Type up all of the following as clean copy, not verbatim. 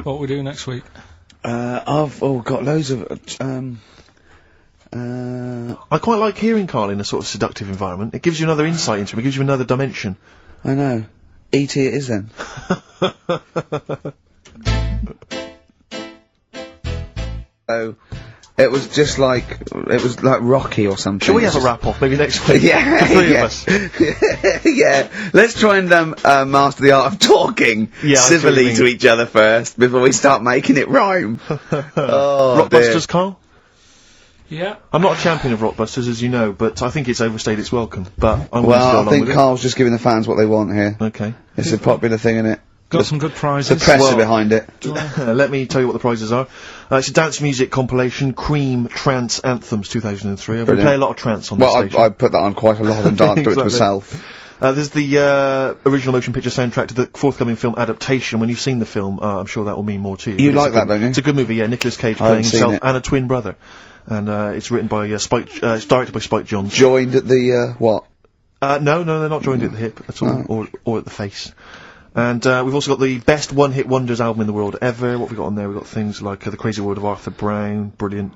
What we do next week? I've got loads of, I quite like hearing Karl in a sort of seductive environment. It gives you another insight into him, it gives you another dimension. I know. E.T. it is then. Oh, it was just like, Rocky or something. Shall we have a wrap-off, maybe next week? Yeah, The three yeah. of us. Yeah, let's try and, master the art of talking Yeah, I see what you civilly mean. to each other first, before we start making it rhyme. Oh, Rockbusters, Karl? Yeah. I'm not a champion of Rockbusters, as you know, but I think it's overstayed its welcome. But I'm Well, I along think with Karl's just giving the fans what they want here. it. Okay. It's a popular thing, isn't it? Got some good prizes. The press Well- are behind it. Let me tell you what the prizes are. It's a dance music compilation, Cream Trance Anthems 2003. We Brilliant. play a lot of trance on this Well, station. I put that on quite a lot and danced to it Exactly. myself. There's the original motion picture soundtrack to the forthcoming film adaptation. When you've seen the film, I'm sure that will mean more to you. You But it's like a that, good- don't you? It's a good movie, yeah. Nicolas Cage I haven't playing seen himself it. and a twin brother. And it's written by Spike, it's directed by Spike Jonze. Joined at the, what? No, they're not joined at the hip at all, or at the face. And we've also got the best one-hit wonders album in the world ever. What have we got on there? We've got things like The Crazy World of Arthur Brown, brilliant.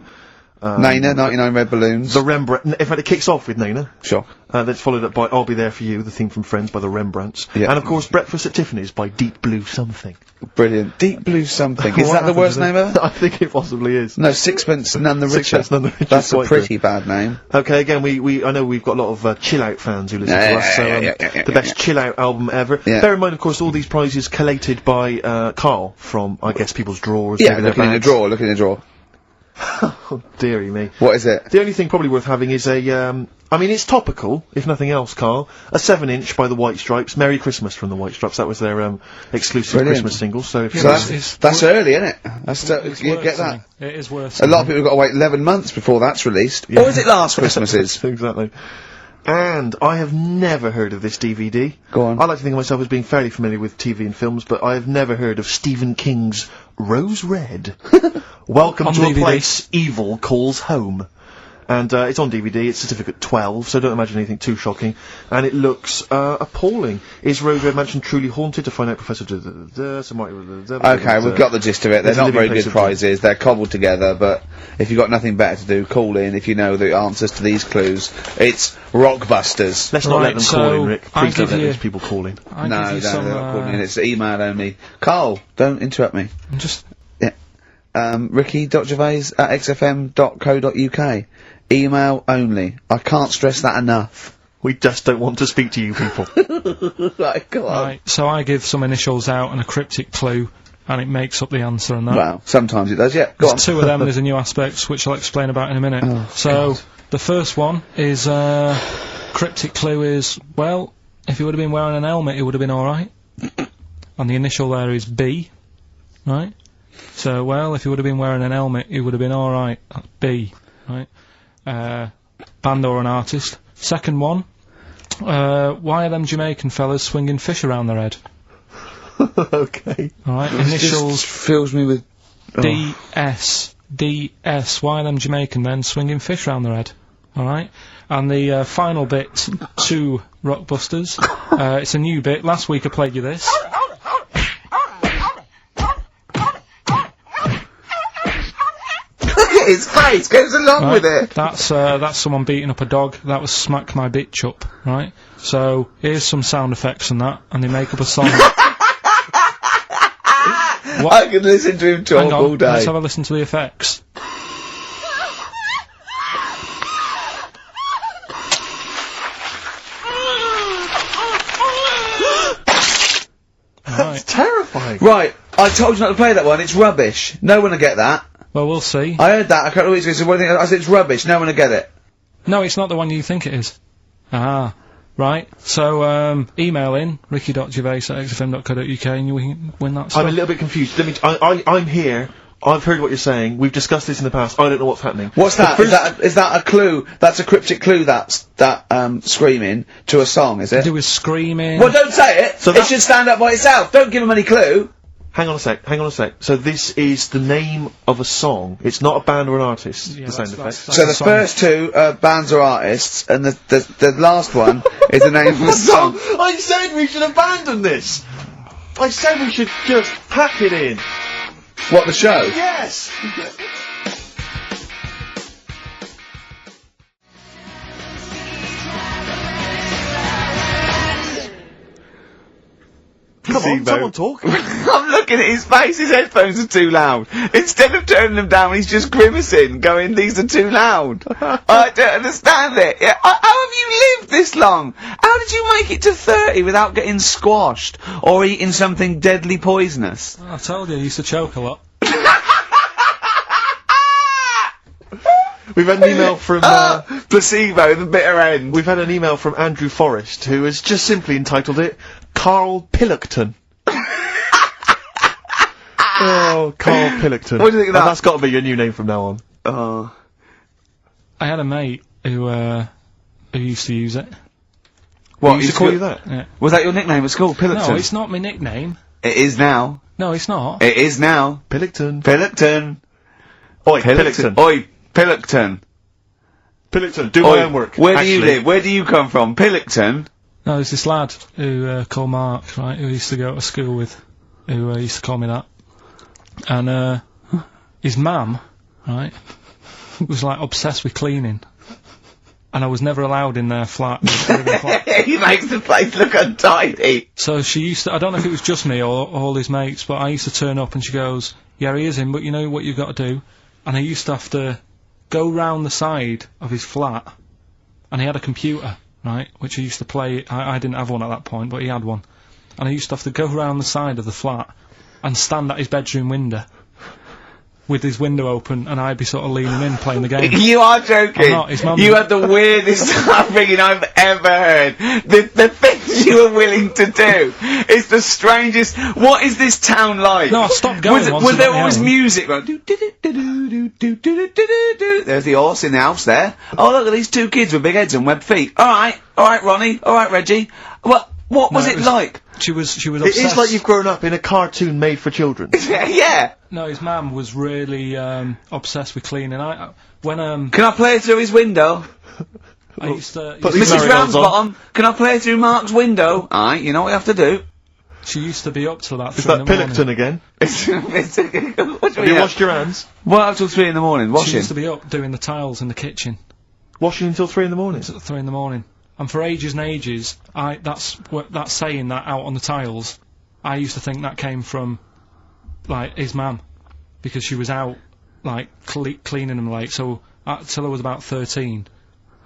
Nana, 99 Red Balloons. The Rembrandt. In fact, it kicks off with Nana. Sure. That's followed up by I'll Be There For You, the theme from Friends by the Rembrandts. Yeah. And of course, Breakfast at Tiffany's by Deep Blue Something. Brilliant. Deep Blue Something. Is What that the happened worst to name them? ever? I think it possibly is. No, Sixpence None the Richer. Sixpence None the Richer That's is a quite pretty bad name. Okay, again, I know we've got a lot of chill-out fans who listen to us, so the best chill-out album ever. Yeah. Bear in mind, of course, all these prizes collated by Karl from, I guess, people's drawers. Yeah, maybe their look in the bags. drawer, look in the drawer. Oh, dearie me. What is it? The only thing probably worth having is a, I mean, it's topical, if nothing else, Karl. A 7-inch by the White Stripes. Merry Christmas from the White Stripes. That was their, exclusive Brilliant. Christmas single, so if you So it's- that's early, isn't it? That's, It's you worth get that. something. It is worth A lot of people have got to wait 11 months before that's released. Or is it last Christmas's? Exactly. And I have never heard of this DVD. Go on. I like to think of myself as being fairly familiar with TV and films, but I have never heard of Stephen King's Rose Red. Welcome On to DVD. a place evil calls home. And it's on DVD, it's certificate 12, so don't imagine anything too shocking. And it looks appalling. Is Rose Red Mansion truly haunted? To find out, Professor... Okay, we've got the gist of it. They're It's a not living very place good of dream. prizes. They're cobbled together, but if you've got nothing better to do, call in if you know the answers to these clues. It's Rockbusters. Let's not let Right, them so call in, Rick. I Please don't give let you- those people call in. I No, give you they're some, not calling in. It's email only. Carl, don't interrupt me. just Ricky.gervais@xfm.co.uk. Email only. I can't stress that enough. We just don't want to speak to you people. Right, go on. right. So I give some initials out and a cryptic clue, and it makes up the answer and that. Well, sometimes it does, yeah. Go on. There's two of them. There's a new aspects which I'll explain about in a minute. Oh, so the first one is cryptic clue is well, if he would have been wearing an helmet, it would have been all right. And the initial there is B, right? So well, if he would have been wearing an helmet, it would have been all right. That's B, right? Band or an artist. Second one. Why are them Jamaican fellas swinging fish around their head? Okay. All right. This Initials just fills me with... DS. DS. Why are them Jamaican then swinging fish round their head? Alright. And the final bit to Rockbusters. It's a new bit. Last week I played you this. His face goes along with it. That's someone beating up a dog. That was Smack My Bitch Up. Right. So here's some sound effects and that, and they make up a song. I could listen to him talk Hang on, all day. let's have a listen to the effects. That's terrifying. Right, I told you not to play that one. It's rubbish. No one will get that. Well, we'll see. I heard that a couple of weeks ago. So what do you think? I said it's rubbish. No one will get it. No, it's not the one you think it is. Ah, right. So, email in, ricky.gervais@xfm.co.uk and you win that stuff. I'm a little bit confused. I'm here. I've heard what you're saying. We've discussed this in the past. I don't know what's happening. What's that? Is that a clue? That's a cryptic clue. That's screaming to a song, is it? Do with screaming. Well, don't say it. So It should stand up by itself. Don't give him any clue. Hang on a sec. So this is the name of a song. It's not a band or an artist. Yeah, the sound that's- effect. So the a song. first two are bands or artists, and the last one is the name of a song. I said we should abandon this. I said we should just pack it in. What, the show? Yes! Come on, someone talk. I'm looking at his face, his headphones are too loud. Instead of turning them down, he's just grimacing, going, these are too loud. I don't understand it. Yeah, how have you lived this long? How did you make it to 30 without getting squashed or eating something deadly poisonous? I told you, I used to choke a lot. We've had an email from, placebo, the bitter end. we've had an email from Andrew Forrest, who has just simply entitled it, Karl Pilkington. Oh, Karl Pilkington. What do you think of that? That's gotta be your new name from now on. Oh. I had a mate who used to use it. What, He used to call you that? Yeah. Was that your nickname at school, Pilkington? No, it's not my nickname. It is now. No, it's not. It is now. Pilkington. Pilkington. Oi, Pilkington. Oi, Pilkington. Pilkington, do my homework. Where do you Actually, live? Where do you come from? Pilkington? No, there's this lad who called Mark, right, who used to go to school with, who used to call me that. And his mum, right, was like obsessed with cleaning. And I was never allowed in their flat. He makes the place look untidy. So she used to, I don't know if it was just me or all his mates, but I used to turn up and she goes, yeah, he is in, but you know what you've got to do? And I used to have to go round the side of his flat, and he had a computer, right, which I used to play. I didn't have one at that point, but he had one. And I used to have to go round the side of the flat and stand at his bedroom window with his window open, and I'd be sort of leaning in playing the game. You are joking. I'm not, his mum- You had the weirdest upbringing I've ever heard. The things you were willing to do is the strangest. What is this town like? No, I stopped going once Was I there got my always own. music? Like, do-do-do-do-do-do-do-do-do-do. There's the horse in the house there. Oh, look at these two kids with big heads and webbed feet. All right, Ronnie. All right, Reggie. What was No, it like? She was it obsessed. is like you've grown up in a cartoon made for children. Yeah. No, his mum was really obsessed with cleaning. When Can I play it through his window? I used to, Put these Mrs. marigolds on. Ramsbottom, can I play it through Mark's window? Aye, you know what you have to do. she used to be up till about Is 3 in that the morning. Pilkington again? What do Have you washed your hands? What up till 3 in the morning? She Washing? used to be up doing the tiles in the kitchen Washing until 3 in the morning? at 3 in the morning. And for ages and ages, that saying that out on the tiles, I used to think that came from, like, his mum. Because she was out, like, cleaning them late. So, till I was about 13,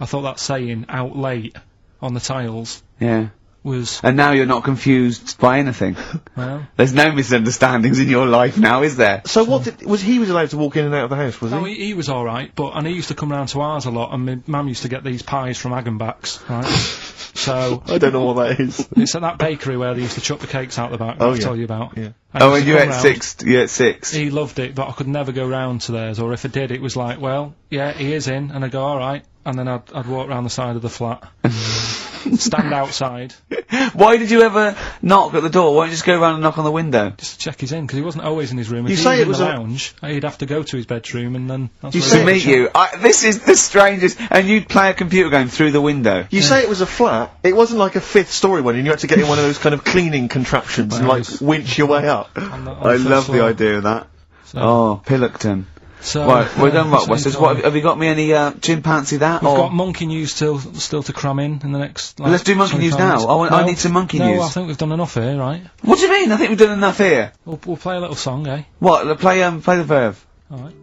I thought that saying, out late, on the tiles, Yeah. was, And now you're not confused by anything. well... There's no misunderstandings in your life now, is there? So what he was allowed to walk in and out of the house, was No, he? he was alright, and he used to come round to ours a lot, and my mum used to get these pies from Hagenbach's, right? So, I don't know what that is. it's at that bakery where they used to chuck the cakes out the back, Oh, I'll yeah. tell you about. Yeah. And Oh, he and used you to at come round. 6, you at 6. He loved it, but I could never go round to theirs, or if I did, it was like, well, yeah, he is in, and I'd go, alright, and then I'd walk round the side of the flat, stand outside, Why did you ever knock at the door? Why don't you just go around and knock on the window? just to check he's in, because he wasn't always in his room. If You he say was it in was the a- lounge, he'd have to go to his bedroom, and then that's You where say To he'd meet shut. you. This is the strangest. And you'd play a computer game through the window. You say it was a flat. It wasn't like a 5th story one, and you had to get in one of those kind of cleaning contraptions and, like, winch your way up. On the I first love the floor. idea of that. So, Oh, Pilkington. so, Right, we're done, so Rockbusters. he's What, on. have you got me any, chimpanzee that, We've or? got monkey news still to cram in the next. Like, Let's do monkey 25 news now. minutes. I need some monkey no, news. I think we've done enough here, right? What do you mean? I think we've done enough here. We'll play a little song, eh? What, play the verve. All right.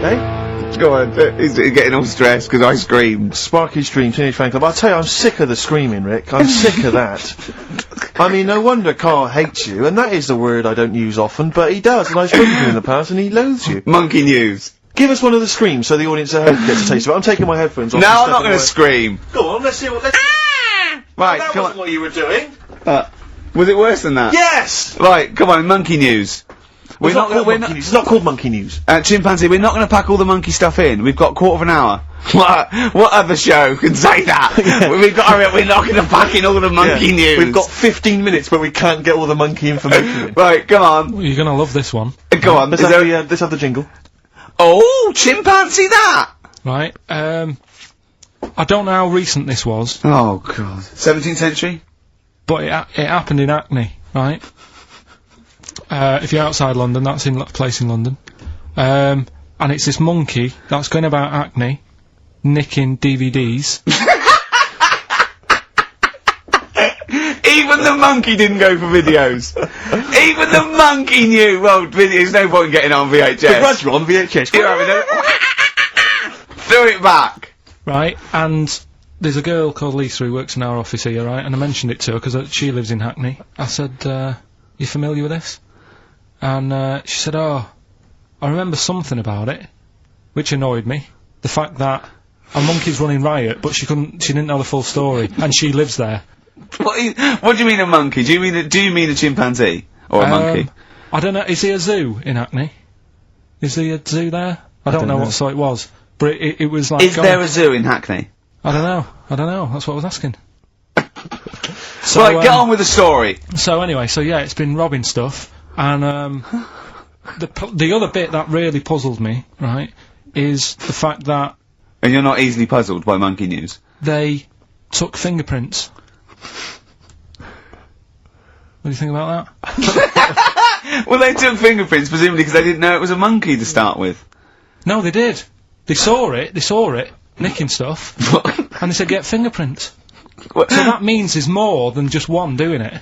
Eh? Go on, he's getting all stressed because I screamed. Sparky's Dream, Teenage Fan Club. I'll tell you, I'm sick of the screaming, Rick. I'm sick of that. I mean, no wonder Carl hates you, and that is the word I don't use often, but he does, and I've spoken to him in the past, and he loathes you. Monkey news. Give us one of the screams so the audience at home gets a taste of it. I'm taking my headphones off. No, and I'm not stepping going to away. scream. Go on, let's see what. Right, That come wasn't what you were doing. on. Was it worse than that? Yes! Right, come on, monkey news. It's not called Monkey News. It's not called Monkey News. Chimpanzee, we're not going to pack all the monkey stuff in. We've got a quarter of an hour. What other show can say that? We've got to hurry up, we're not going to pack in all the monkey news. We've got 15 minutes where we can't get all the monkey information in. Right, come on. Well, you're gonna love this one. Go on. Let's have the jingle. Oh, chimpanzee that! Right, I don't know how recent this was, Oh, God. 17th century? but it happened in Hackney, right? If you're outside London, that's in a place in London. And it's this monkey that's going about Hackney, nicking DVDs. Even the monkey didn't go for videos. Even the monkey knew. Well, there's no point in getting on VHS. The Gradual on VHS. You're having a... Throw it back. Right, and there's a girl called Lisa who works in our office here, right, and I mentioned it to her because she lives in Hackney. I said, you familiar with this? And she said, oh, I remember something about it, which annoyed me. The fact that a monkey's running riot, but she didn't know the full story, and she lives there. What do you mean a monkey? Do you mean a chimpanzee? Or a monkey? I don't know, is there a zoo in Hackney? Is there a zoo there? I don't know what sort it was. But it was like... Is there a zoo in Hackney? I don't know, that's what I was asking. So, right, get on with the story. So anyway, yeah, it's been robbing stuff, and the other bit that really puzzled me, right, is the fact that... And you're not easily puzzled by monkey news? They took fingerprints. What do you think about that? Well, they took fingerprints, presumably because they didn't know it was a monkey to start with. No, they did. They saw it, nicking stuff, and they said, get fingerprints. So that means there's more than just one doing it.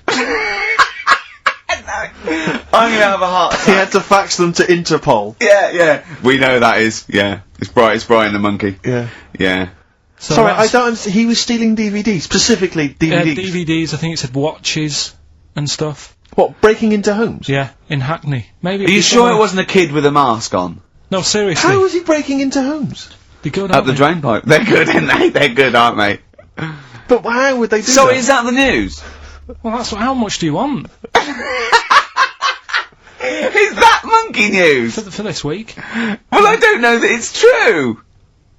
I'm gonna have a heart attack. He had to fax them to Interpol. Yeah. We know that is, yeah. It's Brian the monkey. Yeah. Yeah. So Sorry, I don't understand. He was stealing DVDs, specifically DVDs. DVDs, I think it said watches and stuff. What, breaking into homes? Yeah, in Hackney. Maybe. Are you sure it wasn't a kid with a mask on? No, seriously. How was he breaking into homes? They're good, Up aren't the they? drain pipe. They're good, aren't they? They're good, aren't they? But how would they do So that? is that the news? Well, how much do you want Is that monkey news? for this week? Well, I don't know that it's true.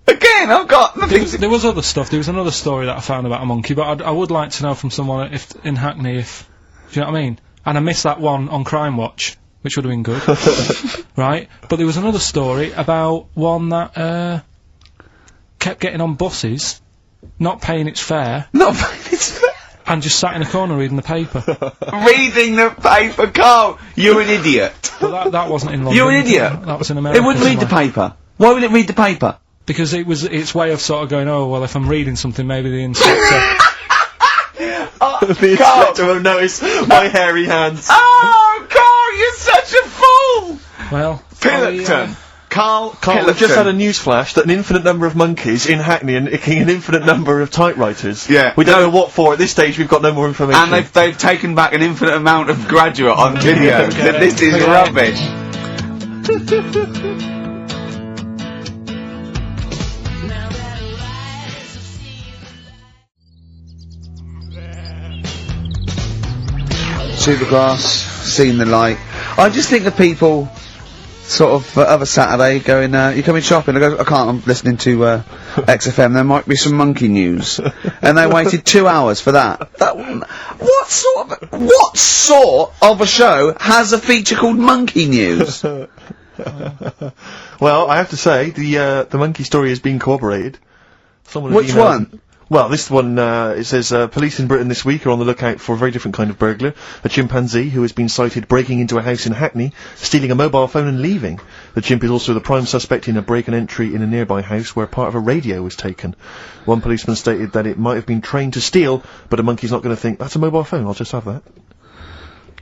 Again, I've got nothing to... There was other stuff. There was another story that I found about a monkey, but I would like to know from someone in Hackney if... Do you know what I mean? And I missed that one on Crime Watch, which would have been good. Right? But there was another story about one that, kept getting on buses, not paying its fare, and just sat in a corner reading the paper. Reading the paper, Carl! You're an idiot. But that wasn't in London. You're an idiot. That was in America. It wouldn't read the paper. Why would it read the paper? Because it was its way of sort of going, oh, well, if I'm reading something, maybe the inspector... The inspector won't notice my hairy hands. Oh, Carl, you're such a fool! Well... Pilkington. Karl We've Pilkington. just had a news flash that an infinite number of monkeys in Hackney are nicking an infinite number of typewriters. Yeah. We don't know what for. At this stage, we've got no more information. And they've taken back an infinite amount of Graduate on video. This is rubbish. Supergrass, seen the light. I just think the people sort of of a Saturday going, you coming shopping? I go, I can't, I'm listening to XFM, there might be some monkey news. And they waited 2 hours for that. What sort of a show has a feature called Monkey News? Well, I have to say, the monkey story has been corroborated. Which one? Well, this one, it says, police in Britain this week are on the lookout for a very different kind of burglar. A chimpanzee who has been sighted breaking into a house in Hackney, stealing a mobile phone and leaving. The chimp is also the prime suspect in a break and entry in a nearby house where part of a radio was taken. One policeman stated that it might have been trained to steal, but a monkey's not going to think, that's a mobile phone, I'll just have that.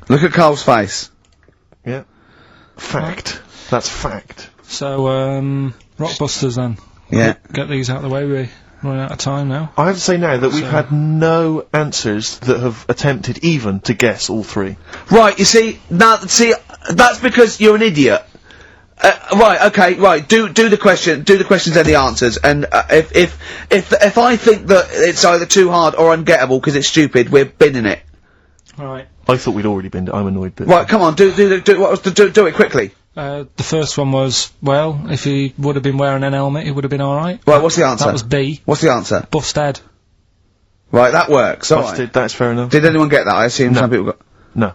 Look at Carl's face. Yeah. Fact. That's fact. So, Rockbusters then. Yeah. Get these out of the way, we're running out of time now. I have to say now that we've had no answers that have attempted even to guess all three. Right, you see, that's because you're an idiot. Right, okay, right, do the questions and the answers, and, if I think that it's either too hard or ungettable because it's stupid, we're binning it. Alright. I thought we'd already been. I'm annoyed that. Right, come on, do it quickly. The first one was, well, if he would have been wearing an helmet, he would have been alright. Right, what's the answer? That was B. What's the answer? Bust head. Right, that works. All right. Busted, that's fair enough. Did anyone get that? I assume some people got... No.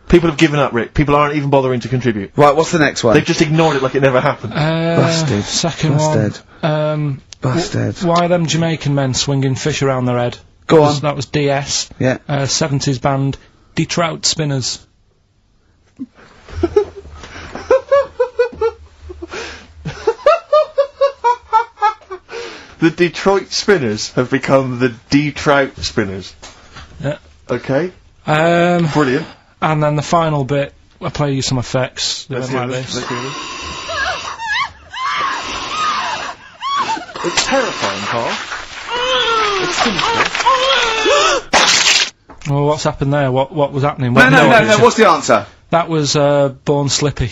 People have given up, Rick. People aren't even bothering to contribute. Right, what's the next one? They've just ignored it like it never happened. Busted. Second Busted. one. Busted. Why are them Jamaican men swinging fish around their head? Go on. That was DS. Yeah. 70s band, Trout Spinners. The Detroit Spinners have become the D-Trout Spinners. Yeah. Okay. Brilliant. Brilliant. And then the final bit, I'll play you some effects. They Let's went hear like this. this. Let's hear this. It's terrifying, Carl. It's sinister. Well, what's happened there? What was happening? No, what's the answer? That was, Born Slippy.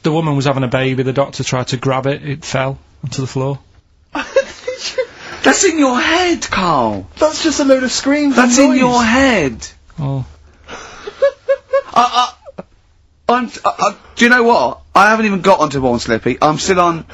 The woman was having a baby, the doctor tried to grab it, it fell onto the floor. That's in your head, Carl. That's just a load of screams. That's and in noise. your head. Oh. Do you know what? I haven't even got onto Born Slippy. I'm still on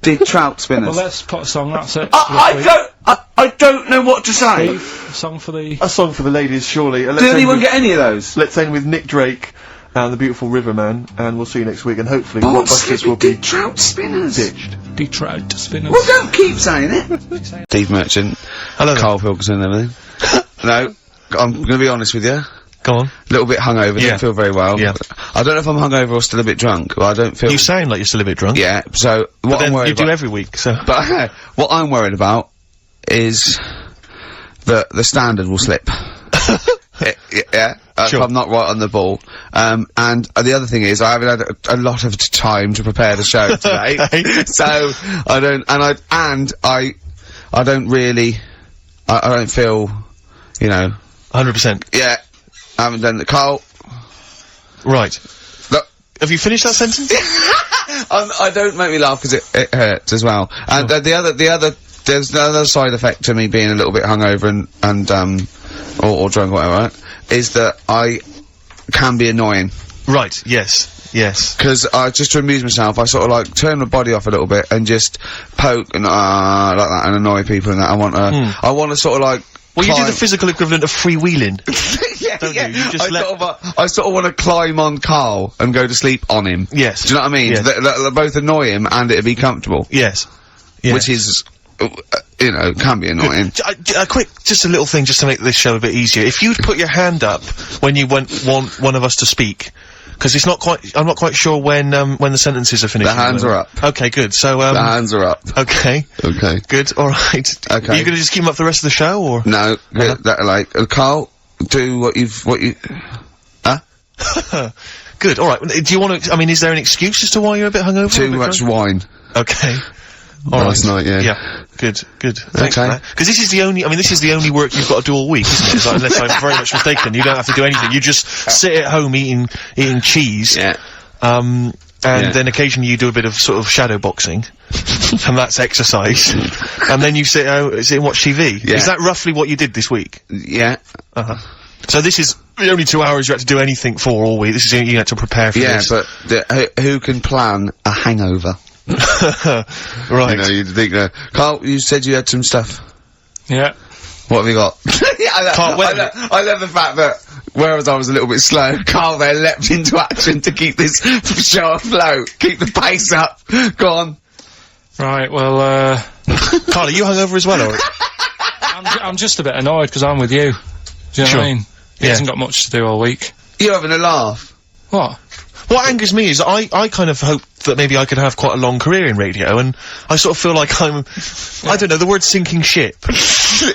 the Trout Spinners. Well, let's put a song, that's it. I don't know what to say. Steve, a song for the... A song for the ladies, surely. Did anyone get any of those? Let's end with Nick Drake and the Beautiful Riverman, and we'll see you next week, and hopefully Born what Busters Slippy will be did Trout Spinners. ditched. Trout Spinners. Well, don't keep saying it. Steve Merchant. Hello. Carl Pilkington and everything. No, I'm gonna be honest with you. Go on. A little bit hungover, Yeah. don't feel very well. Yeah. I don't know if I'm hungover or still a bit drunk, but I don't feel... You sound like you're still a bit drunk. Yeah, so But what I'm then worried you do about... every week, so... But what I'm worried about is that the standard will slip. Yeah, Sure. if I'm not right on the ball. And the other thing is, I haven't had a lot of time to prepare the show today. So, I don't really, I don't feel, you know... 100%. Yeah, I haven't done the... Carl... Right. Look... Have you finished that sentence? I don't make me laugh because it hurts as well. And there's the other side effect to me being a little bit hungover or drunk or whatever, right, is that I can be annoying. Right, yes. Yes. Because just to amuse myself, I sort of like turn my body off a little bit and just poke and like that and annoy people and that. I want to sort of like... Well, you do the physical equivalent of freewheeling. Yeah, Don't yeah. you? You just I sort of want to climb on Carl and go to sleep on him. Yes. Do you know what I mean? Yes. That both annoy him and it'd be comfortable. Yes. Yes. Which is, you know, can be annoying. Quick, just a little thing just to make this show a bit easier. If you'd put your hand up when you want one of us to speak, because it's not quite, I'm not quite sure when the sentences are finished. The hands are up. Okay, good. So, The hands are up. okay. Okay. Good, alright. Okay. Are you gonna just keep them up the rest of the show, or? No, Carl, do what you... Huh? Good, alright. Do you want to, I mean, is there an excuse as to why you're a bit hungover? Too much wine. Okay. Last night, yeah. Yeah. Good, good. Thanks Okay. for that. Because this is the only work you've got to do all week, isn't it? It's like, unless I'm very much mistaken. You don't have to do anything. You just sit at home eating cheese. Yeah. And then occasionally you do a bit of sort of shadow boxing. And that's exercise. And then you sit and watch TV. Yeah. Is that roughly what you did this week? Yeah. Uh-huh. So this is the only 2 hours you had to do anything for all week. This is you had to prepare for Yeah, this. but who can plan a hangover? Right. You know, you'd think, Carl, you said you had some stuff. Yeah. What have you got? Yeah, I love the fact that, whereas I was a little bit slow, Carl there leapt into action to keep this show afloat, keep the pace up. Go on. Right, well, Carl, are you hungover as well, or? I'm just a bit annoyed because I'm with you. Do you know what I mean? He Yeah. hasn't got much to do all week. You're having a laugh. What? What angers me is I kind of hope that maybe I could have quite a long career in radio, and I sort of feel like I don't know, the word sinking ship.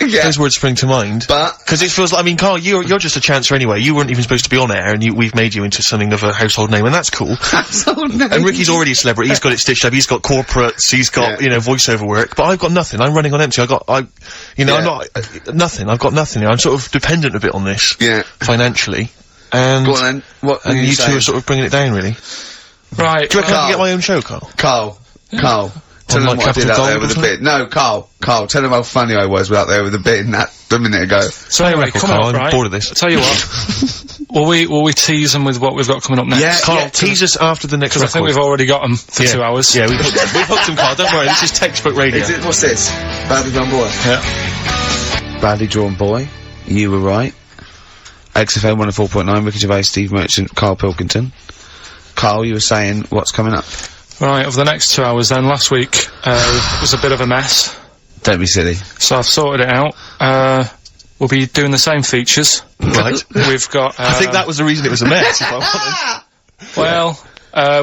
Yeah. Those words spring to mind. But... Because it feels like, I mean, Carl, you're just a chancer anyway. You weren't even supposed to be on air, and we've made you into something of a household name, and that's cool. Household name. And Ricky's already a celebrity. He's got it stitched up. He's got corporates. He's got, voiceover work. But I've got nothing. I'm running on empty. I'm not, nothing. I've got nothing. I'm sort of dependent a bit on this. Yeah. Financially. And... Go on then. What and you two are sort of bringing it down, really. Right. Do you reckon I Carl. can get my own show, Carl? Carl. Tell them like what I did Capital out there Gold with or a bit. No, Carl, tell them how funny I was out there with a bit in that a minute ago. So anyway, Record, come Carl, on, I'm right? bored of this. I'll tell you what. Will we tease them with what we've got coming up next? Yeah, Carl, tease us after the next Because I think record. we've already got them for 2 hours. Yeah, we've hooked them, Carl. Don't worry, this is textbook radio. What's this? Badly Drawn Boy. Yeah. Badly Drawn Boy. You were right. XFM 104.9, Ricky Gervais, Steve Merchant, Karl Pilkington. Carl, you were saying what's coming up? Right, over the next 2 hours then, last week, was a bit of a mess. Don't be silly. So I've sorted it out. We'll be doing the same features. Right. We've got, I think that was the reason it was a mess, if I'm honest. well,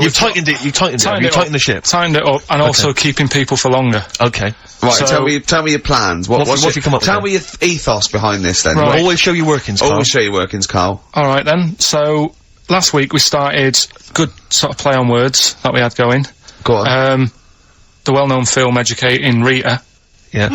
You've tightened it, you've tightened the ship. tightened it up, and also keeping people for longer. Okay. Right, So- tell me your plans. What have you come up with Tell then? me your ethos behind this then. Right. Always show your workings, Carl. Always show your workings, Carl. Alright then, so, last week we started good sort of play on words that we had going. Go on. The well-known film Educating Rita. Yeah.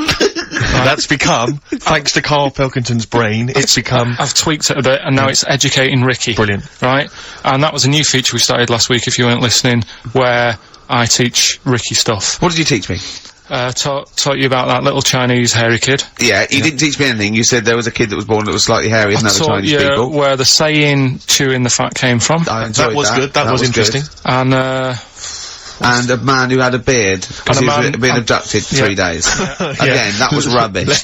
That's become, thanks to Karl Pilkington's brain, it's become... I've tweaked it a bit, and now it's Educating Ricky. Brilliant. Right? And that was a new feature we started last week, if you weren't listening, where I teach Ricky stuff. What did you teach me? Taught you about that little Chinese hairy kid. Yeah, you didn't teach me anything. You said there was a kid that was born that was slightly hairy than other Taught Chinese you people. where the saying chewing the fat came from. I enjoyed That was good, that was interesting. And, And a man who had a beard because And he a was man- being abducted for 3 days. Again, that was rubbish.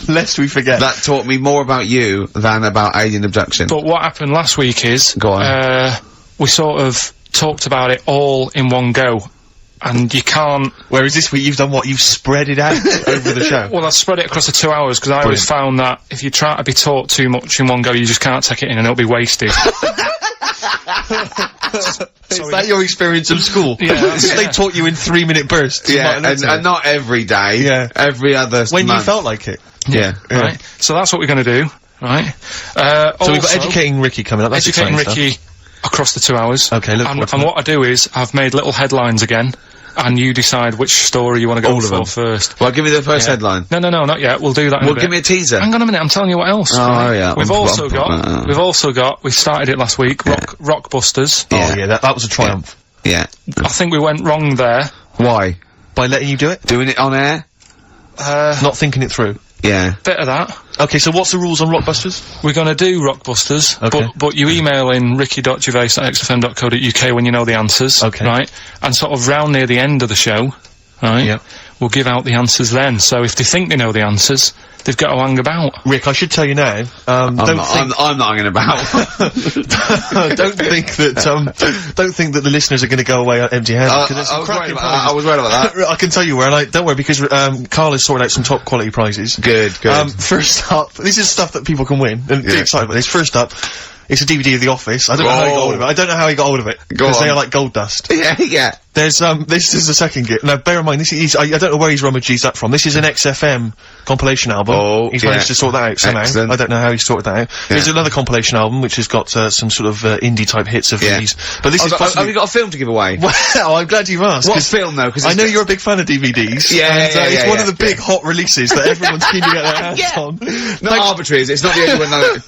Lest we forget. That taught me more about you than about alien abduction. but what happened last week is, Go on. we sort of talked about it all in one go. And you can't... Whereas this week you've done what? You've spread it out over the show. Well, I spread it across the 2 hours, because I always found that if you try to be taught too much in one go, you just can't take it in and it'll be wasted. Is that your experience of school? Yeah, that's- They taught you in 3-minute bursts. You might Yeah, have looked at and it. not every day. Yeah. Every other when you month. felt like it. Yeah. Right? So that's what we're going to do, right? So we've got Educating Ricky coming up. That's Educating exciting Ricky across the 2 hours. Okay, look forward to and that. what I do is, I've made little headlines again, and you decide which story you want to go All of for them. first. Well, give me the first Yeah. headline. No, not yet. We'll do that in a Well, bit. give me a teaser. Hang on a minute, I'm telling you what else. Oh, right? yeah. We've also got, we started it last week, Rockbusters. Oh yeah, that was a triumph. Yeah. I think we went wrong there. Why? By letting you do it? Doing it on air? Not thinking it through. Yeah. Bit of that. Okay, so what's the rules on Rockbusters? We're gonna do Rockbusters, Okay. but you email in ricky.gervais@xfm.co.uk when you know the answers. Okay. Right? And sort of round near the end of the show, right? Yeah. We'll give out the answers then. So if they think they know the answers, they've got to hang about. Rick, I should tell you now, I'm not hanging about. don't think that the listeners are going to go away empty-handed. I was worried about that. I can tell you where, and don't worry, because Carl has sorted out some top quality prizes. Good. First up, this is stuff that people can win, and be excited about this. First up, it's a DVD of The Office. I don't know how he got hold of it. I don't know how he got hold of it. Because they are like gold dust. Yeah. There's, this is the second gift. Now, bear in mind, this is, I don't know where he's rummaged that from. This is an XFM compilation album. Oh, He's managed to sort that out somehow. Excellent. I don't know how he sorted that out. There's another compilation album, which has got, some sort of, indie-type hits of these. But this is Have possibly... you got a film to give away? Well, I'm glad you've asked. What 'cause film, though? Because I know you're a big fan of DVDs. It's one of the big hot releases that everyone's keen to get their hands on. Not arbitrary, is it? It's not the only one.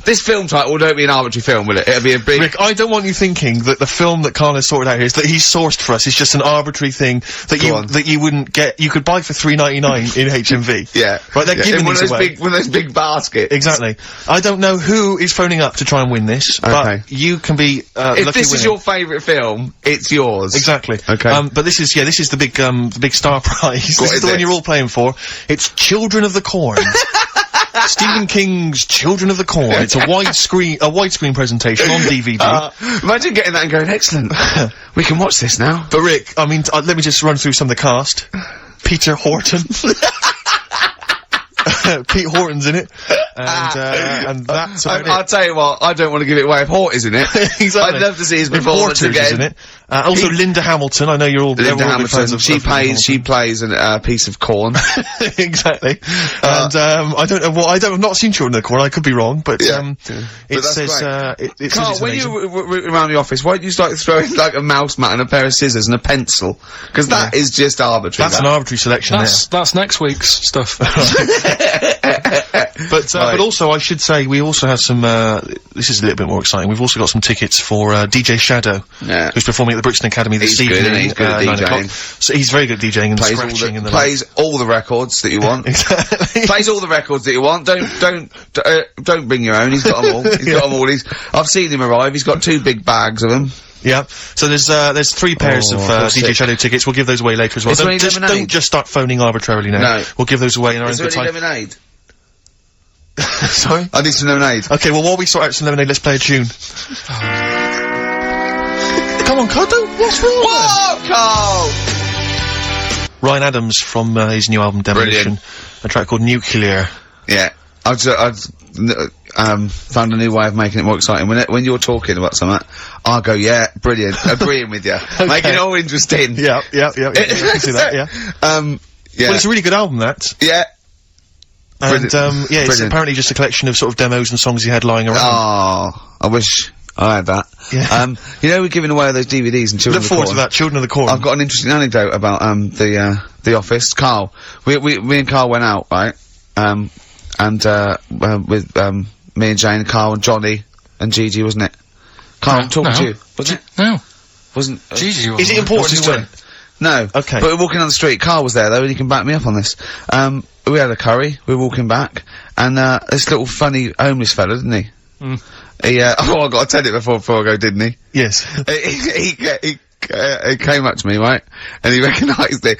This film title won't be an arbitrary film, will it? It'll be a big... Rick, I don't want you thinking that the film that Carl has sorted out here is that he's sourced for us. It's just an arbitrary thing that you wouldn't get. You could buy for $3.99 in HMV. Yeah. Right, they're giving one these of those away. one of those big baskets. Exactly. I don't know who is phoning up to try and win this, Okay. but you can be lucky If this is winner. your favourite film, it's yours. Exactly. Okay. But this is the big star prize. This is is the one it? you're all playing for. It's Children of the Corn. Stephen King's Children of the Corn. It's a widescreen presentation on DVD. Imagine getting that and going, excellent. We can watch this now. But Rick, I mean, let me just run through some of the cast. Peter Horton. Pete Horton's in it. And that's about I'll it. tell you what, I don't want to give it away if Hort is in it. Exactly. I'd love to see his If performance Porter's again. is in it. Also Linda Hamilton. I know you're all Linda everyone will be fans Hamilton, of she Linda plays a piece of corn. Hamilton. Exactly. And I don't know I've not seen Children of the Corn. I could be wrong, but But it that's says great. it Carl, says when it's you amazing. around the office, why don't you start throwing like a mouse mat and a pair of scissors and a pencil? Because that is just arbitrary. That's an arbitrary selection That's next week's stuff. But also, I should say, we also have some, this is a little bit more exciting, we've also got some tickets for, DJ Shadow, who's performing at the Brixton Academy this evening. Good, he's good at 9 DJing. o'clock. So he's very good at DJing and scratching and the plays all the records that you want. Exactly. Plays all the records that you want. Don't bring your own. He's got them all. He's got them all. I've seen him arrive. He's got 2 big bags of them. Yeah. So there's 3 pairs of DJ Shadow tickets. We'll give those away later as well. Don't just start phoning arbitrarily now. No. We'll give those away in our own Is there good any time. lemonade? Sorry? I need some lemonade. Okay, well, while we sort out some lemonade, let's play a tune. Come on, Carl, what's wrong? What, Carl? Ryan Adams from his new album Demolition. A track called Nuclear. Yeah. I've found a new way of making it more exciting. When you're talking about something, I'll go, yeah, brilliant, agreeing with you. Okay. Making it all interesting. Yeah, I can see that, yeah. Yeah. Well, it's a really good album, that. Yeah. And, it's Brilliant. apparently just a collection of sort of demos and songs he had lying around. Oh, I wish I had that. Yeah. You know, we're giving away those DVDs and Children Look of the forward Corn. to that, Children of the Corn. I've got an interesting anecdote about, the Office. Carl. Me and Carl went out, right? With, me and Jane, Carl and Johnny and Gigi, wasn't it? Carl, I'm talking to you. Was it? No. Wasn't, Gigi Is it important What's to his win? No. Okay. But we're walking on the street. Carl was there though, and he can back me up on this. We had a curry. We were walking back, and this little funny homeless fella, didn't he? He I got to tell it before I go, didn't he? Yes. He came up to me, right, and he recognised it.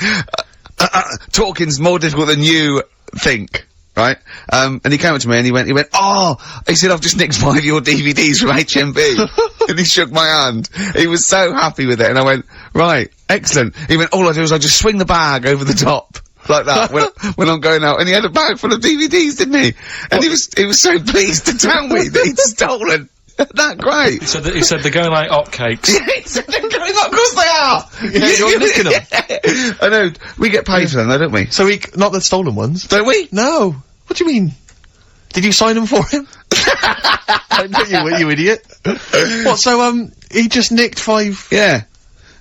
Talking's more difficult than you think. Right? And he came up to me and he went, he said, I've just nicked 5 of your DVDs from HMV. And he shook my hand. He was so happy with it. And I went, right, excellent. He went, all I do is I just swing the bag over the top. Like that, when I'm going out. And he had a bag full of DVDs, didn't he? And he was so pleased to tell me that he'd stolen. That great. He said they're going like hotcakes. Yeah, he said they're going up, of course they are! Yeah, you're nicking them. I know, we get paid for them though, don't we? So not the stolen ones? Don't we? No. What do you mean? Did you sign them for him? I know you idiot. What, so, he just nicked 5... Yeah.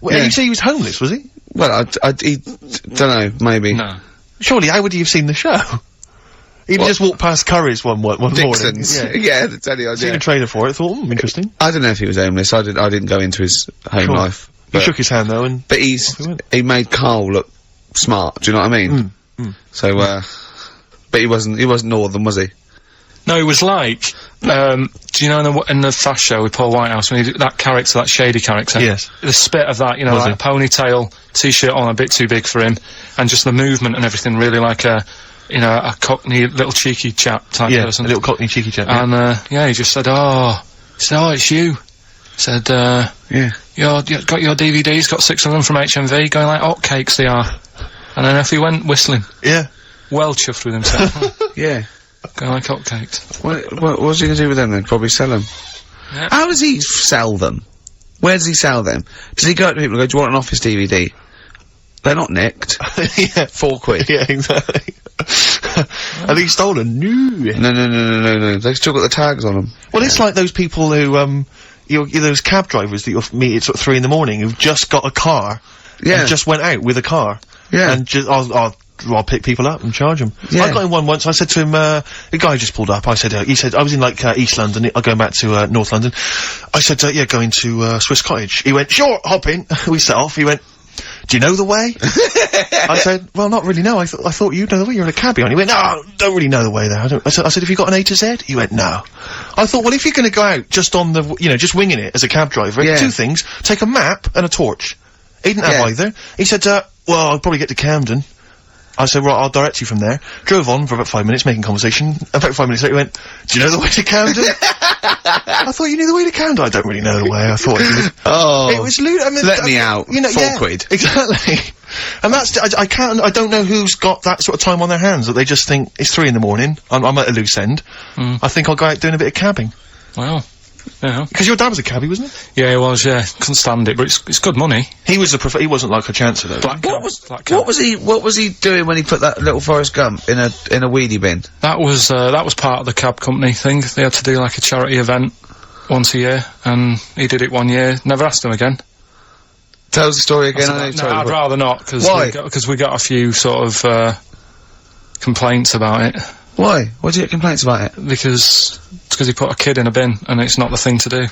Well, Yeah. you say he was homeless, was he? Well, he don't know, maybe. No. Surely, how would he have seen the show? He'd just walked past Curry's one morning. Dixon's. Yeah. Yeah, the telly on, Seen a trailer for it, thought, interesting. I don't know if he was homeless. I didn't go into his home Sure. life. He But, shook his hand, though, and... but Off he went. he made Carl look smart, do you know what I mean? So, but he wasn't northern, was he? No, it was like, do you know in the Fast Show with Paul Whitehouse, when he did that character, that shady character? Yes. The spit of that, Was like a ponytail, t-shirt on a bit too big for him, and just the movement and everything really like a cockney little cheeky chap type Yeah, person. a little cockney cheeky chap. And, he just said, it's you. Said, Yeah. you got your DVDs, got 6 of them from HMV, going like hotcakes they are. And then off he went, whistling. Yeah. Well chuffed with himself. Yeah. Going like hotcakes. What's he gonna do with them then? Probably sell them. Yeah. How does he sell them? Where does he sell them? Does he go up to people and go, do you want an Office DVD? They're not nicked. Yeah. 4 quid. Yeah, exactly. Are these stolen? No. No. They've still got the tags on them. Well, it's like those people who, those cab drivers that you'll meet at sort of 3 in the morning who've just got a car. Yeah. And just went out with a car. Yeah. And just, I'll pick people up and charge them. Yeah. I got in one once, I said to him, the guy just pulled up, I said, he said, I was in like, East London, I'm going back to, North London. I said, going to, Swiss Cottage. He went, sure, hop in. We set off, he went, do you know the way? I said, well, not really, no, I thought you'd know the way, you're in a cabbie. And he went, no, don't really know the way there. I said, have you got an A to Z? He went, no. I thought, well, if you're gonna go out just on the, just winging it as a cab driver, Yeah. 2 things, take a map and a torch. He didn't have Yeah. either. He said, well, I'll probably get to Camden. I said, right, I'll direct you from there. Drove on for about 5 minutes, making conversation. About 5 minutes later, he went, do you know the way to Camden? I thought you knew the way to Camden. I don't really know the way. I thought you did. Oh. It was lewd. I mean, Let me out. 4 yeah, quid. Exactly. And that's, I don't know who's got that sort of time on their hands, that they just think, it's 3 in the morning, I'm at a loose end. I think I'll go out doing a bit of cabbing. Wow. Yeah. Because your dad was a cabbie, wasn't he? Yeah, he was, yeah. Couldn't stand it, but it's good money. He was he wasn't like a chancer, though. Black cab. What was he doing when he put that little Forrest Gump in a weedy bin? That was part of the cab company thing. They had to do like a charity event once a year, and he did it one year. Never asked him again. Tell us the story again. I'd rather not, because Why? we got a few sort of complaints about it. Why? Why do you get complaints about it? Because he put a kid in a bin, and it's not the thing to do.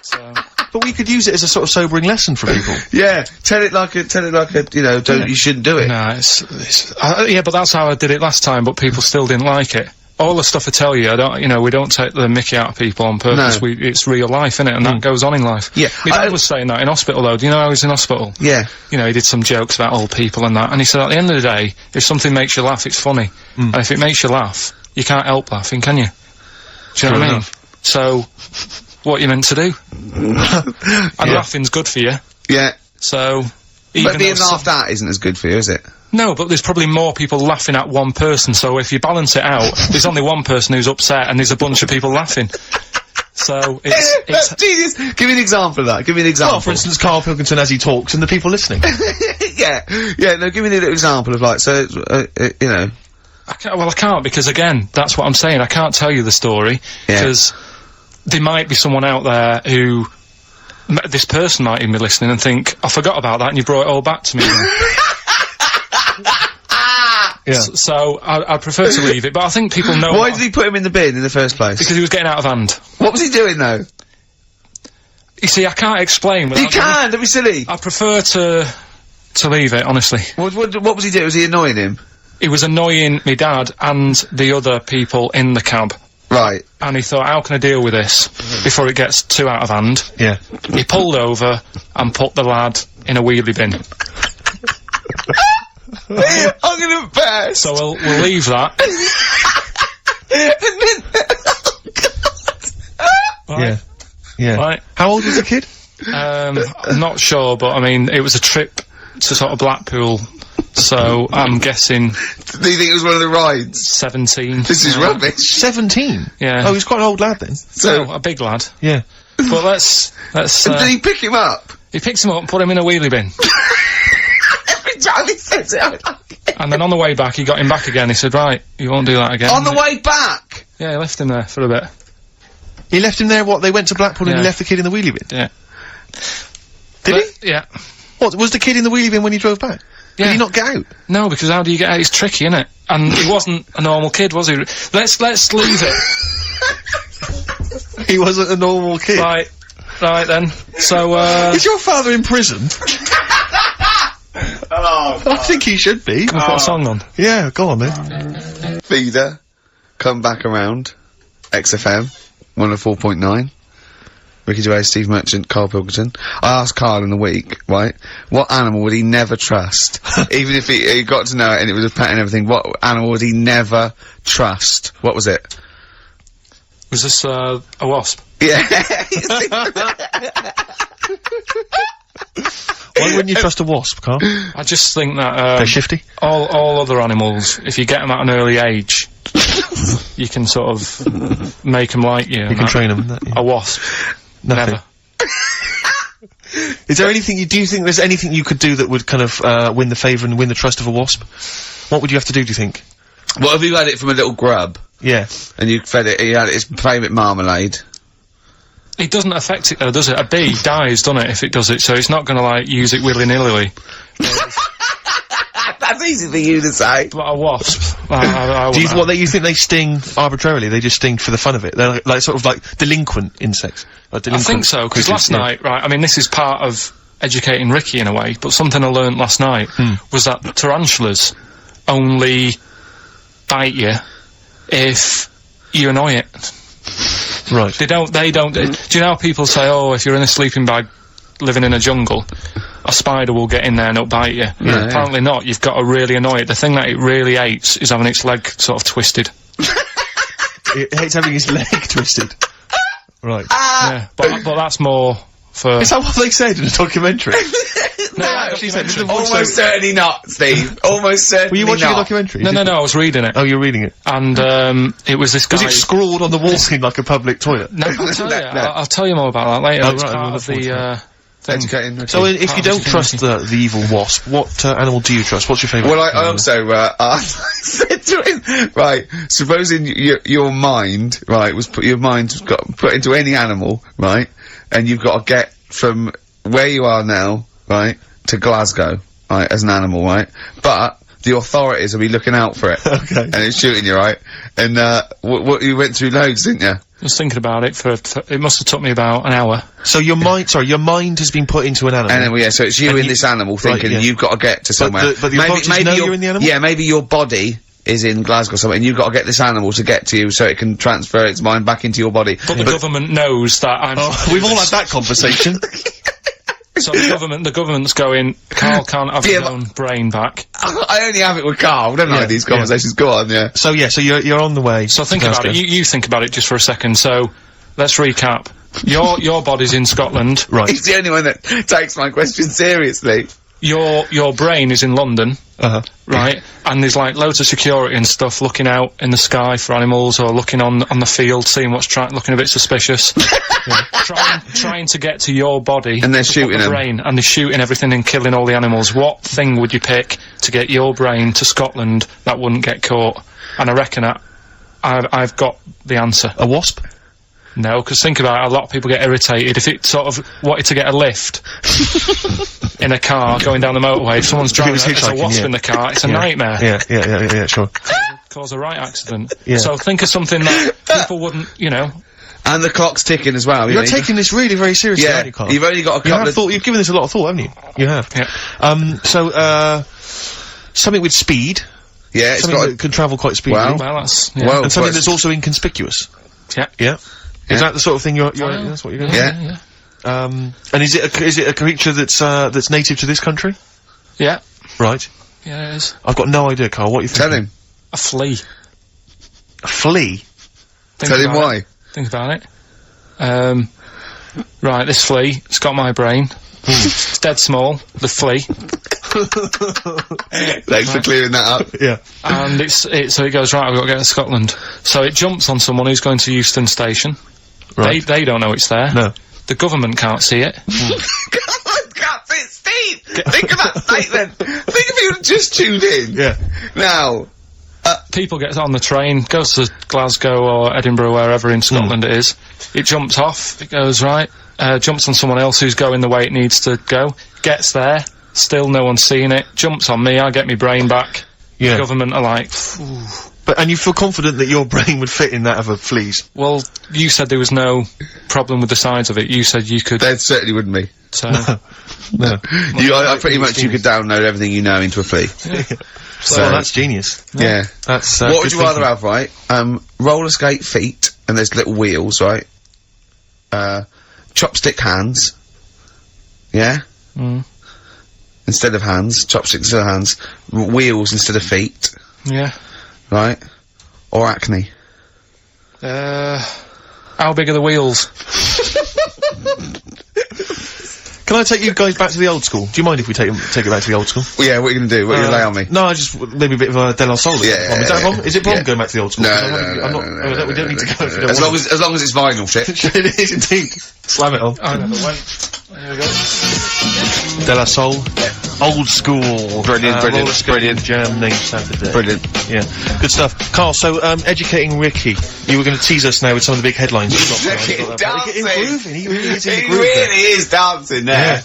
So. But we could use it as a sort of sobering lesson for people. Yeah, tell it like a, you know, you shouldn't do it. No, yeah, but that's how I did it last time, but people still didn't like it. All the stuff I tell you, we don't take the mickey out of people on purpose. No. It's real life, innit? And that goes on in life. Yeah. My dad was saying that in hospital, though. Do you know I was in hospital? Yeah. You know, he did some jokes about old people and that, and he said at the end of the day, if something makes you laugh, it's funny. And if it makes you laugh, you can't help laughing, can you? Do you know what I mean? So, what you meant to do? And laughing's good for you. Yeah. So, even But being laughed at isn't as good for you, is it? No, but there's probably more people laughing at one person, so if you balance it out, there's only one person who's upset and there's a bunch of people laughing. So, it's Jesus, give me an example of that, give me an example. Well, for instance, Karl Pilkington as he talks and the people listening. yeah, no, give me an example of like, so, you know. I can't, because again, that's what I'm saying, I can't tell you the story, because there might be someone out there who, this person might even be listening and think, I forgot about that and you brought it all back to me. Yeah. So, I prefer to leave it, but I think people know. Why did he put him in the bin in the first place? Because he was getting out of hand. What was he doing though? You see, I can't explain. You can't, don't be silly. I prefer to leave it, honestly. What was he doing? Was he annoying him? He was annoying my dad and the other people in the cab. Right. And he thought, how can I deal with this before it gets too out of hand? Yeah. He pulled over and put the lad in a wheelie bin. I'm gonna burst. So we'll leave that. Right. Yeah. Right. How old was the kid? I'm not sure, but I mean, it was a trip to sort of Blackpool, so I'm guessing. Do you think it was one of the rides? 17. This is rubbish. 17? Yeah. Oh, he's quite an old lad then. So a big lad. Yeah. But let's. Did he pick him up? He picks him up and put him in a wheelie bin. Every time he says it, I like it. And then on the way back, he got him back again. He said, right, you won't do that again. On the way back? Yeah, he left him there for a bit. He left him there, what, they went to Blackpool and he left the kid in the wheelie bin? Yeah. Did he? Yeah. What, was the kid in the wheelie bin when he drove back? Yeah. Did he not get out? No, because how do you get out? It's tricky, innit? And he wasn't a normal kid, was he? Let's leave it. He wasn't a normal kid. Right then. So, Is your father in prison? Oh, I think he should be. Can we put a song on? Yeah, go on then. Feeder, come back around, XFM, 104.9. Ricky Gervais, Steve Merchant, Karl Pilkington. I asked Karl in the week, right, what animal would he never trust? Even if he got to know it and it was a pet and everything, what animal would he never trust? What was it? Was this, a wasp? Yeah. Why wouldn't you trust a wasp, Karl? I just think that, They're shifty? all other animals, if you get them at an early age, you can sort of make them like you. You can train them. A wasp. Nothing. Never. Is there anything do you think there's anything you could do that would kind of, win the favour and win the trust of a wasp? What would you have to do you think? What if you had it from a little grub? Yeah. And you fed it, you had its favourite marmalade? It doesn't affect it though, does it? A bee dies, doesn't it, if it does it, so it's not gonna, like, use it willy-nilly. That's easy for you to say. But a wasp, Do you think they sting arbitrarily? They just sting for the fun of it? They're like sort of like delinquent insects? Like I think so, because last night, right, I mean, this is part of educating Ricky in a way, but something I learned last night was that tarantulas only bite you if you annoy it. Right. They don't, do you know how people say, oh, if you're in a sleeping bag living in a jungle, a spider will get in there and it'll bite you? Yeah. Apparently not, you've got to really annoy it. The thing that it really hates is having its leg sort of twisted. It hates having his leg twisted. Right. Yeah, but that's more for... Is that what they said in a documentary? No, actually said almost certainly not, Steve. Almost certainly not. Were you watching a documentary? No, I was reading it. Oh, you're reading it. And, it was this guy... Was it scrawled on the wall in like a public toilet? No, I'll tell you. I'll tell you more about that later. Oh, It's right, part of the, thing. Educating Ricky. So if you don't trust the evil wasp, what animal do you trust? What's your favourite? Well, I also, I said to him, right, supposing your mind, right, your mind got put into any animal, right, and you've got to get from where you are now, right, to Glasgow, right, as an animal, right, but the authorities will be looking out for it. Okay. And it's shooting you, right? And, what you went through loads, didn't you? I was thinking about it it must have took me about an hour. So your mind has been put into an animal. Animal, yeah, so it's you And in you- this animal thinking yeah. you've got to get to somewhere. but the authorities know you're in the animal? Yeah, maybe your body is in Glasgow somewhere, and you've got to get this animal to get to you so it can transfer its mind back into your body. But the government knows that I'm... We've all had that conversation. So the government's going, Karl can't have his own brain back. I only have it with Karl, don't I, these conversations? Go on, yeah. So you're on the way. So think about it. You think about it just for a second. So let's recap. Your body's in Scotland. Right. He's the only one that takes my question seriously. Your brain is in London. Right? And there's like loads of security and stuff looking out in the sky for animals or looking on the field, seeing what's looking a bit suspicious. Trying to get to your body. And they're shooting them. Brain, and they're shooting everything and killing all the animals. What thing would you pick to get your brain to Scotland that wouldn't get caught? And I reckon I've got the answer. A wasp? No, because think about it, a lot of people get irritated if it sort of wanted to get a lift in a car going down the motorway. If someone's driving there's a hitchhiking, wasp in the car, it's a nightmare. Yeah, sure. Cause a right accident. Yeah. So think of something that people wouldn't, you know. And the clock's ticking as well. You're taking this really very seriously, aren't you, Karl? You've only got a couple of... You've given this a lot of thought, haven't you? You have. Yeah. So, something with speed. Yeah, it's something got... that can travel quite speedily. Well, that's... Yeah. Well, and something that's also inconspicuous. Yeah. Yeah. Is that the sort of thing that's what you're going to Yeah. and is it a creature that's native to this country? Yeah. Right. Yeah, it is. I've got no idea, Karl. What are you thinking? Tell him. A flea. A flea? Tell him why. Think about it. Right, this flea, it's got my brain. It's dead small, the flea. Thanks for clearing that up. Yeah. And so it goes, right, I've got to get to Scotland. So it jumps on someone who's going to Euston Station. Right. They don't know it's there. No. The government can't see it. God, Steve! Think of that statement! Think if you just tuned in. Yeah. Now... People get on the train, goes to Glasgow or Edinburgh, wherever in Scotland it is. It jumps off, it goes right, jumps on someone else who's going the way it needs to go, gets there, still no one's seen it, jumps on me, I get my brain back. Yeah. The government are like, And you feel confident that your brain would fit in that of a flea's? well, you said there was no problem with the size of it, you said you could, There certainly wouldn't be. so... No. Pretty much you could download everything you know into a flea. So that's genius. Yeah. That's, what would good you rather thinking. have, right? Roller skate feet, and there's little wheels, right? Chopstick hands. Yeah? Instead of hands. Chopsticks instead of hands. Wheels instead of feet. Yeah. Right? Or acne. How big are the wheels? Can I take you guys back to the old school? Do you mind if we take it back to the old school? Well, yeah, what are you gonna do? What are you gonna lay on me? No, maybe a bit of a De La Soul. Is that a problem? Is it a problem Yeah. going back to the old school? No, I'm not, we don't need to go if you don't As want long as it's vinyl shit. it is indeed. Slam it on. I never went. There we go. De La Soul. Old school. Brilliant, roller skating Jam named Saturday. Brilliant. Yeah. Good stuff. Karl, so, educating Ricky. You were going to tease us now with some of the big headlines. He's dancing. Improving. He really is in the He groove there. really is dancing there. Yeah.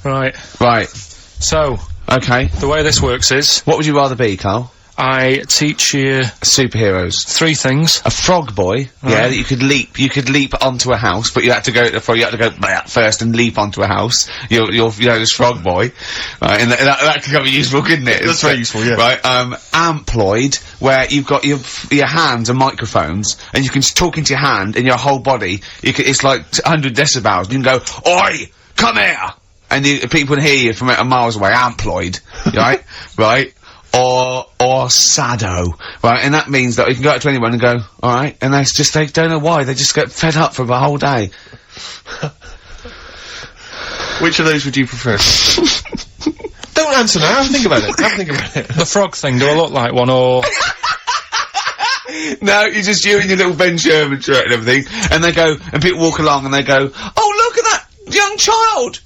Right. Right. So, Okay. the way this works is, What would you rather be, Karl? I teach you Superheroes. 3 things. A frog boy, yeah, that you could leap onto a house, but you had to go blah, first and leap onto a house. You're this frog boy, right, and that could be useful, couldn't it? That's very useful, yeah. Right, Amploid, where you've got your hands are microphones, and you can talk into your hand and your whole body, it's like 100 decibels, you can go, "Oi, come here!" And people can hear you from miles away, Amploid, right? Right? Or Sado, right? And that means that you can go up to anyone and go, alright, and they don't know why, they just get fed up for the whole day. Which of those would you prefer? Don't answer now, have a think about it. The frog thing, do I look like one, or... No, you're just you in your little Ben Sherman shirt and everything, and they go, and people walk along and they go, "Oh, look at that young child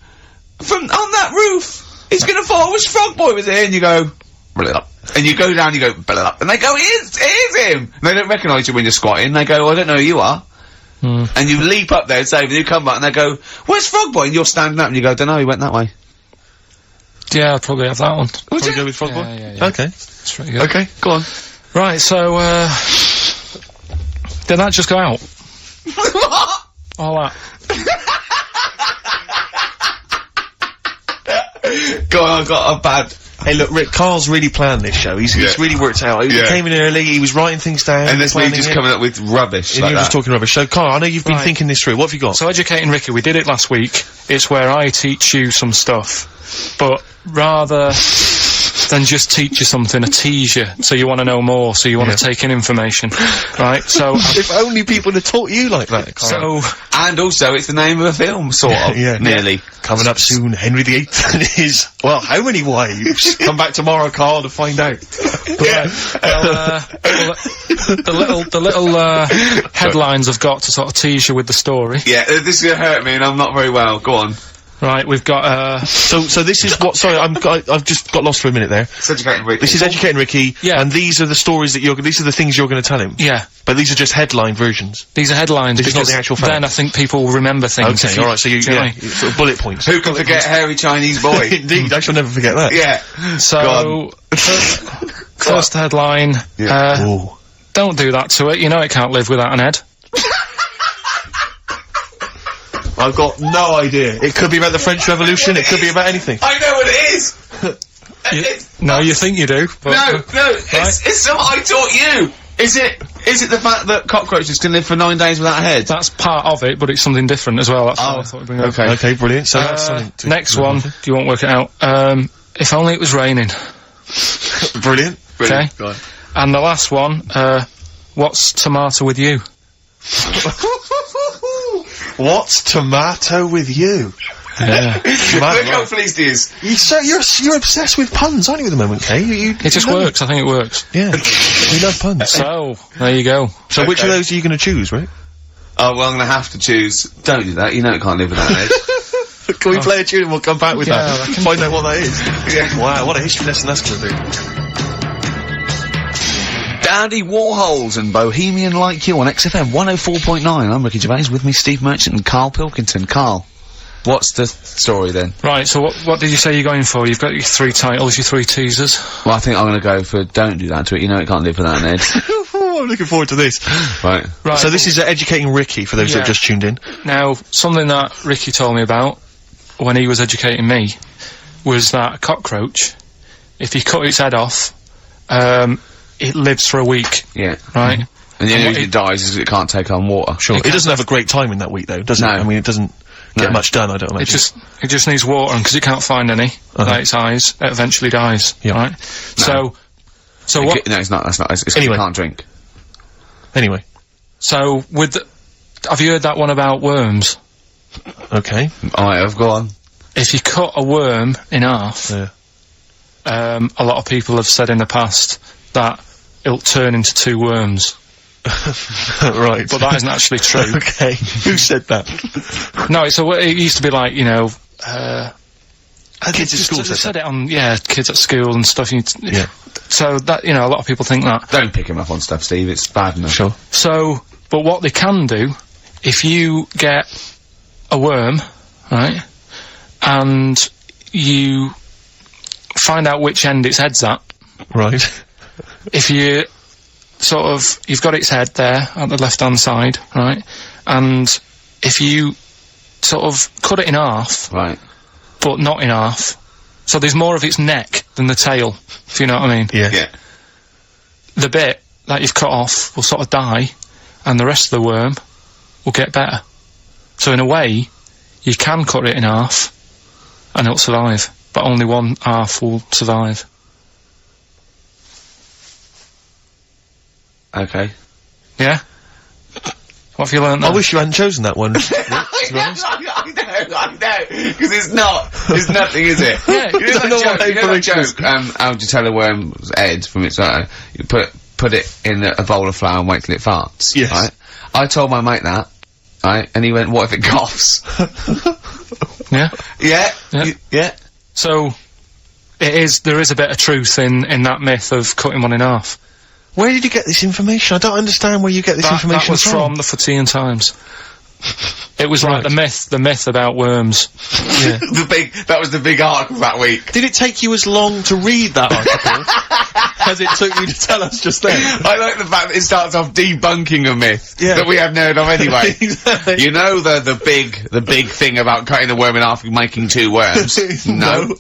on that roof, he's gonna fall, I wish Frog Boy was here," and you go, "Blah." And you go down, you go, "Blah," and they go, it is him! And they don't recognise you when you're squatting, they go, "I don't know who you are." And you leap up there and say, and you come back and they go, "Where's Frog Boy?" And you're standing up and you go, "Dunno, he went that way." Yeah, I'd probably have that one. Would Shall we you? go with Frog Boy? Yeah. Okay. That's pretty good. Okay, go on. Right, so, did that just go out? What? All that. Go on, I've got a bad... Hey, look, Rick, Carl's really planned this show. He's really worked out. He Yeah. came in early, he was writing things down. And there's me planning just it, coming up with rubbish and like you were just that. talking rubbish. So, Carl, I know you've been Right. thinking this through. What have you got? So, Educating Ricky, we did it last week. It's where I teach you some stuff, but rather than just teach you something, I tease you, so you want to know more, so you want to take in information, right? So, If only people had taught you like that, Carl. so, And also, it's the name of a film, sort of. Yeah. Nearly. Coming up soon, Henry VIII and his, well, how many wives? Come back tomorrow, Carl, to find out. the little headlines I've got to sort of tease you with the story. Yeah, this is gonna hurt me and I'm not very well. Go on. Right, we've got, So this is what, sorry, I've just got lost for a minute there. It's Educating Ricky. This is Educating Ricky, Yeah. and these are the stories that these are the things you're going to tell him. yeah, But these are just headline versions. these are headlines This is not because the actual fact. then I think people will remember things. Okay, if alright, so do you know what I mean? sort of bullet points. Who can forget Hairy Chinese Boy? Indeed, I shall never forget that. Yeah. So, first headline, Ooh. don't do that to it, you know it can't live without an head. I've got no idea. It could be about the French Revolution, it could be about anything. I know what it is! No, you think you do, but... No, it's something I taught you! Is it the fact that cockroaches can live for 9 days without a head? That's part of it, but it's something different as well, that's what I thought we'd bring up. Okay. Okay, brilliant. So that's something to Next one, you won't work it out, if only it was raining. Brilliant. Okay. Go on. And the last one, what's tomato with you? What's tomato with you? Yeah. Look how pleased he is. You're obsessed with puns, aren't you, at the moment, Kay? It just works, I think it works. Yeah. We love puns. So, there you go. So which of those are you going to choose, right? Oh, well, I'm gonna have to choose. Don't do that, you know it can't live without an head. Can we play a tune and we'll come back with Yeah, that? I reckon. Find out what that is. Yeah. Wow, what a history lesson that's going to be. Dandy Warhols and Bohemian Like You on XFM 104.9. I'm Ricky Gervais, with me Steve Merchant and Karl Pilkington. Karl, what's the story then? Right, so what did you say you're going for? You've got your 3 titles, your 3 teasers. Well, I think I'm gonna go for Don't Do That to It, you know it can't live without an head. I'm looking forward to this. Right. Right. So this is Educating Ricky, for those that Yeah. have just tuned in. Now, something that Ricky told me about when he was educating me was that a cockroach, if you cut its head off, it lives for a week, Yeah. right? And the only what reason it dies is it can't take on water. Sure. It doesn't have a great time in that week, though, does it? No. I mean, it doesn't get No. much done, I don't imagine. It just needs water, and because it can't find any, like its eyes, it eventually dies, Yeah. right? So what? No, it's not, that's not, it's 'cause Anyway. it can't drink. Anyway. So have you heard that one about worms? Okay. I have, go on. If you cut a worm in half, Yeah. a lot of people have said in the past that it'll turn into 2 worms. Right. But that isn't actually true. Okay. Who said that? No, it used to be like, you know, Kids at school said said it on, kids at school and stuff. Yeah. So that, you know, a lot of people think that. Don't pick him up on stuff, Steve, it's bad enough. Sure. So, but what they can do, if you get a worm, right, and you find out which end its head's at, Right. if you you've got its head there at the left-hand side, right, and if you sort of cut it in half, Right. but not in half, so there's more of its neck than the tail, if you know what I mean. Yeah. Yeah. The bit that you've cut off will sort of die, and the rest of the worm will get better. So in a way, you can cut it in half, and it'll survive, but only one half will survive. Okay. Yeah? What have you learnt there? I wish you hadn't chosen that one. I know, because it's not, it's nothing, is it? Yeah, you know don't know what that information joke, how do you tell a worm's head from its eye? You put it in a bowl of flour and wait till it farts. Yes. Right? I told my mate that, right, and he went, what if it coughs? Yeah? Yeah? Yeah. Yeah? So, there is a bit of truth in that myth of cutting one in half. Where did you get this information? I don't understand where you get this That information was from the Fortean Times. It was like the myth about worms. Yeah. That was the big article that week. Did it take you as long to read that article as it took you to tell us just then? I like the fact that it starts off debunking a myth Yeah. that we have heard of anyway. Exactly. You know the big thing about cutting a worm in half and making 2 worms? No.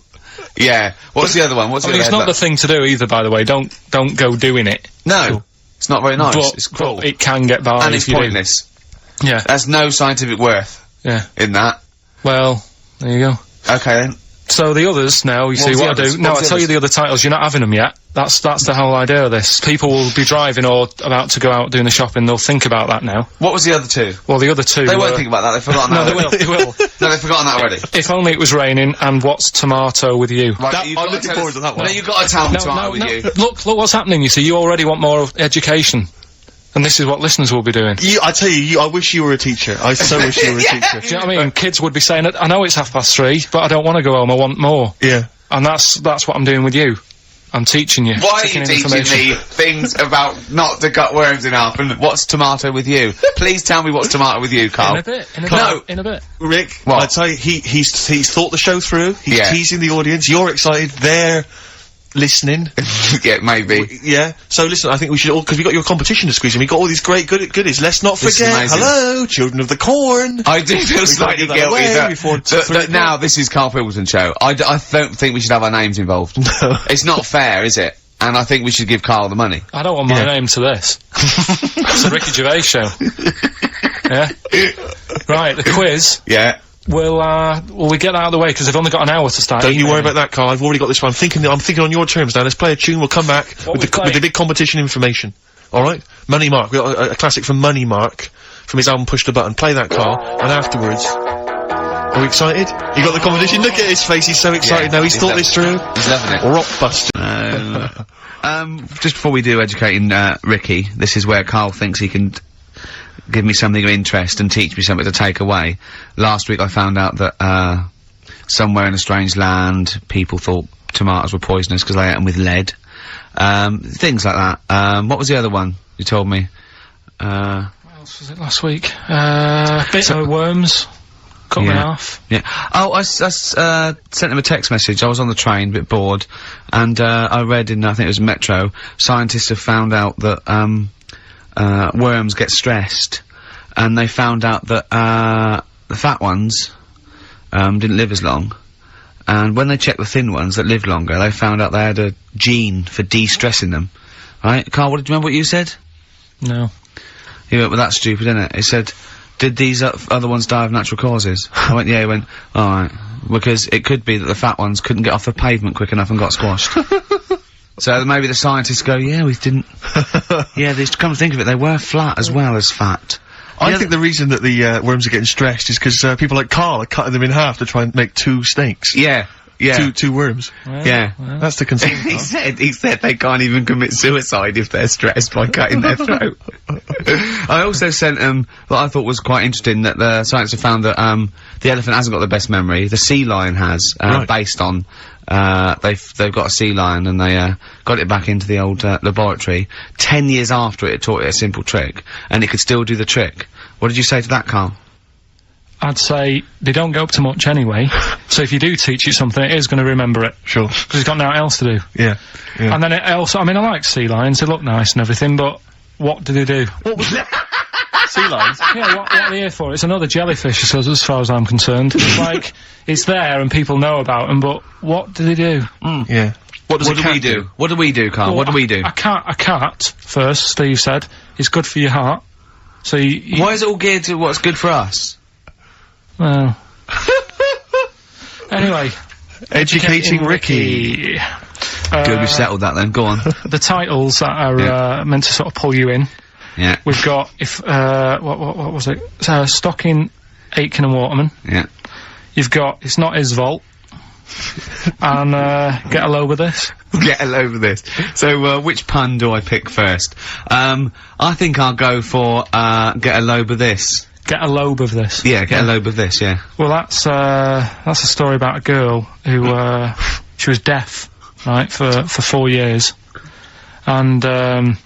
Yeah. What's the other one? What's I the mean, other it's not headline? the thing to do either, by the way. Don't go doing it. No. It's not very nice. It's cruel. But it can get by and if it's you do. pointless. Yeah. There's no scientific worth Yeah. in that. Well, there you go. Okay then. So the others now, you see was the what I others? do. No, What I was the tell you others? the other titles. You're not having them yet. That's the whole idea of this. People will be driving or about to go out doing the shopping. They'll think about that now. What was the other 2? Well, the other 2. They won't think about that. They've forgotten No, that. they will. They will. No, they've forgotten that already. If only it was raining. And what's tomato with you? Right, That- you've I'm got looking tell forward us- to that one. No, you've got to tell me tomorrow with you. Look what's happening. You see, you already want more education, and this is what listeners will be doing. I tell you, I wish you were a teacher. I so wish you were a teacher. Do you know what I mean? Kids would be saying, I know it's 3:30, but I don't want to go home, I want more. Yeah. And that's what I'm doing with you. I'm teaching you. Why are taking you in teaching information. me things about not to cut worms in half and what's tomato with you? Please tell me what's tomato with you, Carl. In a bit. No. In a bit. Rick, What? I tell you, he's thought the show through. He's Yeah. teasing the audience. You're excited. They're listening. Yeah, maybe. Yeah. So listen, I think we should all, because we got your competition to squeeze in. We got all these great goodies. Let's not This is forget. amazing. Hello, children of the corn. I do feel slightly give that guilty away that, before that now this is Karl Pilkington show. I don't think we should have our names involved. No. It's not fair, is it? And I think we should give Carl the money. I don't want my Yeah. name to this. It's a Ricky Gervais show. Yeah? Right, the quiz. Yeah. Will we get that out of the way, because they've only got an hour to start. Don't you worry emailing. about that, Carl. I've already got this one. I'm thinking on your terms now. Let's play a tune. We'll come back What we with the big competition information. All right? Money Mark. We got a classic from Money Mark from his album Push the Button. Play that, Carl. And afterwards, are we excited? You got the competition. Look at his face. He's so excited now. He's thought this through. He's loving it. Rockbuster. Just before we do educating Ricky, this is where Carl thinks he can give me something of interest and teach me something to take away. Last week I found out that somewhere in a strange land people thought tomatoes were poisonous because they ate them with lead. Things like that. What was the other one you told me? What else was it last week? Worms. Cut them in half. Yeah. Oh, I sent him a text message. I was on the train, a bit bored, and I read in, I think it was Metro, scientists have found out that worms get stressed, and they found out that the fat ones didn't live as long, and when they checked the thin ones that lived longer, they found out they had a gene for de-stressing them. Right, Carl? What did you remember what you said? No. He went, well, that's stupid, isn't it? He said, did these other ones die of natural causes? I went, yeah. He went, alright. Because it could be that the fat ones couldn't get off the pavement quick enough and got squashed. So maybe the scientists go, yeah, we didn't. Yeah, they come to think of it, they were flat as well as fat. I think the reason that the worms are getting stressed is because people like Carl are cutting them in half to try and make 2 snakes. Yeah, yeah. Two worms. Yeah. That's the concern. He said they can't even commit suicide if they're stressed by cutting their throat. I also sent what I thought was quite interesting, that the scientists have found that the elephant hasn't got the best memory. The sea lion has, Right. based on they've got a sea lion and they got it back into the old laboratory 10 years after it taught it a simple trick, and it could still do the trick. What did you say to that, Carl? I'd say they don't go up to much anyway, so if you do teach it something, it is going to remember it, Sure. because it's got nothing else to do. Yeah. Yeah. And then it also, I mean, I like sea lions, they look nice and everything, but what do they do? What was that? Sea lions? Yeah, what are they here for? It's another jellyfish, as far as I'm concerned. It's like, it's there and people know about them, but what do they do? Yeah. What does What a do we cat do? What do we do, Carl? What do we do? A cat, first, Steve said, is good for your heart. So you Why is it all geared to what's good for us? well. Anyway. Educating Ricky. Good, we've settled that then. Go on. The titles that are meant to sort of pull you in. Yeah. We've got what was it? Stocking, Aitken and Waterman. Yeah. You've got It's Not His Vault. And Get a Load with This. Get a load of this. So, which pun do I pick first? I think I'll go for, get a load of this. Get a lobe of this. Yeah, get a load of this, yeah. Well, that's a story about a girl who she was deaf, right, for 4 years, and it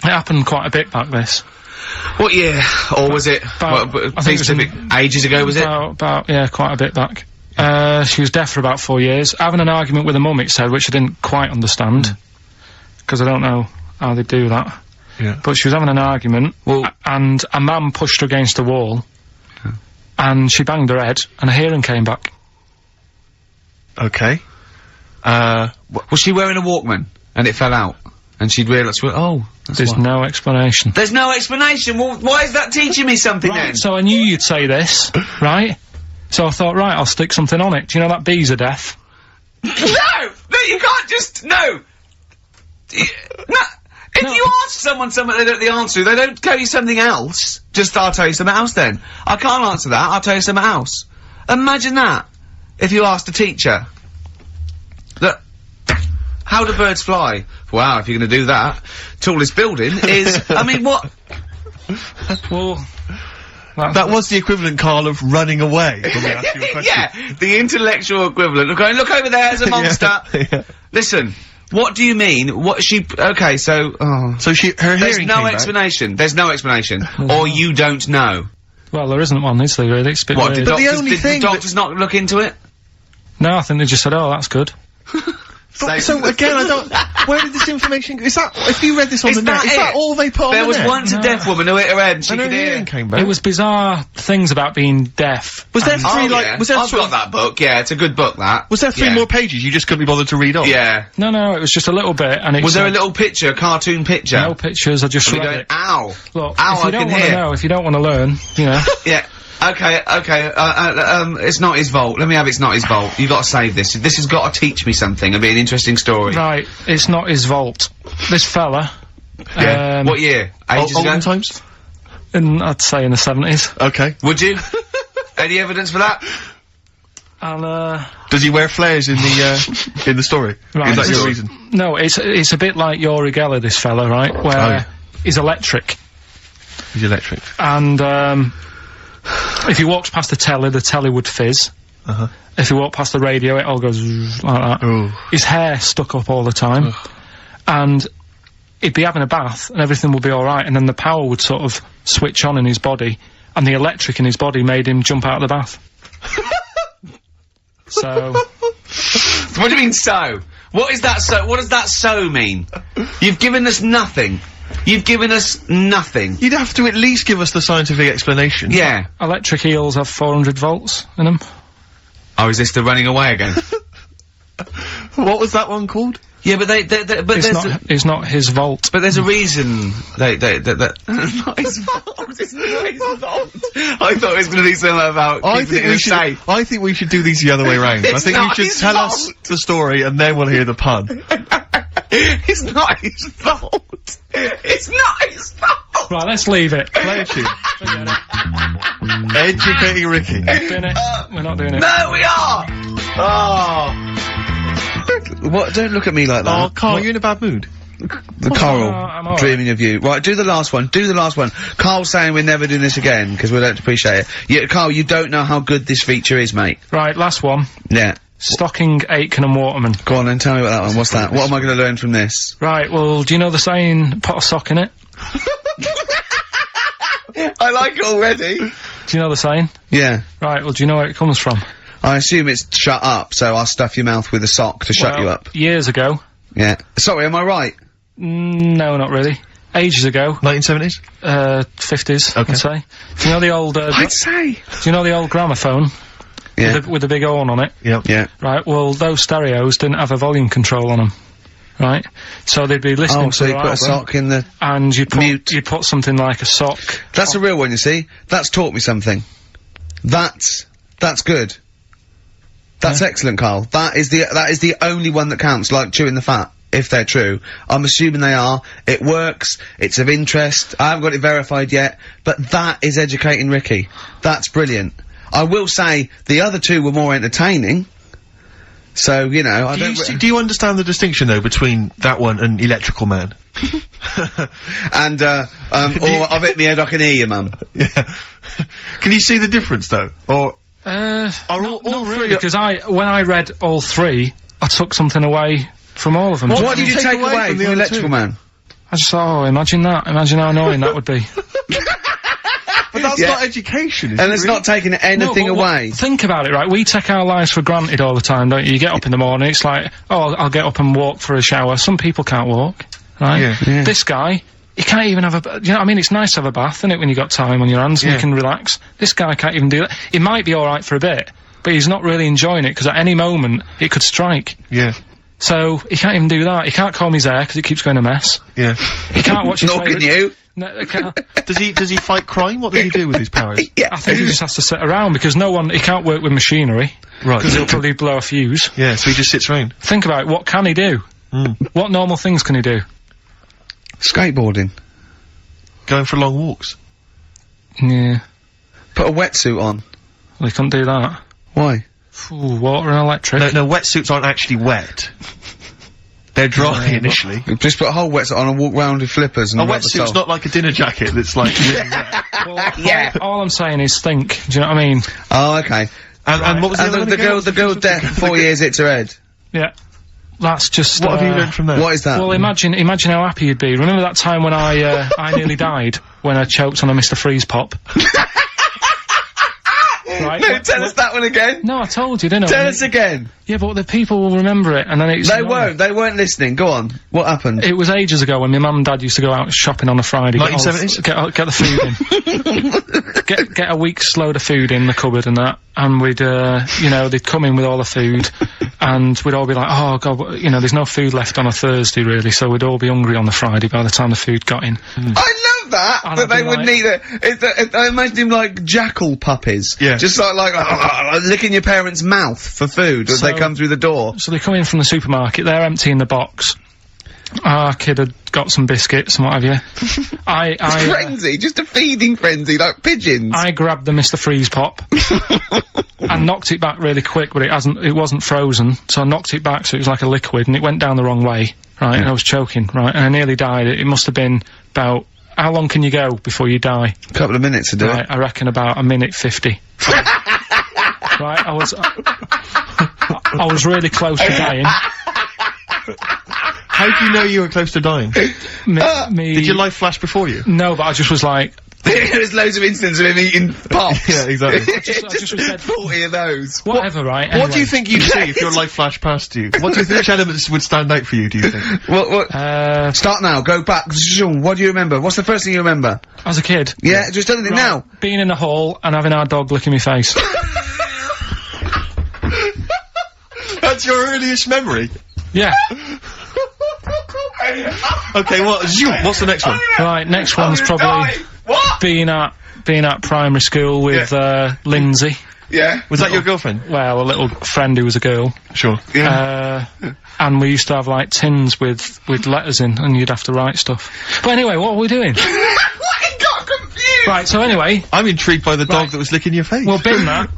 happened quite a bit back this. What year? Or was it? I think it was ages ago, was it? About, yeah, quite a bit back. She was deaf for about 4 years. Having an argument with her mum, it said, which I didn't quite understand. Because I don't know how they do that. Yeah. But she was having an argument, and a man pushed her against the wall, and she banged her head, and her hearing came back. Okay. Was she wearing a Walkman, and it fell out? And she'd realised, well, There's no explanation. There's no explanation? Well, why is that teaching me something then? So I knew you'd say this, right? So I thought, right, I'll stick something on it. Do you know that bees are deaf? No, you can't just, no. If you ask someone something they don't know the answer to, they don't tell you something else. I'll tell you something else then. I can't answer that, I'll tell you something else. Imagine that, if you asked a teacher. Look, how do birds fly? Wow, if you're gonna do that, tallest building is, I mean, what? Well, that was the equivalent, Karl, of running away when we asked you a question. Yeah, the intellectual equivalent of going, look over there, there's a monster. Yeah. Listen, what do you mean? Okay, so, So her there's hearing no came back. explanation. There's no explanation. Or you don't know. well, there isn't one, is there, really? It's a bit What, weird. But the only thing did the doctors not look into it? No, I think they just said, oh, that's good. So again, I don't. Where did this information go? Is that, if you read this on Is the net, that is it? that all they put on There the was net? once a deaf woman who hit her head and she And her could hear. hearing came back. It was bizarre things about being deaf. Was there And- three, Oh, like, yeah. was there I've sort got of- that book, yeah, it's a good book, that. Was there three Yeah. more pages you just couldn't be bothered to read off? Yeah. No, it was just a little bit, and it Was there a said- little picture, a cartoon picture? No pictures, I just And read you're going, it. ow. Look, Ow, if you I don't can want to hear. know, if you don't want to learn, you know. Yeah. Okay, it's not his fault. Let me have it's not his fault. You gotta save this. This has got to teach me something. It'll be an interesting story. Right, it's not his vault. This fella, Yeah. What year? Ages ago? Olden times? I'd say in the 70s, Okay. Would you? Any evidence for that? and Does he wear flares in the story? Right. Is that your Story. reason? no, it's a bit like Yuri Geller, this fella, right, where he's electric, He's electric. and if he walks past the telly would fizz. Uh-huh. If he walked past the radio, it all goes like that. Oh. His hair stuck up all the time, and he'd be having a bath, and everything would be alright, and then the power would sort of switch on in his body, and the electric in his body made him jump out of the bath. So, What do you mean so? What is that so? What does that so mean? You've given us nothing. You've given us nothing. You'd have to at least give us the scientific explanation. Yeah. electric eels have 400 volts in them. Oh, is this the running away again? What was that one called? Yeah, but but It's not his vault. but there's a reason that not his fault. It's not his fault. I thought it was going to be something about keeping it in a safe. I think we should do these the other way round. I It's think you not should his tell fault. us the story and then we'll hear the pun. It's not his fault. It's not his fault. Right, let's leave it. Play a tune. Educating Ricky. Doing it. We're not doing it. No, we are. Oh. What? Don't look at me like that. Oh, Karl, you're in a bad mood. The Coral, I'm all right. dreaming of you. Right, do the last one. Do the last one. Carl's saying we're never doing this again because we don't appreciate it. Yeah, Carl, you don't know how good this feature is, mate. Right, last one. Yeah. Stocking, Aitken and Waterman. Go on then, tell me about that one. What's that? What am I going to learn from this? Right, well, do you know the saying, put a sock in it? I like it already. Do you know the saying? Yeah. Right, well, do you know where it comes from? I assume it's shut up, so I'll stuff your mouth with a sock to shut you Well, up. Years ago. Yeah. Sorry, am I right? No, not really. Ages ago. 1970s? 50s, Okay. I'd say. Do you know the old, say. do you know the old gramophone? Yeah. With the big horn on it? Yep. Yeah. Right, well, those stereos didn't have a volume control on them. Right? So they'd be listening Oh, to so you the put a album, sock in the... and you'd mute. put something like a sock. That's a real one, you see. That's taught me something. That's good. That's excellent, Carl. That is the only one that counts, like chewing the fat, if they're true. I'm assuming they are. It works. It's of interest. I haven't got it verified yet, but that is educating Ricky. That's brilliant. I will say, the other two were more entertaining. So, you know, I don't... Do you understand the distinction, though, between that one and Electrical Man? And, or I've hit me head, I can hear you, mum. Yeah. Can you see the difference, though? Or... Not all really, three... because when I read all three, I took something away from all of them. What did you take away from the other Electrical two? Man? I just thought, oh, imagine that. Imagine how annoying that would be. But that's not education, is And it it's really? not taking anything No, but away. Think about it, right? We take our lives for granted all the time, don't you? You get up in the morning, it's like, oh, I'll get up and walk for a shower. Some people can't walk, right? Yeah. This guy, he can't even have a, you know what I mean? It's nice to have a bath, isn't it, when you got time on your hands and Yeah. you can relax. This guy can't even do that. He might be alright for a bit, but he's not really enjoying it, because at any moment, it could strike. Yeah. So, he can't even do that. He can't comb his hair, because it keeps going a mess. Yeah. He can't watch his Nor can favourite- you. No, he can't. Does he fight crime? What does he do with his powers? I think he just has to sit around, because he can't work with machinery, Right. because he'll probably blow a fuse. Yeah, so he just sits around. Think about it, what can he do? What normal things can he do? Skateboarding. Going for long walks. Yeah, Put a wetsuit on. well, he couldn't do that. Why? Ooh, water and electric. No, wetsuits aren't actually wet. They're dry initially. Just put a whole wetsuit on and walk round with flippers and A rub the wetsuit's sole. not like a dinner jacket that's like really wet. Well, all I'm saying is think, do you know what I mean? Oh, okay. And what was the And other one the again? girl deaf for 4 years hits her head. Yeah. That's just, What have you learned from that? What is that? Well, imagine how happy you'd be. Remember that time when I nearly died? When I choked on a Mr. Freeze Pop? Right? No, tell us that one again. No, I told you, didn't I? Tell us again. Yeah, but the people will remember it, and then it's... They won't. They weren't listening. Go on. What happened? It was ages ago when my mum and dad used to go out shopping on a Friday. 1970s? Get the food in. get a week's load of food in the cupboard and that, and we'd, you know, they'd come in with all the food, and we'd all be like, oh god, you know, there's no food left on a Thursday really, so we'd all be hungry on the Friday by the time the food got in. I love that. And That I'd be they wouldn't like- either. I imagine him like jackal puppies. Yeah. Just like licking your parents' mouth for food as they So- come through the door. So they come in from the supermarket, they're emptying the box. Our kid had got some biscuits and what have you. Frenzy, just a feeding frenzy, like pigeons. I grabbed the Mr. Freeze Pop and knocked it back really quick, but it wasn't frozen, so I knocked it back so it was like a liquid, and it went down the wrong way, right, and I was choking, right, and I nearly died. It must have been about, how long can you go before you die? A couple of minutes to do Right, it. I reckon about a minute 50. Right, I was really close to dying. How do you know you were close to dying? Did your life flash before you? No, but I just was like, There's loads of instances of him eating pops. Yeah, exactly. I just was dead 40 of those. whatever, right? What do anyway. you think you'd see if your life flashed past you? What do you think, which elements would stand out for you, do you think? What? Start now, go back. What do you remember? What's the first thing you remember? As a kid, Yeah, just tell anything now. being in the hall and having our dog licking my face. That's your earliest memory? Yeah. Okay, what's the next one? Right, next one's probably being at primary school with Lindsay. Yeah. Was that your girlfriend? Well, a little friend who was a girl. Sure. And we used to have like tins with letters in, and you'd have to write stuff. But anyway, what were we doing? I got confused. Right, so anyway, I'm intrigued by the dog that was licking your face. well, bin that.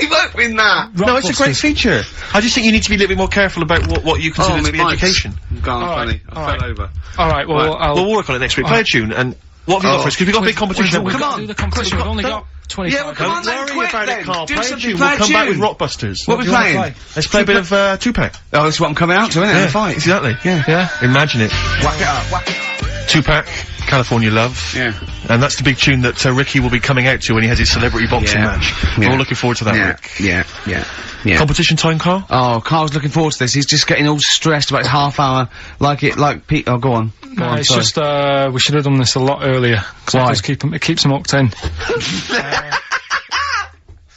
We won't win that. no, it's a great feature. I just think you need to be a little bit more careful about what you consider to be education. Gone Alright, funny. I fell over. Alright, well, I'll... We'll work on it next week. Play a tune, and what have you got for us? Because we've got a big competition. We've Come got on. to do the competition. We've only got 25 Yeah, well, come on minutes. then, Don't worry quick about then. it, Carl. Do Play a something, tune. play We'll a come back with tune. Rockbusters. What we do you wanna playing? Let's play a bit of Tupac. Oh, that's what I'm coming out to, isn't it? The fight. Exactly. Yeah. Imagine it. Whack it up, whack it up. Tupac, California Love. Yeah. And that's the big tune that Ricky will be coming out to when he has his celebrity boxing Yeah. match. Yeah. We're all looking forward to that, Rick. Yeah. Competition time, Carl? Oh, Carl's looking forward to this. He's just getting all stressed about his half hour. Like Pete. Oh, go on. Go No, on, it's sorry. just, we should have done this a lot earlier. 'Cause Why? it keeps them hooked in.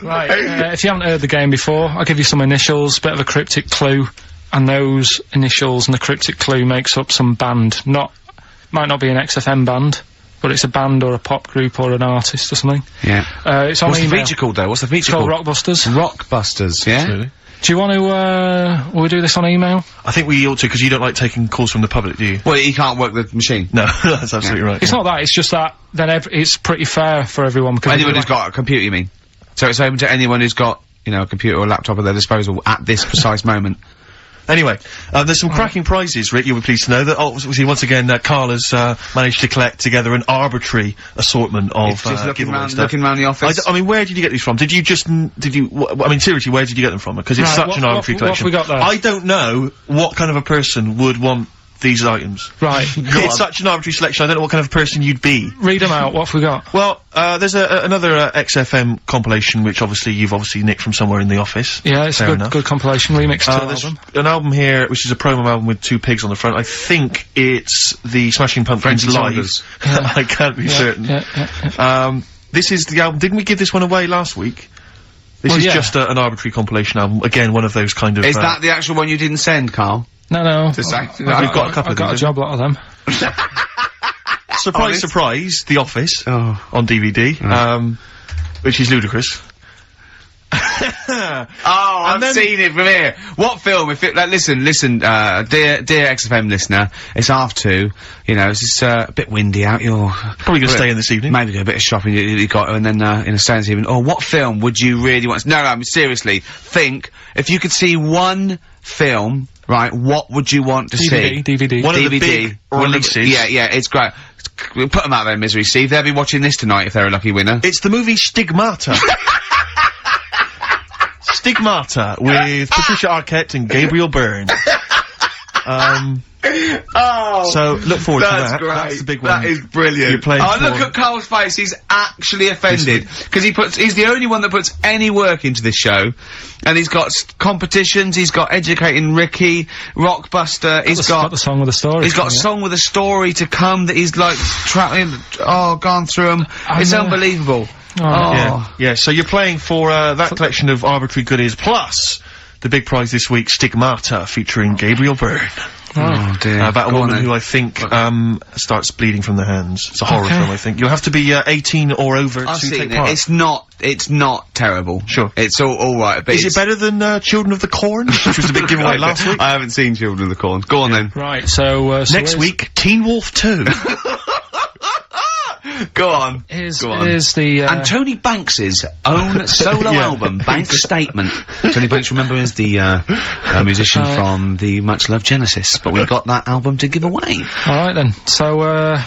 Right, if you haven't heard the game before, I'll give you some initials, bit of a cryptic clue, and those initials and the cryptic clue makes up some band. Might not be an XFM band, but it's a band or a pop group or an artist or something. Yeah. It's on What's the email. feature called though? What's the feature It's called called? Rockbusters. Rockbusters, yeah? Absolutely. Do you want to, will we do this on email? I think we ought to, because you don't like taking calls from the public, do you? Well, he can't work the machine. No, that's absolutely right. It's not that, it's just that, then it's pretty fair for everyone, because... Anyone who's got a computer, you mean? So it's open to anyone who's got, you know, a computer or a laptop at their disposal at this precise moment. Anyway, there's some cracking prizes, Rick, you'll be pleased to know that, obviously, once again, Carl has managed to collect together an arbitrary assortment of Just looking giveaway round, stuff. looking round the office. I mean, where did you get these from? Did you I mean, seriously, where did you get them from? Because it's Right, such what- an arbitrary what have collection. we got there? I don't know what kind of a person would want these items. Right. It's such an arbitrary selection, I don't know what kind of person you'd be. Read them out. What have we got? Well, there's another XFM compilation, which you've obviously nicked from somewhere in the office. Yeah, it's Fair a enough. good compilation remix to There's album. an album here, which is a promo album with two pigs on the front. I think it's the Smashing Pumpkins Frankie live. Saunders. I can't be certain. Yeah. This is the album. Didn't we give this one away last week? This Well, is yeah. just an arbitrary compilation album. Again, one of those kind of. Is that the actual one you didn't send, Carl? No. To say? We've got a couple I've of got a these. job lot of them. Surprise, Honest? surprise, The Office Oh. on DVD, which is ludicrous. Oh, I've seen it from here. What film? If it, like, listen, dear XFM listener, it's 2:30. You know, it's a bit windy out. You're Probably gonna stay in this evening. Maybe do a bit of shopping. You got to, and then in a stay this evening. Oh, what film would you really want? No, I mean seriously. Think if you could see one film, right? What would you want to see? DVD. One of the DVD. big releases. Yeah, it's great. We'll put them out of their misery, Steve. They'll be watching this tonight if they're a lucky winner. It's the movie Stigmata. Stigmata with Patricia Arquette and Gabriel Byrne. So look forward to That's that. great. That's the big one. That is brilliant. You're playing look for- at Carl's face. He's actually offended because he's the only one that puts any work into this show, and he's got competitions. He's got Educating Ricky, Rockbuster. He's got the song with a story. He's got a song with a story to come that he's like gone through them. It's unbelievable. Yeah. So you're playing for that collection of arbitrary goodies plus the big prize this week, Stigmata, featuring Gabriel Byrne. Oh dear. About a Go on woman then. who I think starts bleeding from the hands. It's a horror film, I think. You'll have to be 18 or over I've to seen take it. part. It's not terrible. Sure. It's all right. But Is it better than Children of the Corn, which was a big giveaway last week? I haven't seen Children of the Corn. Go on then. Right, so Next here's- week, Teen Wolf 2. Go on. Here's Go on. the, And Tony Banks's own solo album, Banks Statement. Tony Banks, remember, is the musician from the much loved Genesis, but we got that album to give away. Alright then, so,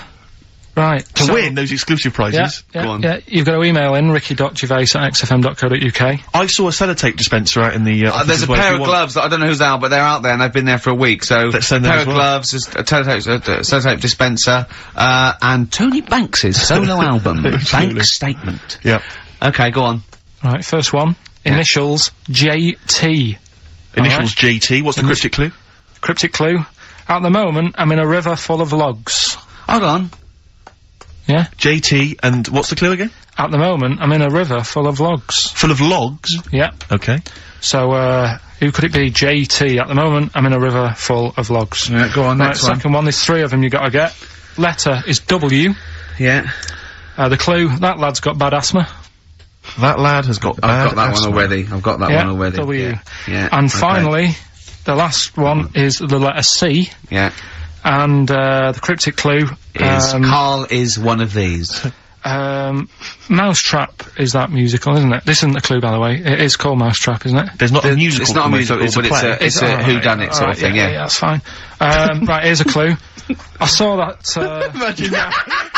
right. To win those exclusive prizes. Yeah, Go on. yeah, you've got to email in ricky.gervais@xfm.co.uk. I saw a sellotape dispenser out in the office There's as a well, if pair you of want- gloves that I don't know who's out, but they're out there and they've been there for a week. So Let's send them pair as of well. gloves, a sellotape dispenser, and Tony Banks's solo album, Banks Statement. Yeah. Okay, go on. Right, first one. Initials JT. Initials JT. What's the cryptic clue? Cryptic clue. At the moment, I'm in a river full of logs. Hold on. Yeah? JT, and what's the clue again? At the moment, I'm in a river full of logs. Full of logs? Yeah. Okay. So, who could it be? JT. At the moment, I'm in a river full of logs. Yeah, go on, Right, next one. second one, there's three of them you gotta get. Letter is W. Yeah. The clue, that lad's got bad asthma. That lad has got I've got that asthma. one already. I've got that Yeah, one already. W. Yeah. And okay. finally, the last one is the letter C. Yeah. And, the cryptic clue, Is Carl is one of these. Mousetrap is that musical, isn't it? This isn't a clue, by the way. It is called Mousetrap, isn't it? There's not a musical. It's not a for me, musical, it's a but it's play. a it's a alright, whodunit sort alright, of thing. Yeah. that's fine. Right, here's a clue. I saw that, Imagine that.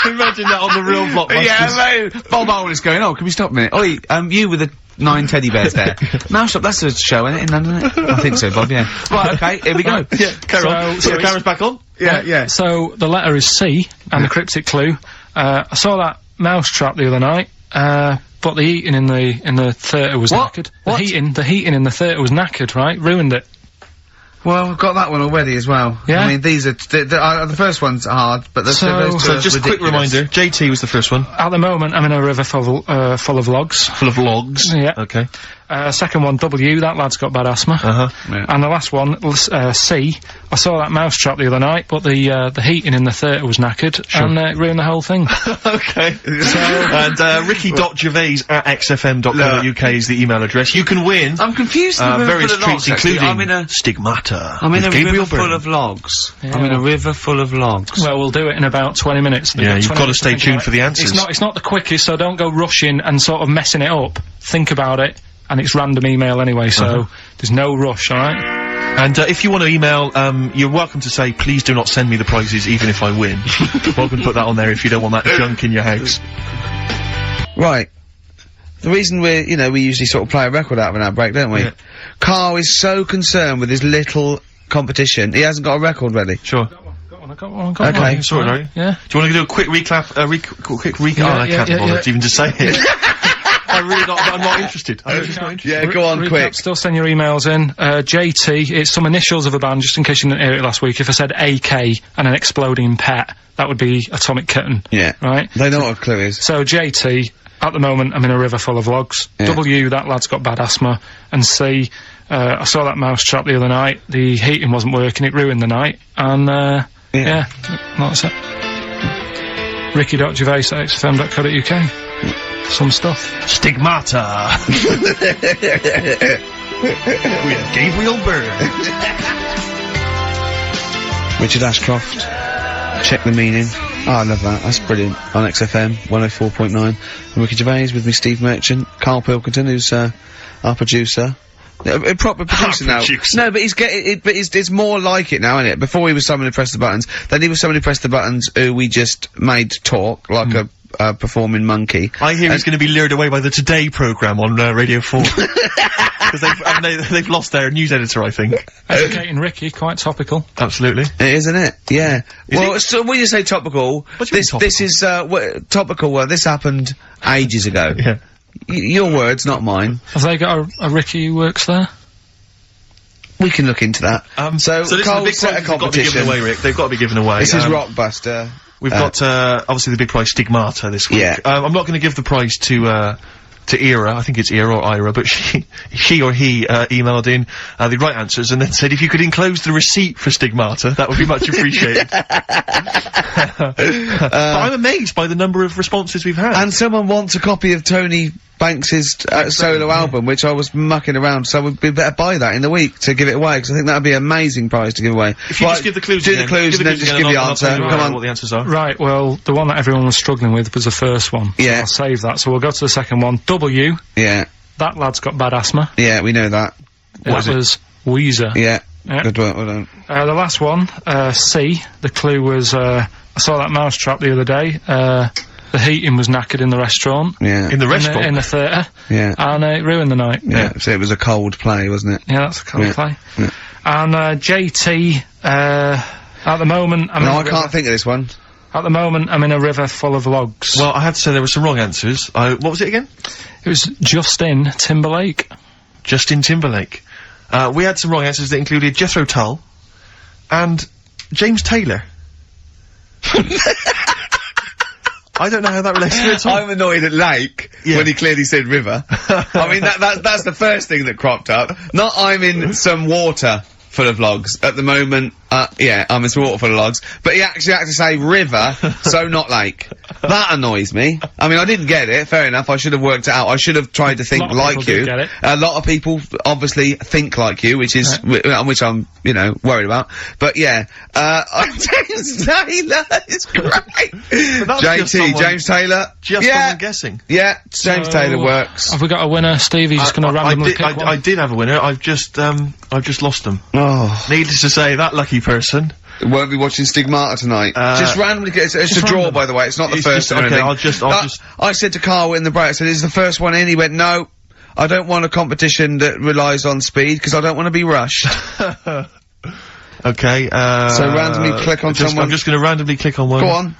Imagine that on the real blockbusters. Yeah, Bob Owen is going, oh, can we stop a minute? Oi, you with the 9 teddy bears there. Mousetrap, that's a show, isn't it, in London, isn't it? I think so, Bob, yeah. Right, okay, here we go. Yeah, carry on. So Put the cameras back on. Yeah. So the letter is C, and the cryptic clue. I saw that Mousetrap the other night, but the heating in the theatre was What? knackered. What? The heating in the theatre was knackered, right? Ruined it. Well, I've got that one already as well. Yeah? I mean, these are, the first one's hard, but those two So are just a quick ridiculous. reminder, JT was the first one. At the moment, I'm in a river full of logs. Full of logs. Yeah. Okay. Second one, W, that lad's got bad asthma. Uh-huh. Yeah. And the last one, C, I saw that Mousetrap the other night, but the heating in the theatre was knackered, and it ruined the whole thing. Okay. And ricky.gervais@xfm.co.uk is the email address. You can win I'm confused with the river various full of logs, treats, actually. including I'm in a Stigmata. I'm in with a Gabriel river full Byrne. of logs. Yeah. I'm in a river full of logs. Well, we'll do it in about 20 minutes. Yeah, you've 20 got to minutes stay think tuned about for it. the answers. It's not the quickest, so don't go rushing and sort of messing it up. Think about it, and it's random email anyway, so there's no rush, alright? And if you want to email, you're welcome to say, please do not send me the prizes even if I win. Welcome to put that on there if you don't want that junk in your house. Right. The reason we usually sort of play a record out of an outbreak, don't we? Yeah. Carl is so concerned with his little competition. He hasn't got a record ready. Sure. I got one. Okay. Sorry, Larry. Yeah. Do you want to do a quick recap? Quick recap? Yeah, I can't yeah, bother yeah. to even just say it. I'm not interested. I'm just not interested. Yeah, go on, Recap, quick. Still send your emails in. JT, it's some initials of a band, just in case you didn't hear it last week. If I said AK and an exploding pet, that would be Atomic Kitten. Yeah. Right? They know what a clue is. So JT, at the moment, I'm in a river full of logs. Yeah. W, that lad's got bad asthma. And C, I saw that mouse trap the other night. The heating wasn't working, it ruined the night. And, yeah, that's it. Ricky.gervais@xfm.co.uk. Some stuff. Stigmata. With Gabriel Byrne. Richard Ashcroft. Check the meaning. Oh, I love that. That's brilliant. On XFM 104.9. Ricky Gervais with me, Steve Merchant. Karl Pilkington, who's our producer. A proper producer now. Producer. No, but he's getting it. But it's more like it now, isn't it? Before he was someone who pressed the buttons. Then he was someone who pressed the buttons who we just made talk like a performing monkey. I hear he's going to be lured away by the Today programme on Radio 4. Because they've lost their news editor, I think. Educating Ricky, quite topical. Absolutely. It is, isn't it? Yeah. Well, it? so when you say topical, What do you mean this is topical. Well, this happened ages ago. Yeah. Your words, not mine. Have they got a Ricky who works there? We can look into that. So this is the Carl big set a prizes they've got to be given competition. away, Rick. They've got to be given away. This is Rockbuster. We've got, obviously the big prize Stigmata this week. Yeah. I'm not going to give the prize to Ira, I think it's Ira or Ira, but she or he, emailed in, the right answers and then said if you could enclose the receipt for Stigmata, that would be much appreciated. But I'm amazed by the number of responses we've had. And someone wants a copy of Tony Banks's solo album, which I was mucking around, so we'd better buy that in the week to give it away, because I think that'd be an amazing prize to give away. If you just give the clues do again. the clues and then just give the answer. I'll tell you Come on. what the answers are. Right, well, the one that everyone was struggling with was the first one. Yeah. I'll save that, so we'll go to the second one. W, Yeah, that lad's got bad asthma. yeah, we know that. That was Weezer. Yeah. Yeah. Good work, well done. The last one, C, the clue was, I saw that mouse trap the other day. The heating was knackered in the restaurant. Yeah. In the restaurant? In the theatre. Yeah. And it ruined the night. Yeah, so it was a cold play, wasn't it? Yeah, that's a cold Yeah. play. Yeah. And JT, at the moment, I'm in No, a I river- can't think of this one. At the moment, I'm in a river full of logs. Well, I had to say there were some wrong answers. What was it again? It was Justin Timberlake. Justin Timberlake. We had some wrong answers that included Jethro Tull and James Taylor. I don't know how that relates to it at all. I'm annoyed at Lake Yeah. when he clearly said river. I mean, that's the first thing that cropped up. Not I'm in some water full of logs at the moment. Yeah, I'm in some water full of logs. But he actually had to say river, so not lake. That annoys me. I mean, I didn't get it. Fair enough. I should have worked it out. I should have tried to think lot of like people you. did get it. A lot of people obviously think like you, which is which I'm, you know, worried about. But yeah, James Taylor is great. that's just JT, someone- James Taylor. Just yeah, someone guessing. yeah, James So, Taylor works. Have we got a winner, Steve? He's just going to randomly pick one. I did have a winner. I've just lost them. Oh, Needless to say, that lucky person. won't be watching Stigmata tonight. Just randomly get it's a draw, random. by the way. It's not the It's first just- one. or okay, anything. I'll just- I said to Carl in the break, I said, "Is the first one in?" He went, "No, I don't want a competition that relies on speed because I don't want to be rushed." Okay, So randomly click on someone. I'm just gonna randomly click on one. Go on.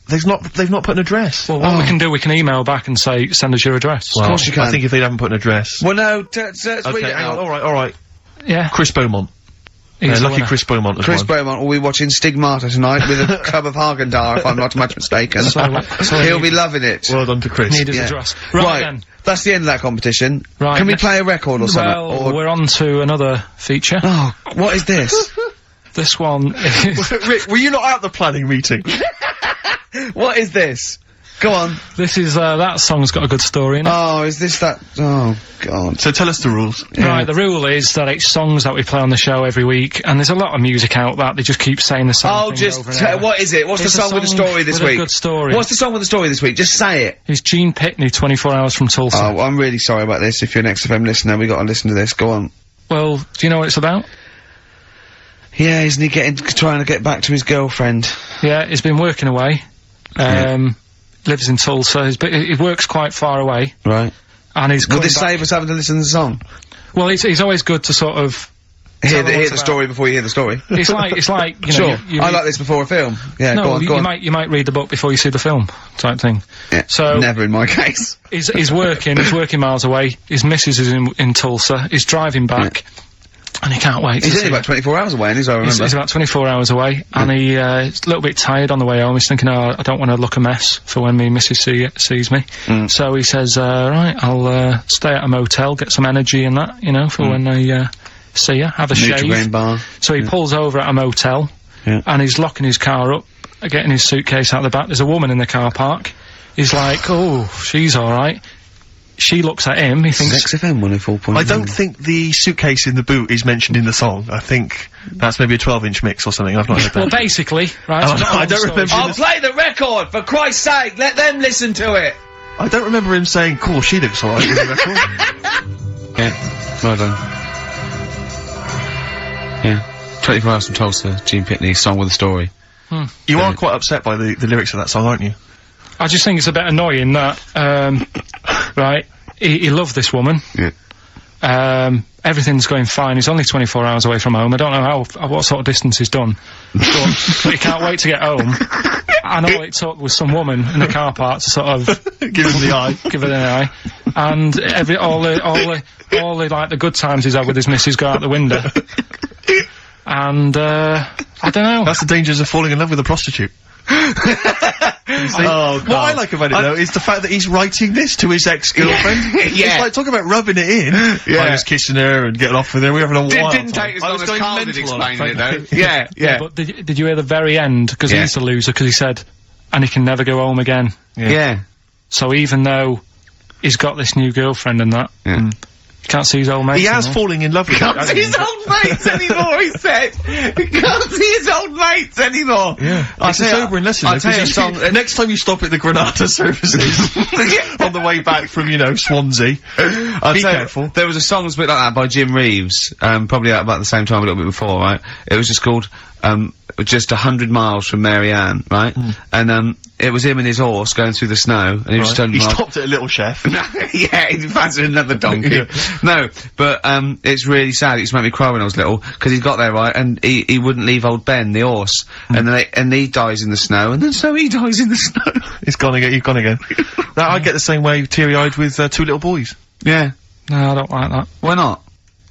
They've not put an address. Well, what we can do, we can email back and say, send us your address. Well, of course you can. I think if they haven't put an address. Well, no, let's read Okay, it hang on, out. alright. Yeah. Chris Beaumont. He's the Lucky winner. Chris Beaumont as Chris one. Beaumont will be watching Stigmata tonight with a club of Haagen-Dazs, if I'm not much mistaken. So He'll be loving it. Well done to Chris. Need his Yeah. address. Right then. That's the end of that competition. Right, Can we ne- play a record or something? Well, Or we're on to another feature. oh, what is this? This one is... Rick, were you not at the planning meeting? What is this? Go on. This is, that song's got a good story in it. Oh, is this that? Oh, God. So tell us the rules. Right, the rule is that it's songs that we play on the show every week, and there's a lot of music out that they just keep saying the same Oh, thing just over and over. what is it? What's It's the a song with the song story this with a week? good story. What's the song with the story this week? Just say it. It's Gene Pitney, 24 Hours from Tulsa. Oh, I'm really sorry about this. If you're an XFM listener, we got to listen to this. Go on. Well, do you know what it's about? Yeah, isn't he trying to get back to his girlfriend? Yeah, he's been working away. Lives in Tulsa. He works quite far away, Right. and he's Will coming this back. save us having to listen to the song? Well, it's always good to sort of Hear the story before you hear the story. It's like, you know, Sure. you I like this before a film. Yeah, no, go on. you might read the book before you see the film, type thing. Yeah, So never in my case. he's working miles away. His missus is in Tulsa. He's driving back, and he can't wait. He's only about 24 hours away, and I remember. He's about 24 hours away, and he's a little bit tired on the way home. He's thinking, oh, I don't want to look a mess for when me missus sees me. So he says, right, I'll stay at a motel, get some energy and that, you know, for when I see her, have a Nutrigrain shave. bar. So he pulls over at a motel, and he's locking his car up, getting his suitcase out the back. There's a woman in the car park. He's like, oh, she's alright. She looks at him, he thinks... XFM 104.9. I don't think the suitcase in the boot is mentioned in the song. I think that's maybe a 12-inch mix or something. I've not heard that. Well, basically, right... Oh, so I don't remember... I'll play the record, for Christ's sake! Let them listen to it! I don't remember him saying, cool, she looks alright in the record. Yeah, well done. Yeah. 24 Hours from Tulsa, Gene Pitney, Song with a Story. You are quite upset by the lyrics of that song, aren't you? I just think it's a bit annoying that, right, he loved this woman. Yeah. Everything's going fine. He's only 24 hours away from home. I don't know what sort of distance he's done. But he can't wait to get home. And all it took was some woman in the car park to sort of... Give him the eye. Give her the eye. And all the, like, the good times he's had with his missus go out the window. And, I don't know. That's the dangers of falling in love with a prostitute. What I like about it though is the fact that he's writing this to his ex-girlfriend. Yeah. It's like talking about rubbing it in. I was kissing her and getting off with her. We were having a wild Didn't time. take as I long was as going Carl did mental on it, explaining it frankly. though. Yeah. But did you hear the very end? Because Yeah. he's the loser, because he said, and he can never go home again. Yeah. So even though he's got this new girlfriend and that, he can't see his old mate. He has falling in love with her. Can't see his old mates anymore, he said. He can't see his old mates anymore. Yeah. It's a sobering lesson. I'll tell you a because song. Next time you stop at the Granada services on the way back from, you know, Swansea, be careful. There was a song that's a bit like that by Jim Reeves, probably about the same time, a little bit before, right? It was just called, just 100 miles from Marianne, right? And, it was him and his horse going through the snow, and he was just telling He them, stopped at a Little Chef. yeah, he fancied another donkey. No, but, it's really sad. It used to make me cry when I was little, because he got there, right, and he wouldn't leave old Ben, the horse, and he dies in the snow, and then so he dies in the snow. He's gone again, you've gone again. Now, I get the same way teary-eyed with, two little boys. Yeah. No, I don't like that. Why not?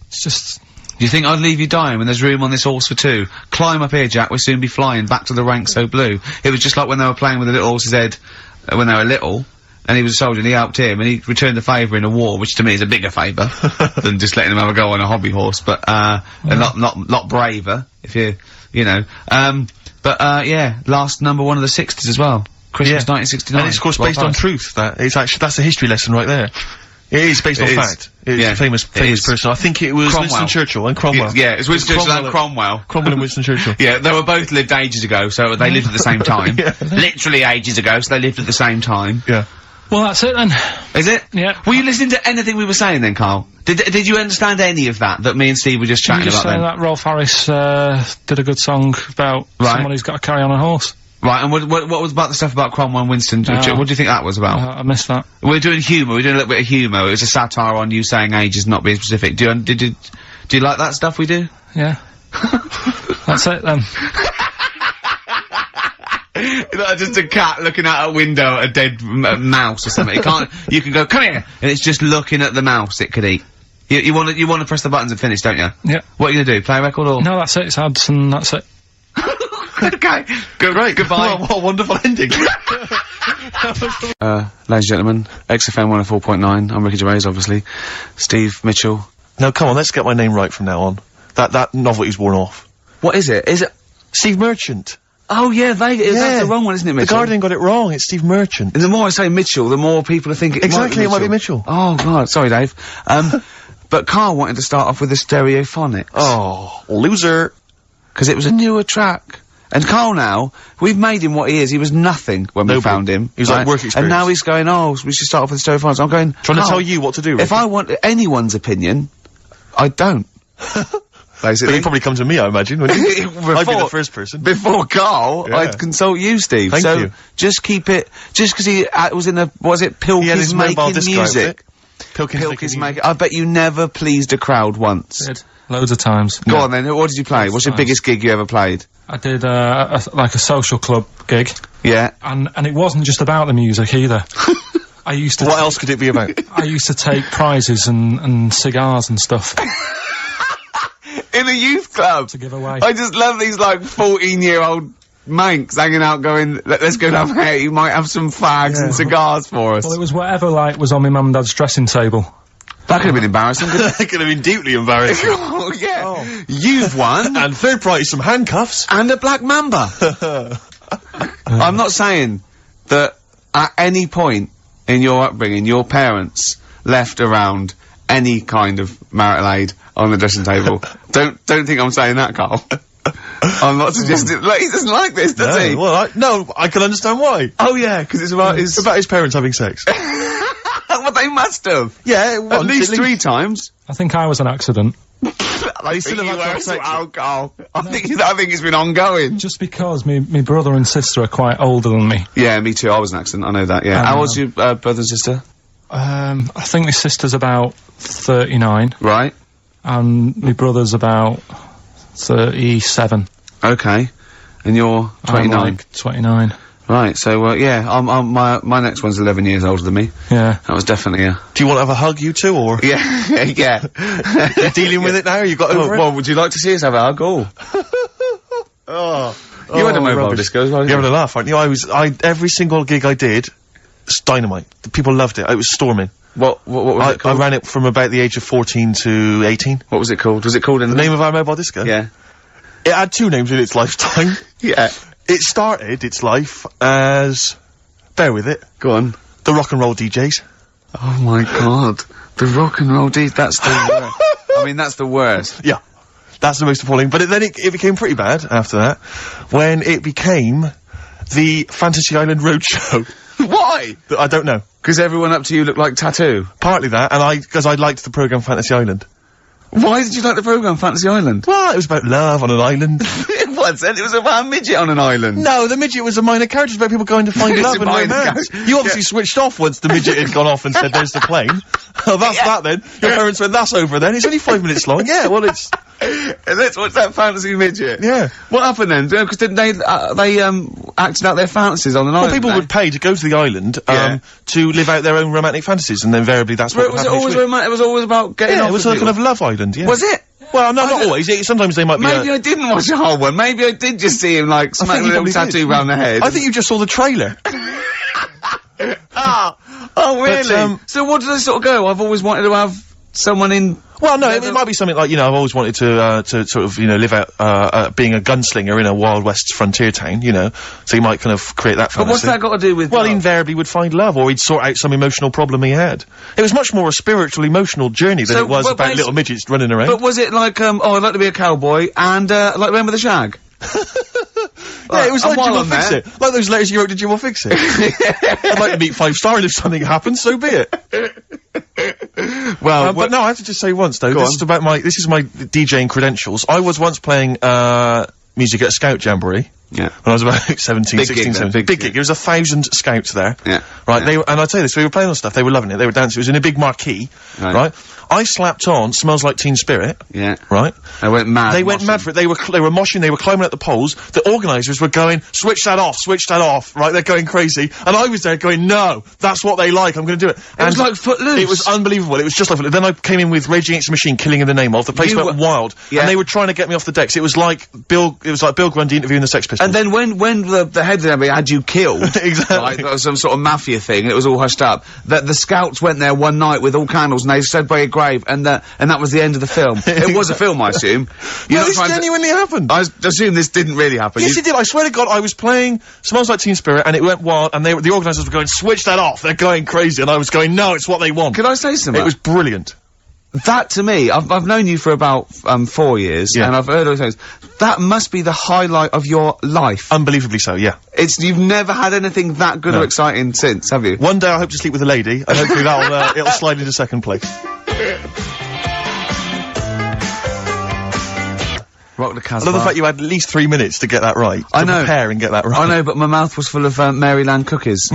It's just... Do you think I'd leave you dying when there's room on this horse for two? Climb up here, Jack, we'll soon be flying back to the ranks so blue. It was just like when they were playing with the little horse's head, when they were little, and he was a soldier, and he helped him, and he returned the favour in a war, which to me is a bigger favour than just letting him have a go on a hobby horse, but, and not braver, if you know. Yeah, last number one of the 60s as well. Christmas 1969. And it's, of course, based on truth. That's a history lesson right there. It is based on fact. It's a famous person. I think it was Cromwell. Winston Churchill and Cromwell. Yeah, it's Winston Churchill and Cromwell. Cromwell and Winston Churchill. Yeah, they were both lived ages ago, so they lived at the same time. Literally ages ago, so they lived at the same time. Yeah. Well, that's it then. Is it? Yeah. Were you listening to anything we were saying then, Carl? Did you understand any of that me and Steve were just chatting about then? that Rolf Harris, did a good song about someone who's got to carry on a horse. Right, and what was about the stuff about Cromwell and Winston Churchill? What do you think that was about? I missed that. We're doing humour, we're doing a little bit of humour. It was a satire on you saying ages not being specific. Do you like that stuff we do? Yeah. That's it then. It's like just a cat looking out a window at a dead mouse or something. You can go, come here! And it's just looking at the mouse it could eat. You wanna press the buttons and finish, don't you? Yeah. What are you gonna do? Play a record or? No, that's it. It's ads and that's it. Okay. Great. Goodbye. What a wonderful ending. Ladies and gentlemen, XFM 104.9. I'm Ricky Gervais, obviously. Steve Mitchell. No, come on, let's get my name right from now on. That novelty's worn off. What is it? Is it Steve Merchant. Oh yeah, that's the wrong one, isn't it, Mitchell? The Guardian got it wrong. It's Steve Merchant. And the more I say Mitchell, the more people are thinking Exactly, it might be Mitchell. Oh god, sorry Dave. But Carl wanted to start off with the Stereophonics. Oh, loser. Because it was a newer track. And Carl now, we've made him what he is. He was nothing when we found him. He was like work experience. And now he's going, oh, we should start off with the Stereophonics. I'm going, trying to Carl, tell you what to do, Ricky. if I want anyone's opinion, I don't. Basically. But he'd probably come to me, I imagine, wouldn't he? I'd be the first person. Before Carl, I'd consult you, Steve. Thank you. Just keep it, just because he was in a, was it Pilkington He had his mobile making disco music? outfit. Pilkington maker. I bet you never pleased a crowd once. Did. Loads of times. Go on then, what did you play? What's your biggest gig you ever played? I did, like a social club gig. Yeah. And it wasn't just about the music either. I used to. What else could it be about? I used to take prizes and cigars and stuff In a youth club. to give away. I just love these, like, 14-year-old manx hanging out going, let's go down here, you might have some fags and cigars for us. Well, it was whatever, like, was on my mum and dad's dressing table. That could have been embarrassing, couldn't it? That could have been deeply embarrassing. Oh, yeah. You've won. And third prize, some handcuffs. And a black mamba. I'm not saying that at any point in your upbringing, your parents left around any kind of marital aid on the dressing table. Don't think I'm saying that, Carl. I'm not suggesting. Look, he doesn't like this, does he? Well, I can understand why. Oh yeah, because it's about his. It's about his parents having sex. Well, they must have. Yeah, At least 3 times. I think I was an accident. I still think have you had were sex. as well, Carl. I think it's been ongoing. Just because me brother and sister are quite older than me. Yeah, me too. I was an accident. I know that. Yeah. How old's your brother and sister? I think my sister's about 39 Right. and my brother's about 37. Okay. And you're 29. I'm like 29. Right. So yeah, my next one's 11 years older than me. Yeah. That was definitely a. Do you want to have a hug, you two, or Yeah. Yeah. you're dealing with it now? You got over it? Well, would you like to see us have a hug? Oh. You had a mobile rubbish. disco as well. You're didn't having a laugh, aren't you? Every single gig I did, it's dynamite. The people loved it. It was storming. What was it I called? ran it from about the age of 14 to 18. What was it called? Was it called in The name of our mobile disco? Yeah. It had 2 names in its lifetime. Yeah. It started its life as, bear with it, Go on. the rock and roll DJs. Oh my god. The rock and roll that's the worst. I mean, that's the worst. Yeah. That's the most appalling. But then it became pretty bad after that, when it became the Fantasy Island Roadshow. Why? I don't know. Because everyone up to you looked like Tattoo. Partly that, and because I liked the programme Fantasy Island. Why did you like the programme Fantasy Island? Well, it was about love on an island. It wasn't. It was about a midget on an island. No, the midget was a minor character. It was about people going to find It's love a and minor romance. character. You obviously switched off once the midget had gone off and said, there's the plane. Oh, that's that then. Your parents went, that's over then. It's only 5 minutes long. Yeah, well, it's... Let's watch that fantasy midget. Yeah. What happened then? Because didn't they acted out their fantasies on an Well, island? people would pay to go to the island, Yeah. to live out their own romantic fantasies, and invariably that's what would Was it happen each always week. romantic? It was always about getting Yeah, off it was with a kind of people? love island, yeah. Was it? Well, no, not don't- always. Sometimes they might be... Maybe I didn't watch the whole one. Maybe I did just see him, like, I smack think a you little probably tattoo did. round the head. I think you just saw the trailer. Oh, really? But, So what did they sort of go? I've always wanted to have someone in... Well, no, it might be something like, I've always wanted to sort of, live out, being a gunslinger in a Wild West frontier town, so you might kind of create that fantasy. But what's that got to do with... Well, love? he invariably would find love, or he'd sort out some emotional problem he had. It was much more a spiritual, emotional journey than So, it was but about little midgets running around. But was it like, I'd like to be a cowboy, and, like, remember the shag? Yeah, it was and like Jim while will I'm fix there- it. Like those letters you wrote to Jim will fix it. I'd like to meet 5-star, and if something happens, so be it. Well, But no, I have to just say once though, Go this is about this is my DJing credentials. I was once playing, music at a Scout Jamboree. Yeah. When I was about 17, Big 16, gig then, 17. big Big gig. There was 1,000 scouts there. Yeah. Right, Yeah. and I'll tell you this, we were playing on stuff, they were loving it, they were dancing, it was in a big marquee, Right. right? I slapped on Smells Like Teen Spirit, Yeah. right? I went mad. They went mad for it, they were moshing, they were climbing up the poles, the organisers were going, switch that off, right? They're going crazy, and I was there going, no, that's what they like, I'm gonna do it. It was like Footloose. It was unbelievable, it was just like Footloose. Then I came in with Rage Against the Machine, Killing in the Name of, the place You went were- wild, Yeah. and they were trying to get me off the decks, it was like Bill Grundy interviewing the Sex Pistols. And then when the head of the had you killed, Exactly. like, that was some sort of mafia thing, and it was all hushed up, that the scouts went there one night with all candles, and they stood by a grave, and that was the end of the film. It was a film, I assume. You're No, not this trying to- genuinely happened. I assume this didn't really happen. Yes, You- it did. I swear to God, I was playing Smells Like Teen Spirit, and it went wild, and the organisers were going, switch that off, they're going crazy, and I was going, no, it's what they want. Could I say something? It was brilliant. That to me, I've known you for about 4 years, Yeah. and I've heard all those things. That must be the highlight of your life. Unbelievably so, yeah. You've never had anything that good or exciting since, have you? One day I hope to sleep with a lady, and hopefully it'll slide into second place. Rock the I Casbah. love the fact you had at least 3 minutes to get that right. I to know. prepare and get that right. I know, but my mouth was full of Maryland cookies.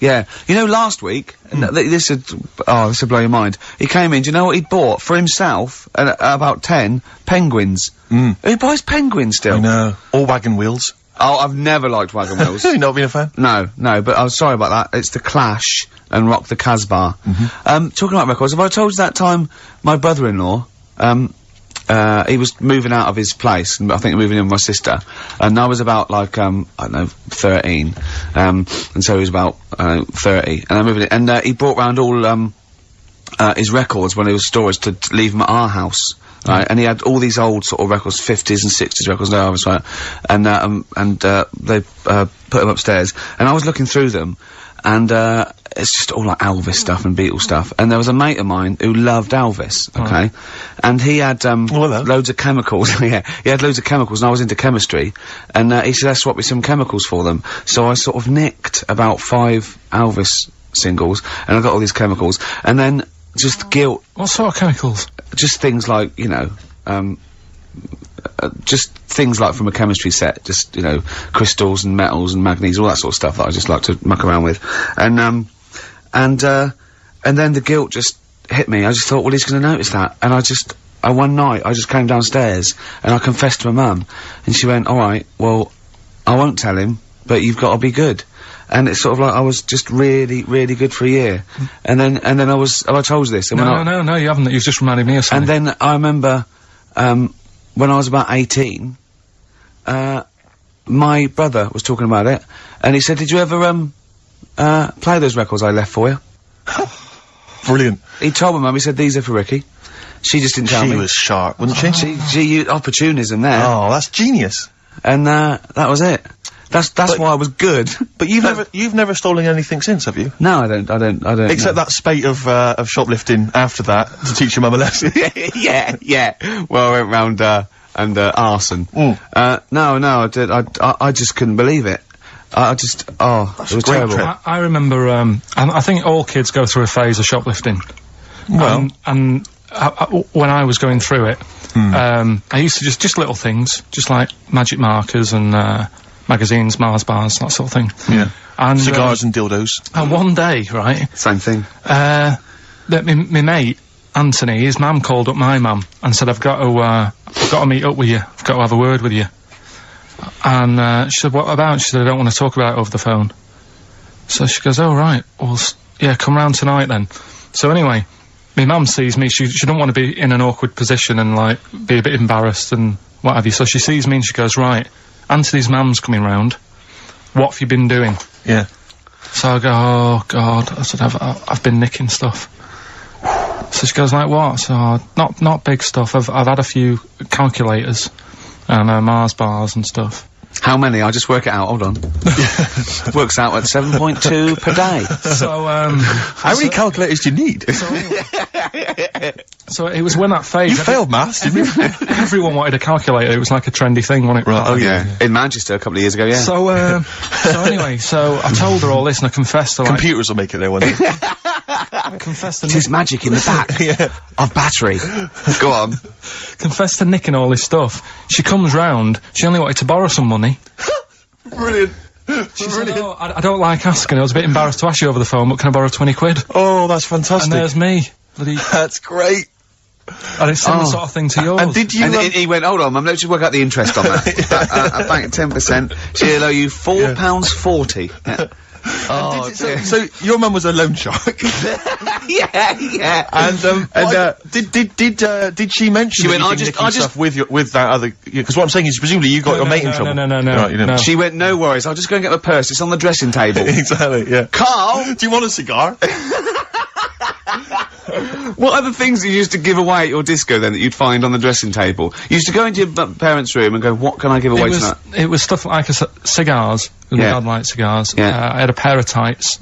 Yeah. You know, last week, this would blow your mind. He came in, do you know what he bought? For himself, about 10 penguins. Who buys penguins still? I know. Or wagon wheels. Oh, I've never liked wagon wheels. You've not been a fan? No, but I'm sorry about that. It's the Clash and Rock the Casbah. Talking about records, have I told you that time my brother-in-law, he was moving out of his place, and I think moving in with my sister, and I was about, like, I don't know, 13, and so he was about, 30, and I moved in, and, he brought round all, his records when he was storage to leave them at our house. Right, and he had all these old sort of records, 50s and 60s records, no, I was right, and they, put them upstairs, and I was looking through them, and, it's just all like Elvis stuff and Beatles stuff, and there was a mate of mine who loved Elvis, okay, and he had, loads of chemicals, yeah, he had loads of chemicals, and I was into chemistry, and, he said, let's swap me some chemicals for them, so I sort of nicked about 5 Elvis singles, and I got all these chemicals, and then, just guilt. What sort of chemicals? Just things like, you know, just things like from a chemistry set, just, you know, crystals and metals and manganese, all that sort of stuff that I just like to muck around with. And then the guilt just hit me. I just thought, well, he's gonna notice that. And one night, I just came downstairs and I confessed to my mum. And she went, alright, well, I won't tell him, but you've got to be good. And it's sort of like I was just really, really good for a year. And then have I told you this? And No, you haven't. You've just reminded me of something. And then I remember, when I was about 18, my brother was talking about it, and he said, did you ever, play those records I left for you? Brilliant. He told my mum, he said, these are for Ricky. She just didn't tell me. She was sharp, wasn't she? She used opportunism there. Oh, that's genius. And, that was it. That's why I was good. But you've never stolen anything since, have you? No, I don't. Except that spate of shoplifting after that to teach your mum a lesson. yeah. Well, I went round, and arson. No, I did. I just couldn't believe it. It was terrible. I remember, I think all kids go through a phase of shoplifting. Well. And when I was going through it, I used to just little things, just like magic markers and, magazines, Mars bars, that sort of thing. Yeah. And cigars and dildos. And one day, right? Same thing. My mate, Anthony, his mum called up my mum and said, I've got to meet up with you. I've got to have a word with you. And, she said, what about? She said, I don't want to talk about it over the phone. So she goes, oh, right. Well, yeah, come round tonight then. So anyway, my mum sees me. She don't want to be in an awkward position and, like, be a bit embarrassed and what have you. So she sees me and she goes, right, Anthony's mum's coming round. What have you been doing? Yeah. So I go, oh, God. I said, I've been nicking stuff. So she goes, like, what? So, not big stuff. I've had a few calculators and, Mars bars and stuff. How many? I'll just work it out. Hold on. Works out at 7.2 per day. So, how many calculators do you need? So it was when that phase. You failed maths, didn't you? Everyone wanted a calculator. It was like a trendy thing, wasn't it? Right. Oh yeah. In Manchester a couple of years ago, yeah. So, anyway, so I told her all this and I confessed to, like, computers will make it there one day. I confessed to There's magic in the back of battery. Go on. Confessed to nicking all this stuff. She comes round. She only wanted to borrow some money. Brilliant. She said, oh, I don't like asking. I was a bit embarrassed to ask you over the phone, but can I borrow 20 quid? Oh, that's fantastic. And there's me. That's great. And it's similar sort of thing to yours. And did you? And he went, hold on, Mum, let's just work out the interest on that. I bank 10%. She'll owe you £4.40. Yeah. Oh, so your mum was a loan shark. yeah. And did she mention? She went, I just with that other, because what I'm saying is presumably you got your mate in trouble. No. Right, you didn't. No. She went, no worries, I'll just go and get my purse. It's on the dressing table. Exactly. Yeah. Carl, do you want a cigar? what other things did you used to give away at your disco then that you'd find on the dressing table? You used to go into your parents' room and go, what can I give away tonight? It was stuff like cigars. My dad liked cigars. Yeah. I had a pair of tights.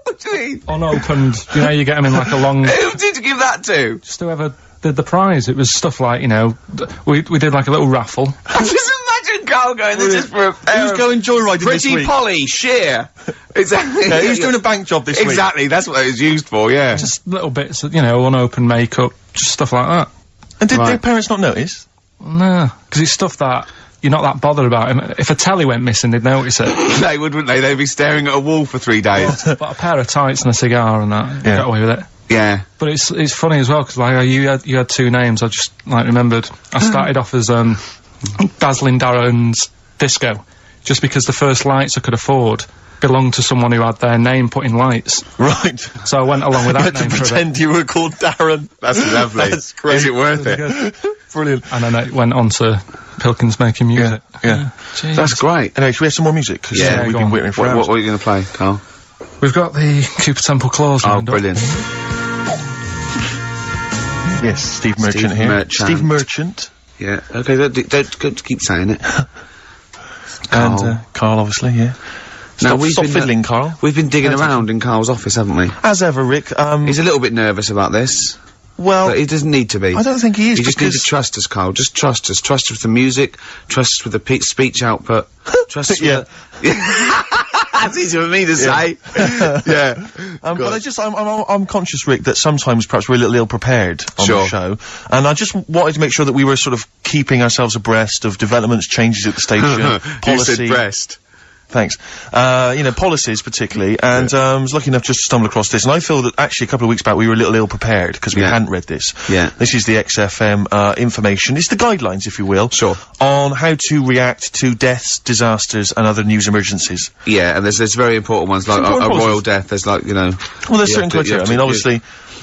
What do you mean? Unopened. You know, you get them in like a long... Who did you give that to? Just whoever did the prize. It was stuff like, you know, we did like a little raffle. Just imagine Carl going, this is for a pair Who's going joyriding this Pretty week? Polly, sheer. Exactly. Yeah, who's doing a bank job this week? Exactly, that's what it was used for, yeah. Just little bits, you know, unopened makeup, just stuff like that. And did their parents not notice? Nah, because it's stuff that you're not that bothered about him. If a telly went missing, they'd notice it. They would, wouldn't they? They'd be staring at a wall for 3 days. But a pair of tights and a cigar and that, Yeah. got away with it. Yeah. But it's funny as well, because like, you had 2 names, I just, like, remembered. I started off as, Dazzling Darren's Disco, just because the first lights I could afford belonged to someone who had their name put in lights. Right. So I went along with You that had name to for a bit. pretend you were called Darren. That's lovely. That's great. Is it worth it? Good. Brilliant. And then it went on to Pilkins making music. Yeah. Jeez. That's great. Anyway, should we have some more music? 'Cause, Yeah, we've go been on. waiting for What, hours. what are you going to play, Carl? We've got the Cooper Temple Claws Oh, lined up. brilliant. Yes, Steve Merchant here. Merchant. Steve Merchant. Yeah. Okay, don't keep saying it. And, Carl. Carl, obviously, yeah. Stop we've been, fiddling, Carl. We've been digging around in Carl's office, haven't we? As ever, Rick, He's a little bit nervous about this, well, but he doesn't need to be. I don't think he is, You just need to because- trust us, Carl. Just trust us. Trust us with the music. Trust us with the speech output. Trust us Yeah. with That's easy for me to say. Yeah. but I'm conscious, Rick, that sometimes perhaps we're a little ill-prepared on Sure. the show, and I just wanted to make sure that we were sort of keeping ourselves abreast of developments, changes at the station, You policy. said breast. Thanks. Policies particularly, and I was lucky enough just to stumble across this, and I feel that actually a couple of weeks back we were a little ill-prepared, because we Yeah. hadn't read this. Yeah. This is the XFM, information. It's the guidelines, if you will. Sure. On how to react to deaths, disasters, and other news emergencies. Yeah, and there's very important ones, like a important royal policies. death. There's like, you know... Well, there's you certain have to- you criteria. have I mean, to- obviously,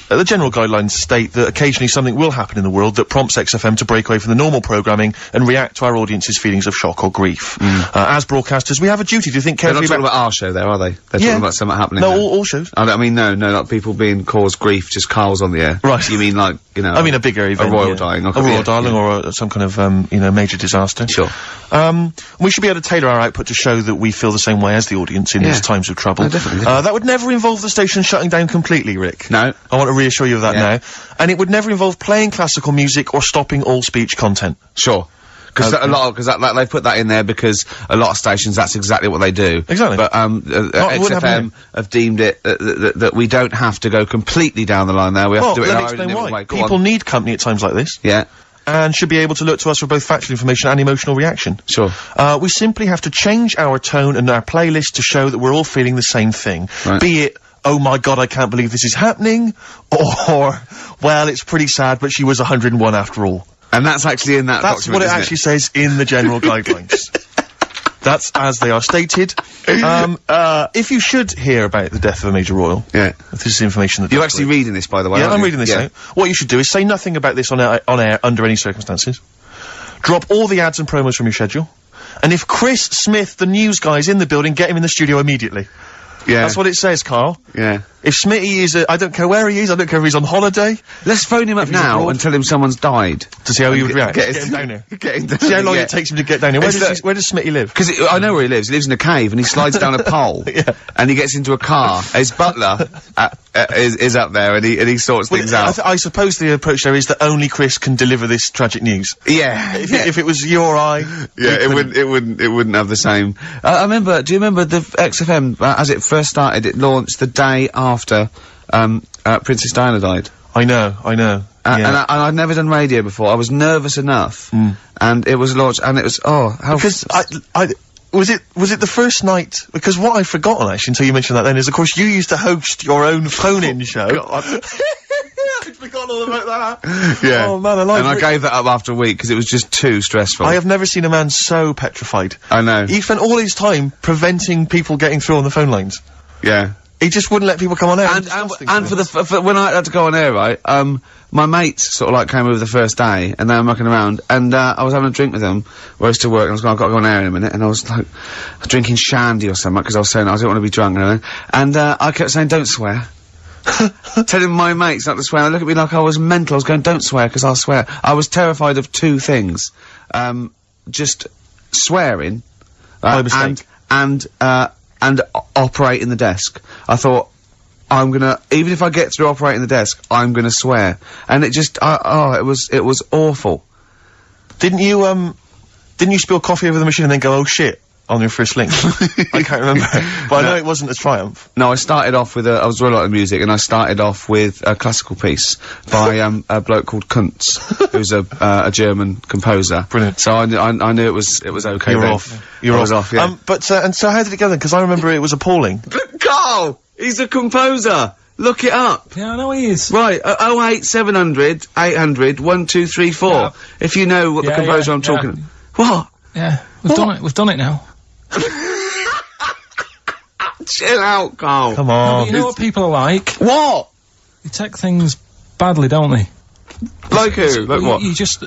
the general guidelines state that occasionally something will happen in the world that prompts XFM to break away from the normal programming and react to our audience's feelings of shock or grief. As broadcasters, we have a duty to think They're not carefully talking about our show there, are they? They're Yeah. talking about something happening No, there. all shows. I mean, no, like people being caused grief, just Carl's on the air. Right. You mean like, you know... I mean, a bigger event. royal yeah. dying. A Okay, royal yeah, dying yeah. or some kind of, major disaster. Sure. We should be able to tailor our output to show that we feel the same way as the audience in Yeah. these times of trouble. No, definitely. That would never involve the station shutting down completely, Rick. No. I want to reassure you of that Yeah. now. And it would never involve playing classical music or stopping all speech content. Sure. Because they put that in there because a lot of stations, that's exactly what they do. Exactly. But, wouldn't happen XFM have deemed it, that we don't have to go completely down the line there. We have Well, to do it in let me our own explain little why. way. Go People on. need company at times like this, Yeah. and should be able to look to us for both factual information and emotional reaction. Sure. We simply have to change our tone and our playlist to show that we're all feeling the same thing. Right. Be it, oh my god, I can't believe this is happening, or, well, it's pretty sad, but she was 101 after all. And that's actually in that That's document, what it isn't actually says in the general guidelines. That's as they are stated. If you should hear about the death of a major royal, Yeah. this is information that You're does actually work. reading this, by the way, Yeah, aren't I'm you? reading this Yeah. out. What you should do is say nothing about this on air under any circumstances. Drop all the ads and promos from your schedule. And if Chris Smith, the news guy, is in the building, get him in the studio immediately. Yeah. That's what it says, Carl. Yeah. If Smitty is, I don't care where he is, I don't care if he's on holiday, Let's phone him up he's now abroad. and tell him someone's died. to see how he would react. Get Get him down here. Get him down See how long yeah. it takes him to get down here. Where does Smitty live? Because I know where he lives. He lives in a cave, and he slides down a pole, Yeah. and he gets into a car. His butler is up there, and he sorts things out. I suppose the approach there is that only Chris can deliver this tragic news. Yeah, If it was you or I, yeah, it wouldn't have the same. I remember. Do you remember the XFM as it first started? It launched the day after Princess Diana died. I know. Yeah. And I'd never done radio before. I was nervous enough, and it was launched, and it was how Because was it the first night? Because what I've forgotten actually until you mentioned that then is of course you used to host your own phone-in show. I'd forgotten all about that. yeah. Oh man, alive. And I gave that up after a week because it was just too stressful. I have never seen a man so petrified. I know. He spent all his time preventing people getting through on the phone lines. Yeah. He just wouldn't let people come on air. And for when I had to go on air, right, my mates sort of like came over the first day, and they were mucking around, and I was having a drink with them, where I used to work, and I was going, I've got to go on air in a minute, and I was like, drinking shandy or something, because I was saying I didn't want to be drunk and everything, and I kept saying, don't swear. Telling my mates not to swear, and they look at me like I was mental. I was going, don't swear, because I'll swear. I was terrified of two things. Just swearing, By mistake. and operating the desk. I thought, I'm gonna, even if I get through operating the desk, I'm gonna swear. And it just, it was awful. Didn't you spill coffee over the machine and then go, oh shit? on your first link? I can't remember. But I know it wasn't a triumph. No, I started off with I was really like the music, and I started off with a classical piece by a bloke called Kuntz, who's a German composer. Brilliant. So I knew it was okay. You're then. off. You're I was off. Yeah. But, and so how did it go then? Because I remember it was appalling. Carl, he's a composer. Look it up. Yeah, I know he is. Right, 08700 800 1234. Yeah. If you know what the composer I'm talking. What? Yeah, we've done it now. Chill out, Carl. Come No, on. but you know what people are like? What? They take things badly, don't they? Like who? Like what? You just...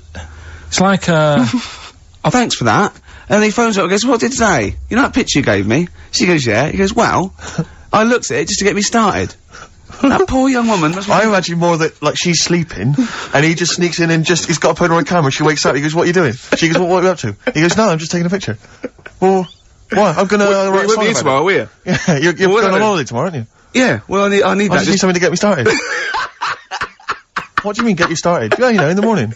It's like, Oh, thanks for that. And he phones up and goes, what did it say? You know that picture you gave me? She goes, yeah. He goes, well, I looked at it just to get me started. That poor young woman. I imagine more that, like, she's sleeping, and he just sneaks in and he's got a Polaroid camera, she wakes up, he goes, what are you doing? She goes, what are you up to? He goes, no, I'm just taking a picture. Well, why? I'm gonna write a We'll song be here about tomorrow, will you? it. Yeah, you're Well, going on no. holiday tomorrow, aren't you? Yeah, well, I need I that. just need something to get me started. What do you mean, get you started? Yeah, you know, in the morning.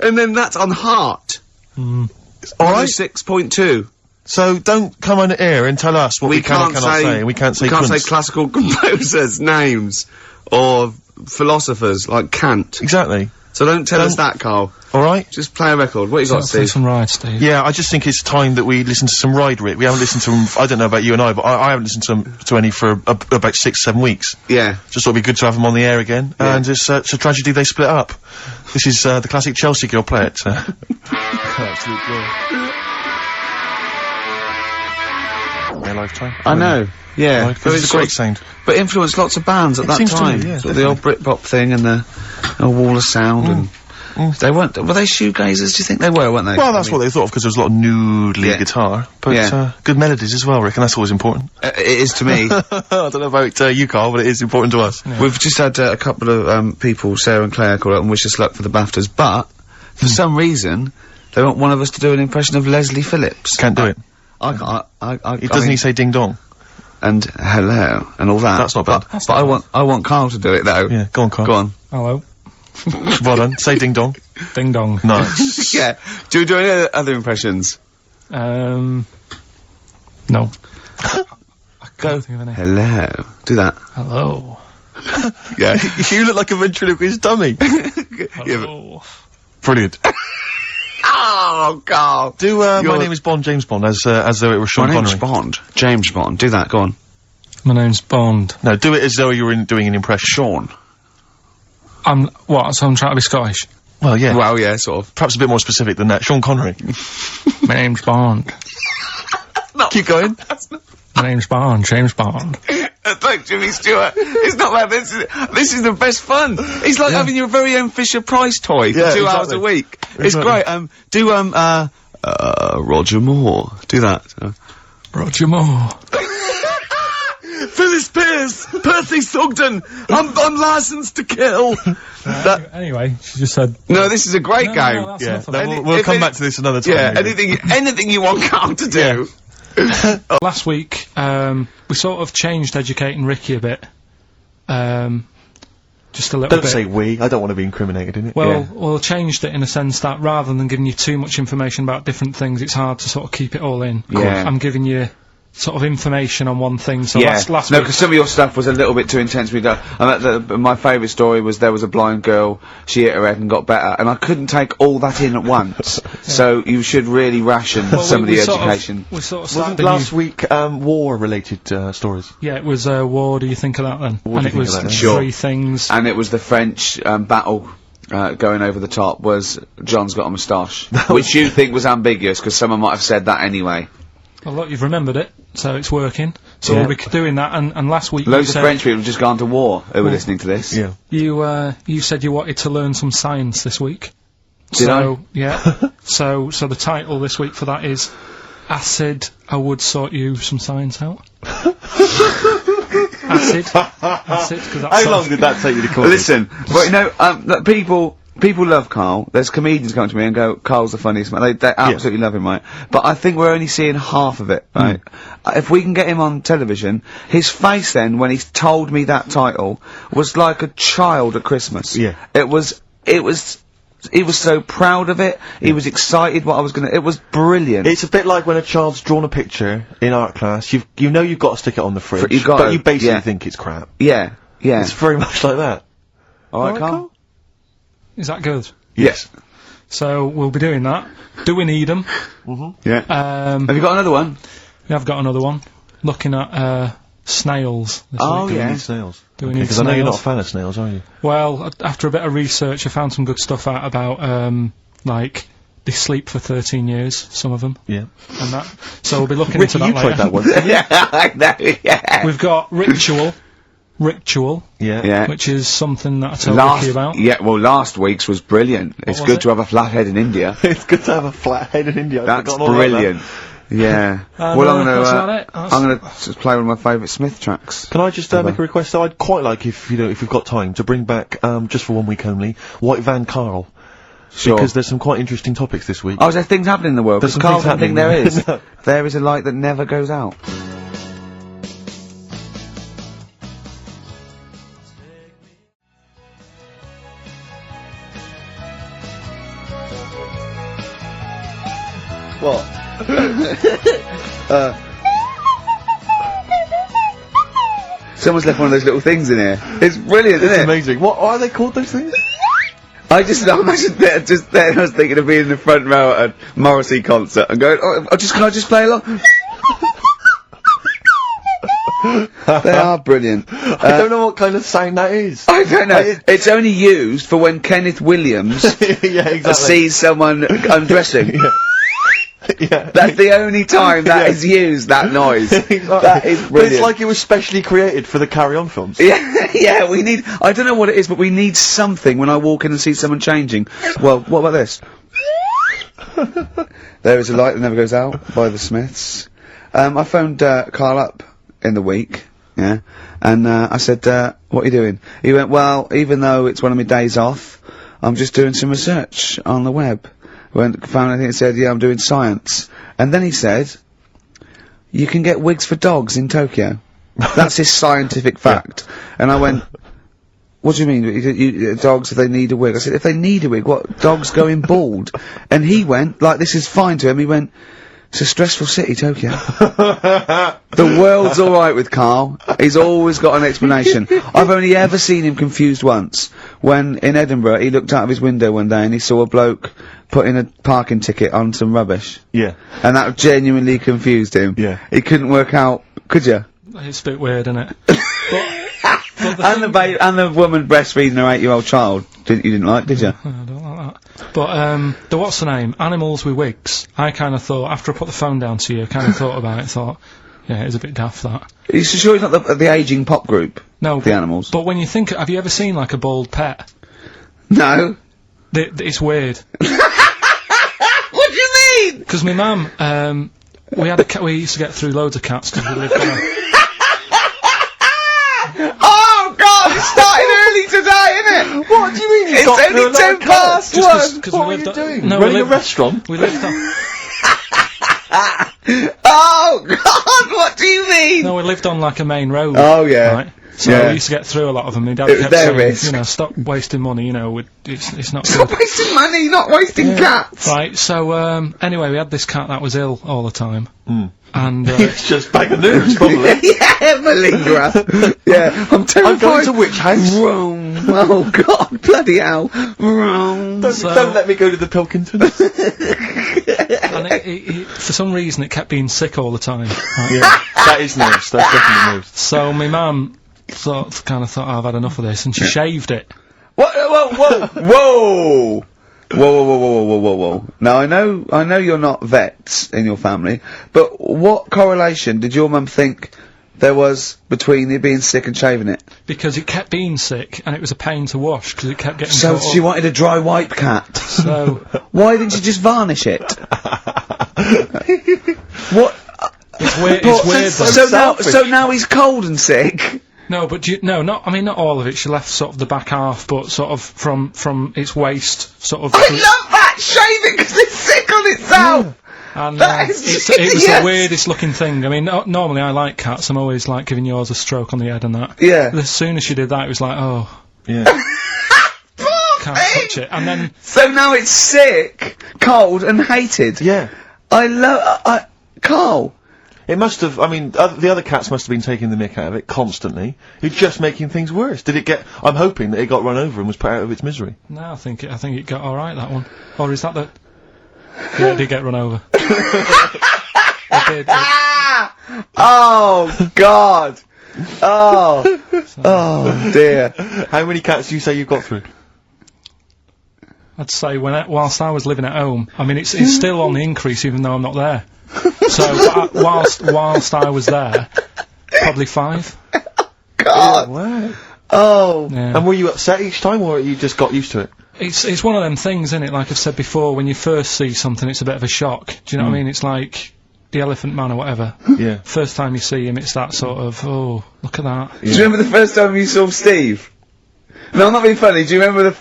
And then that's on Heart. Alright? 6.2. So don't come on the air and tell us what we can and cannot say, and we can't say Kunst. classical composers' names or philosophers like Kant. Exactly. So don't tell us that, Carl. Alright? Just play a record. What you got, play Steve? some rides, Steve. Yeah, I just think it's time that we listen to some Ride Rick. We haven't listened to them, I don't know about you and I, but I haven't listened to any for about 6-7 weeks. Yeah. Just thought it'd be good to have them on the air again. Yeah. And it's a tragedy they split up. This is the classic Chelsea girl, play it. Absolute joy. Their lifetime. I know. Yeah. Right, 'cause it's a great sound. But influenced lots of bands at that seems to time. me, yeah, Sort of the old Britpop thing and the old Wall of Sound and... They weren't... Were they shoegazers? Do you think they were, weren't they? Well, that's what they thought of, because there was a lot of nude lead Yeah. guitar. But, Yeah. good melodies as well, Rick, and that's always important. It is to me. I don't know about you, Carl, but it is important to us. We've just had a couple of people, Sarah and Claire, call up and wish us luck for the BAFTAs, but for some reason they want one of us to do an impression of Leslie Phillips. Can't do it. I can't. Doesn't he say ding dong? And hello and all that. That's not bad. But I want Carl to do it though. Yeah, go on, Carl. Go on. Hello. Well done. Say ding dong. Ding dong. Nice. Yeah. Do we do any other impressions? No. I can't think of any. Hello. Do that. Hello. Yeah. You look like a ventriloquist dummy. Hello. Brilliant. Oh, Carl. Do, my name is Bond, James Bond, as though it was Sean My name's Connery. Bond. James Bond. Do that. Go on. My name's Bond. No, do it as though you were doing an impression. Sean. So I'm trying to be Scottish. Well, yeah. Well, yeah, sort of. Perhaps a bit more specific than that. Sean Connery. My name's Bond. Keep going. My name's Bond, James Bond. Look, Jimmy Stewart. It's not bad. This is the best fun. It's like having your very own Fisher-Price toy for Yeah, 2 hours exactly. a week. It's Exactly. great. Roger Moore. Do that. Roger Moore. Phyllis Pierce. Percy Sugden. I'm licensed to kill. Anyway, she just said... No, this is a great No, game. no, that's Yeah, enough of no, that. we'll if come any- back to this another time. Yeah, maybe. anything you want Carl to do. Last week, we sort of changed educating Ricky a bit. Just a little Don't bit. say we. I don't want to be incriminated in it. Well, changed it in a sense that rather than giving you too much information about different things, it's hard to sort of keep it all in. Yeah. I'm giving you sort of information on one thing. So Yeah, last no, week, because some of your stuff was a little bit too intense. My favourite story was there was a blind girl, she hit her head and got better, and I couldn't take all that in at once. So you should really ration some of the education. we sort of Wasn't started last week, war-related, stories? Yeah, it was what do you think of that then? What And do it you was think of that? Sure. 3 things. And it was the French battle. Going over the top was John's got a moustache, which you think was ambiguous because someone might have said that anyway. Well, look, you've remembered it, so it's working. So Yeah. we'll be doing that. And last week Loads you of said French people have just gone to war who were listening to this. Yeah. you said you wanted to learn some science this week. Did so yeah. so the title this week for that is Acid. I would sort you some science out. Acid. Because that's How long did that take you to call Listen, but you know, look, people love Carl. There's comedians come to me and go, Carl's the funniest man. They absolutely love him, right? But I think we're only seeing half of it, right? If we can get him on television, his face then, when he told me that title, was like a child at Christmas. Yeah. It was He was so proud of it. He was excited what I was gonna. It was brilliant. It's a bit like when a child's drawn a picture in art class. You know you've got to stick it on the fridge, You've got but to, you basically yeah. think it's crap. Yeah, yeah. It's very much like that. All right, Carl. Is that good? Yes. So we'll be doing that. Do we need them? Yeah. Have you got another one? We have got another one. Looking at snails. This Oh, week. Do yeah. we need snails? Do we need Because I know you're not a snails? fan of snails, are you? Well, after a bit of research, I found some good stuff out about like they sleep for 13 years. Some of them. Yeah. And that. So we'll be looking Ricky, into you that tried later. that once, didn't you? Yeah, I know. Yeah. We've got ritual, Yeah. Yeah. which is something that I told Ricky about. Yeah, well, last week's was brilliant. It's was good it? to have a flathead in India. It's good to have a flat head in India. I've That's forgotten all about that. brilliant. Yeah. And, well, I'm that's gonna. about it. That's- I'm gonna just play one of my favourite Smith tracks. Can I just make a request? Though I'd quite like if we've got time to bring back just for 1 week only White Van Carl, Sure. because there's some quite interesting topics this week. Oh, is there things happening in the world? There's Because some Carl things doesn't think happening. there is. No. There is a light that never goes out. What? Someone's left one of those little things in here. It's brilliant, It's isn't it? amazing. What are they called? Those things? I imagine that just then I was thinking of being in the front row at a Morrissey concert and going, can I just play along? They are brilliant. I don't know what kind of sound that is. I don't know. It's only used for when Kenneth Williams Yeah, exactly. sees someone undressing. Yeah. That's the only time that is used, that noise. That is But brilliant. it's like it was specially created for the Carry On films. Yeah, we need, I don't know what it is, but we need something when I walk in and see someone changing. Well, what about this? There is a light that never goes out by the Smiths. I phoned Carl up in the week, yeah, and I said, what are you doing? He went, well, even though it's one of my days off, I'm just doing some research on the web. Found anything that said, yeah, I'm doing science. And then he said, you can get wigs for dogs in Tokyo. That's his scientific fact. And I went, what do you mean? Dogs, if they need a wig? I said, if they need a wig, what? Dogs going bald? And he went, like, this is fine to him, he went, it's a stressful city, Tokyo. The world's alright with Carl. He's always got an explanation. I've only ever seen him confused once. When, in Edinburgh, he looked out of his window one day and he saw a bloke putting a parking ticket on some rubbish. Yeah. And that genuinely confused him. Yeah. He couldn't work out, could you? It's a bit weird, isn't it? And the woman breastfeeding her 8-year-old child. You didn't like, did you? I don't like that. But, the what's the name? Animals with wigs. I kind of thought, after I put the phone down to you, kind of thought about it, thought, yeah, it's a bit daft, that. Are you sure he's not the ageing pop group? No. The Animals? But when you think, have you ever seen, like, a bald pet? No. It's weird. What do you mean? Because my mum, we had a cat, we used to get through loads of cats because we lived there. Oh God, it started early today, isn't it? What do you mean? It's only 10 past Just 'cause What we are lived you on- doing? No, Running we a lived- restaurant? We lived on, Oh God, what do you mean? no, we lived on like a main road. Oh, yeah. Right? So Yeah. we used to get through a lot of them. My dad It was kept their saying, risk. you know, stop wasting money, you know, it's not Stop good. wasting money, not wasting cats. Right, so, anyway, we had this cat that was ill all the time. And, It's just bag of nerves, probably. Yeah, malingerer. Yeah, I'm terrified. I'm going to which house? Rome. Oh God, bloody hell. Rome. Don't let me go to the Pilkingtons. and it, for some reason, it kept being sick all the time. Right? Yeah, that is nerves. That's definitely nerves. So my mum kind of thought, I've had enough of this, and she shaved it. What? Whoa, whoa, whoa. Whoa. Now, I know you're not vets in your family, but what correlation did your mum think there was between it being sick and shaving it? Because it kept being sick, and it was a pain to wash, because it kept getting So caught she up. wanted a dry wipe cat. So, Why didn't you just varnish it? What? it's weird, though. So now he's cold and sick. No, but not all of it. She left sort of the back half, but sort of from its waist, sort of. I love that! Shave it because it's sick on itself! And That is it was genius. the weirdest looking thing. I mean, normally I like cats. I'm always like giving yours a stroke on the head and that. Yeah. As soon as she did that, it was like, oh, Yeah. can't touch it. And then So now it's sick, cold, and hated. Yeah. I love. Carl. It must have, I mean, the other cats must have been taking the mick out of it constantly. You're just making things worse. Did it get, I'm hoping that it got run over and was put out of its misery. no, I think it got all right, that one. Or is that the? Yeah, it did get run over. It did. Oh, God. Oh dear. How many cats do you say you've got through? I'd say whilst I was living at home, I mean, it's still on the increase even though I'm not there. So whilst I was there, probably 5. God. Wow. Oh. Yeah. And were you upset each time, or you just got used to it? It's one of them things, isn't it? Like I've said before, when you first see something, it's a bit of a shock. Do you know what I mean? It's like the Elephant Man or whatever. Yeah. First time you see him, it's that sort of, oh, look at that. Do you remember the first time you saw Steve? No, I'm not being funny. Do you remember the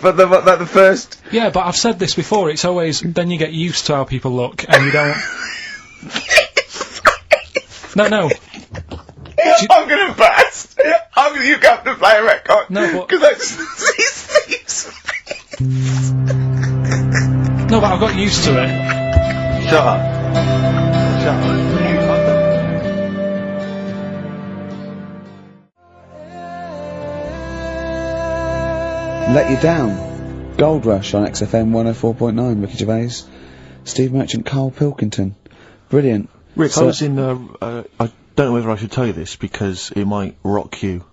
first? Yeah, but I've said this before. It's always then you get used to how people look, and you don't. No. I'm gonna burst. You have to play a record. No, but because I just see Steve's face. no, but I've got used to it. Shut up. Shut up. Let You Down. Gold Rush on XFM 104.9. Ricky Gervais, Steve Merchant, Karl Pilkington. Brilliant. Rick, So- I was in, I don't know whether I should tell you this because it might rock you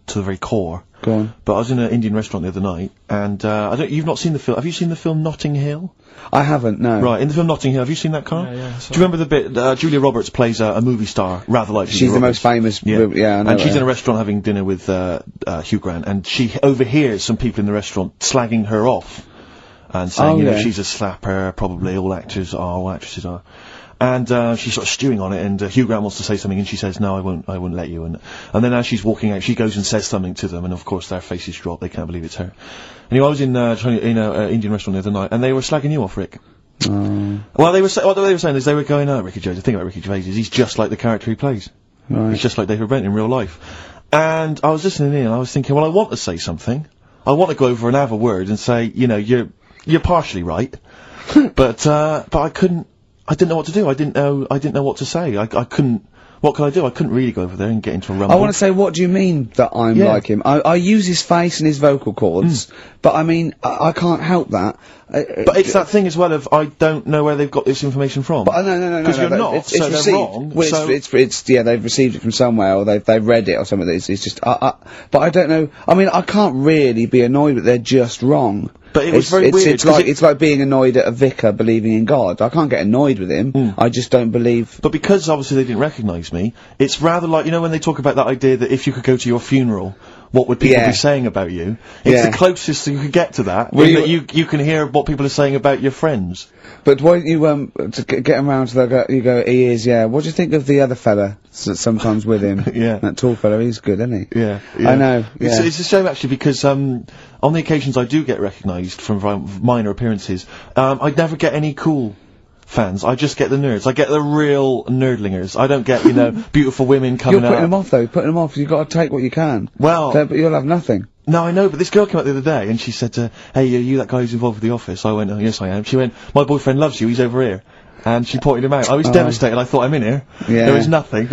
to the very core. Go on. But I was in an Indian restaurant the other night, and you've not seen the film. Have you seen the film Notting Hill? I haven't, no. Right, in the film Notting Hill, have you seen that, Carl? Yeah. Do you remember the bit, Julia Roberts plays a movie star, rather like Julia She's the Roberts. most famous, Yeah, I know and she's her. in a restaurant having dinner with Hugh Grant, and she overhears some people in the restaurant slagging her off, and saying, Oh, you know, yeah. she's a slapper, probably all actors are, all actresses are. And she's sort of stewing on it, and Hugh Grant wants to say something, and she says, "No, I won't let you." And then as she's walking out, she goes and says something to them, and of course their faces drop. They can't believe it's her. Anyway, I was in an Indian restaurant the other night, and they were slagging you off, Rick. Oh, Well, what they were saying is they were going, "Oh, Ricky Gervais. The thing about Ricky Gervais is he's just like the character he plays. right. He's just like David Brent in real life." And I was listening in, and I was thinking, well, I want to say something. I want to go over and have a word and say, you know, you're partially right, but I couldn't. I didn't know what to do. I didn't know what to say. I couldn't. What could I do? I couldn't really go over there and get into a rumble. I want to say, what do you mean that I'm Yeah. like him? I use his face and his vocal cords, but I mean, I can't help that. But it's that thing as well of I don't know where they've got this information from. But no. Because you're but not, It's so they're received. wrong, Well, so- it's yeah, they've received it from somewhere, or they've read it or something. It's just, but I don't know. I mean, I can't really be annoyed that they're just wrong. But it was very weird, It's 'cause like it's like being annoyed at a vicar believing in God. I can't get annoyed with him. I just don't believe. But because obviously they didn't recognise me, it's rather like, you know, when they talk about that idea that if you could go to your funeral, what would people Yeah. be saying about you? It's Yeah. the closest you could get to that. Well, in that you can hear what people are saying about your friends. But won't you to get him round to that? You go, he is, yeah. What do you think of the other fella that's sometimes with him? Yeah. That tall fella, he's good, isn't he? Yeah, I know. Yeah. It's a shame actually because on the occasions I do get recognised from minor appearances, I never get any cool fans. I just get the nerds. I get the real nerdlingers. I don't get, you know, beautiful women coming You're putting out. them off though. Putting them off. You've got to take what you can. Well, But you'll have nothing. no, I know, but this girl came up the other day and she said, "Hey, are you that guy who's involved with The Office?" I went, "Oh, yes, I am." She went, "My boyfriend loves you. He's over here." And she pointed him out. I was devastated. I thought, I'm in here. Yeah. There was nothing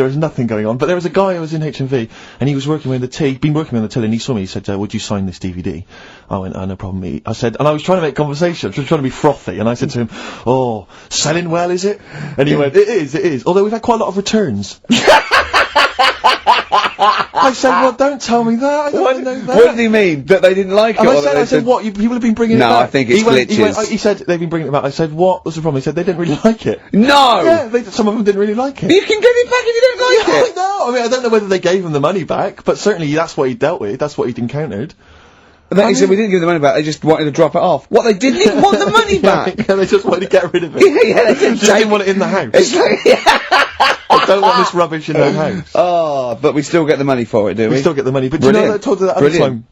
going on. But there was a guy who was in HMV, and he was working with the till. He'd been working on the till, and he saw me. He said, "Would you sign this DVD?" I went, "Oh, no problem." I said, and I was trying to make conversation. I was trying to be frothy, and I said to him, "Oh, selling well, is it?" And he went, "It is. Although we've had quite a lot of returns." I said, "Well, don't tell me that. I don't want to know that." What did he mean? That they didn't like And it? I or that said, they said, what, people have been bringing No, it back? I think it's he went, glitches. he said, they've been bringing it back. I said, what was the problem? He said, they didn't really like it. No! Yeah, some of them didn't really like it. You can get it back if you don't like Yeah, it! I know. I mean, I don't know whether they gave him the money back, but certainly that's what he dealt with. That's what he'd encountered. And then I he said mean- we didn't give the money back, they just wanted to drop it off. What, they didn't even want the money back? Yeah, they just wanted to get rid of it. Yeah, they didn't Just take- didn't want it in the house. It's like, I don't want this rubbish in the house. Oh, but we still get the money for it, do we? We still get the money, but do you know Brilliant. that I told you that other Brilliant. time?